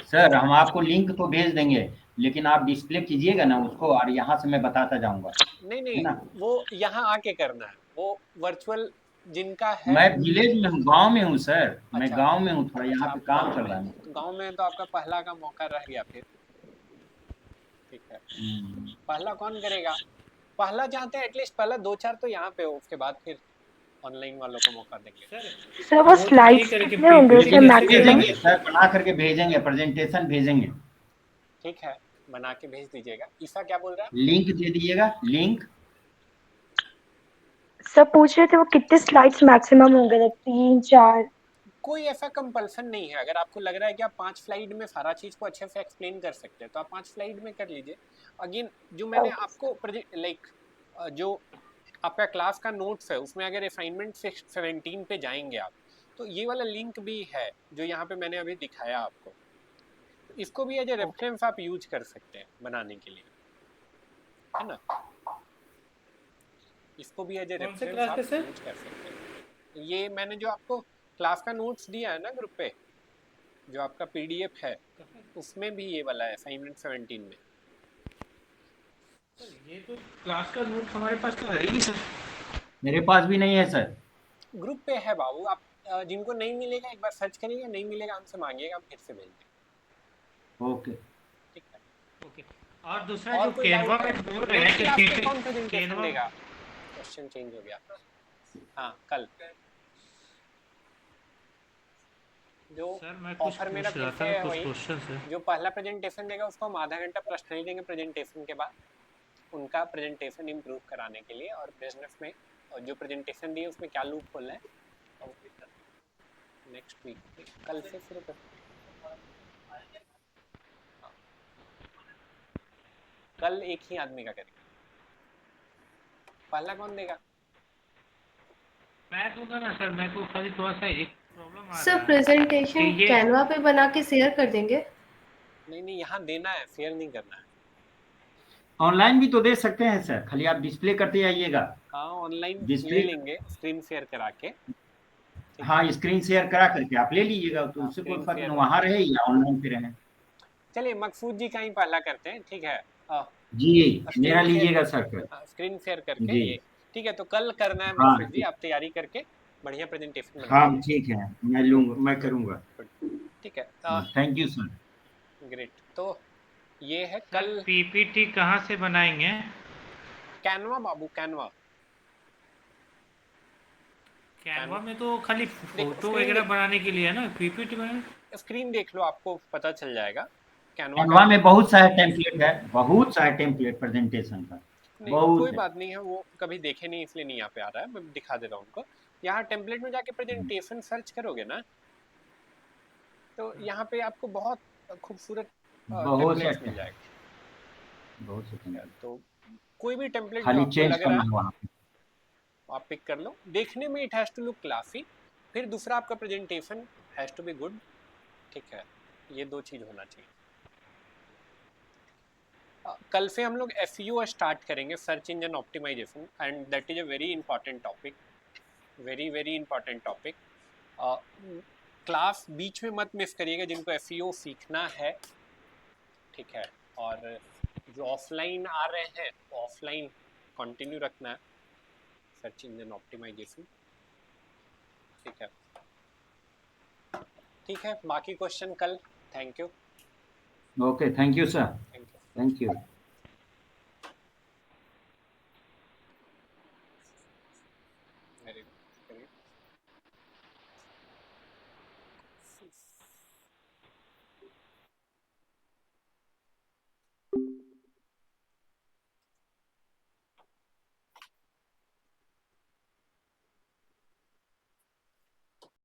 सर हम आपको लिंक तो भेज देंगे लेकिन आप डिस्प्ले कीजिएगा ना उसको और यहाँ से मैं बताता जाऊंगा। नहीं वो यहाँ आके करना है, वो वर्चुअल जिनका है। मैं विलेज में हूँ, गांव में हूँ सर। अच्छा, मैं गांव में हूँ, थोड़ा यहाँ पे काम चल रहा है। तो गांव में तो आपका पहला का मौका रह गया फिर, ठीक है। पहला कौन करेगा? पहला चाहते हैं एटलीस्ट पहला 2-4 तो यहाँ पे हो, उसके बाद फिर ऑनलाइन वालों को मौका देंगे। सर वो स्लाइड्स कितने होंगे उसमें मैक्सिमम? सर बना करके भेजेंगे, प्रेजेंटेशन भेजेंगे, ठीक है, बना के भेज दीजिएगा। ईसा क्या बोल रहा है? लिंक दे दीजिएगा, लिंक। सब पूछ रहे थे वो कितने स्लाइड्स मैक्सिमम होंगे, 3-4? कोई ऐसा कंपल्सन नहीं है, अगर आपको लग रहा है कि आप 5 स्लाइड में सारा चीज को अच्छे से एक्सप्लेन कर सकते हैं तो आप 5 स्लाइड में कर लीजिए। अगेन जो मैंने आपको लाइक जो आपका क्लास का नोट्स है उसमें अगर असाइनमेंट 17 पे जाएंगे आप तो ये वाला लिंक भी है जो यहाँ पे मैंने अभी दिखाया आपको, इसको भी एज ए रेफरेंस आप यूज कर सकते हैं बनाने के लिए, है ना। इसको भी एज ए रेफरेंस आप यूज कर सकते हैं। ये मैंने जो आपको क्लास का नोट्स दिया है ना ग्रुप पे, जो आपका पीडीएफ है उसमें भी ये वाला है असाइनमेंट 17 में। ये तो क्लास का नोट हमारे पास तो है ही सर। मेरे पास भी नहीं है सर। ग्रुप पे है बाबू, आप जिनको नहीं मिलेगा एक बार सर्च करिएगा, नहीं मिलेगा हमसे मांगिएगा, हम फिर से भेज देंगे। ओके ठीक है, ओके। और दूसरा जो कैनवा में बोल रहे हैं कि कौन प्रेजेंटेशन देगा? क्वेश्चन चेंज हो गया। हाँ कल जो ऑफर मेरा फिर से है वही, जो पहला प्रेजेंटेशन देगा उसको हम आधा घंटा पर्सनली देंगे प्रेजेंटेशन के बाद, उनका प्रेजेंटेशन इम्प्रूव कराने के लिए, और बिजनेस में और जो प्रेजेंटेशन दी है उसमें क्या लूप खोलना है नेक्स्ट वीक कल से शुरू कर, कल एक ही आदमी का करेंगे। पहला कौन देगा? मैं दूंगा ना सर, मेरे को खाली थोड़ा सा एक प्रॉब्लम आ सर रहा है प्रेजेंटेशन कि ये कैनवा पे बना के शेयर कर देंगे। नहीं यहाँ देना है, शेयर नहीं करना है। ऑनलाइन भी तो दे सकते हैं सर, खाली आप डिस्प्ले करते आइएगा। हाँ ऑनलाइन ले डिस्प्ले लेंगे, स्क्रीन शेयर करा के। हाँ स्क्रीन शेयर करा करके आप ले लीजिएगा, तो उससे कोई फर्क नहीं, वहाँ रहे या ऑनलाइन पे रहे। चलिए मकसूद जी का ही पहला करते हैं, ठीक है। जी मेरा लीजिएगा सर। स्क्रीन शेयर करके जी ये ठीक है, तो कल करना है हाँ मकसूद जी, आप तैयारी करके बढ़िया प्रेजेंटेशन हाँ बनाइए। ठीक है, मैं लूँगा, मैं करूँगा। ठीक है थैंक यू सर। ग्रेट। तो ये है कल पीपीटी कहाँ से बनाएंगे? कैनवा बाबू, कैनवा। कैनवा में तो खाली फोटो screen वगैरह बनाने के लिए है ना, पीपीटी बनाने। स्क्रीन देख लो, आपको पता चल जाएगा। कैनवा में बहुत सारे टेम्पलेट है, बहुत सारे टेम्पलेट प्रेजेंटेशन का, नहीं बहुत कोई है। बात नहीं है, वो कभी देखे नहीं इसलिए नहीं यहाँ पे आ रहा है, मैं दिखा दे रहा हूँ उनको। यहाँ टेम्पलेट में जाके प्रेजेंटेशन सर्च करोगे ना, तो यहाँ पे आपको बहुत खूबसूरत टेम्पलेट्स मिल जाएगा, बहुत से। तो कोई भी टेम्पलेट जो खाली आपको चेंज लग करना रहा है है वहाँ पे। आप पिक कर लो। देखने में it has to look classy, फिर दूसरा आपका presentation has to be good, ठीक है, ये दो चीज़ होना चाहिए। कल से हम लोग SEO स्टार्ट करेंगे, search engine optimisation, and that is a very important topic, very very important topic. Class बीच में मत मिस करिएगा जिनको SEO सीखना है, ठीक है। और जो ऑफलाइन आ रहे हैं ऑफलाइन कंटिन्यू रखना है, सर्च इंजन ऑप्टिमाइजेशन, ठीक है। ठीक है, बाकी क्वेश्चन कल। Thank you. Okay thank you sir, thank you. Thank you.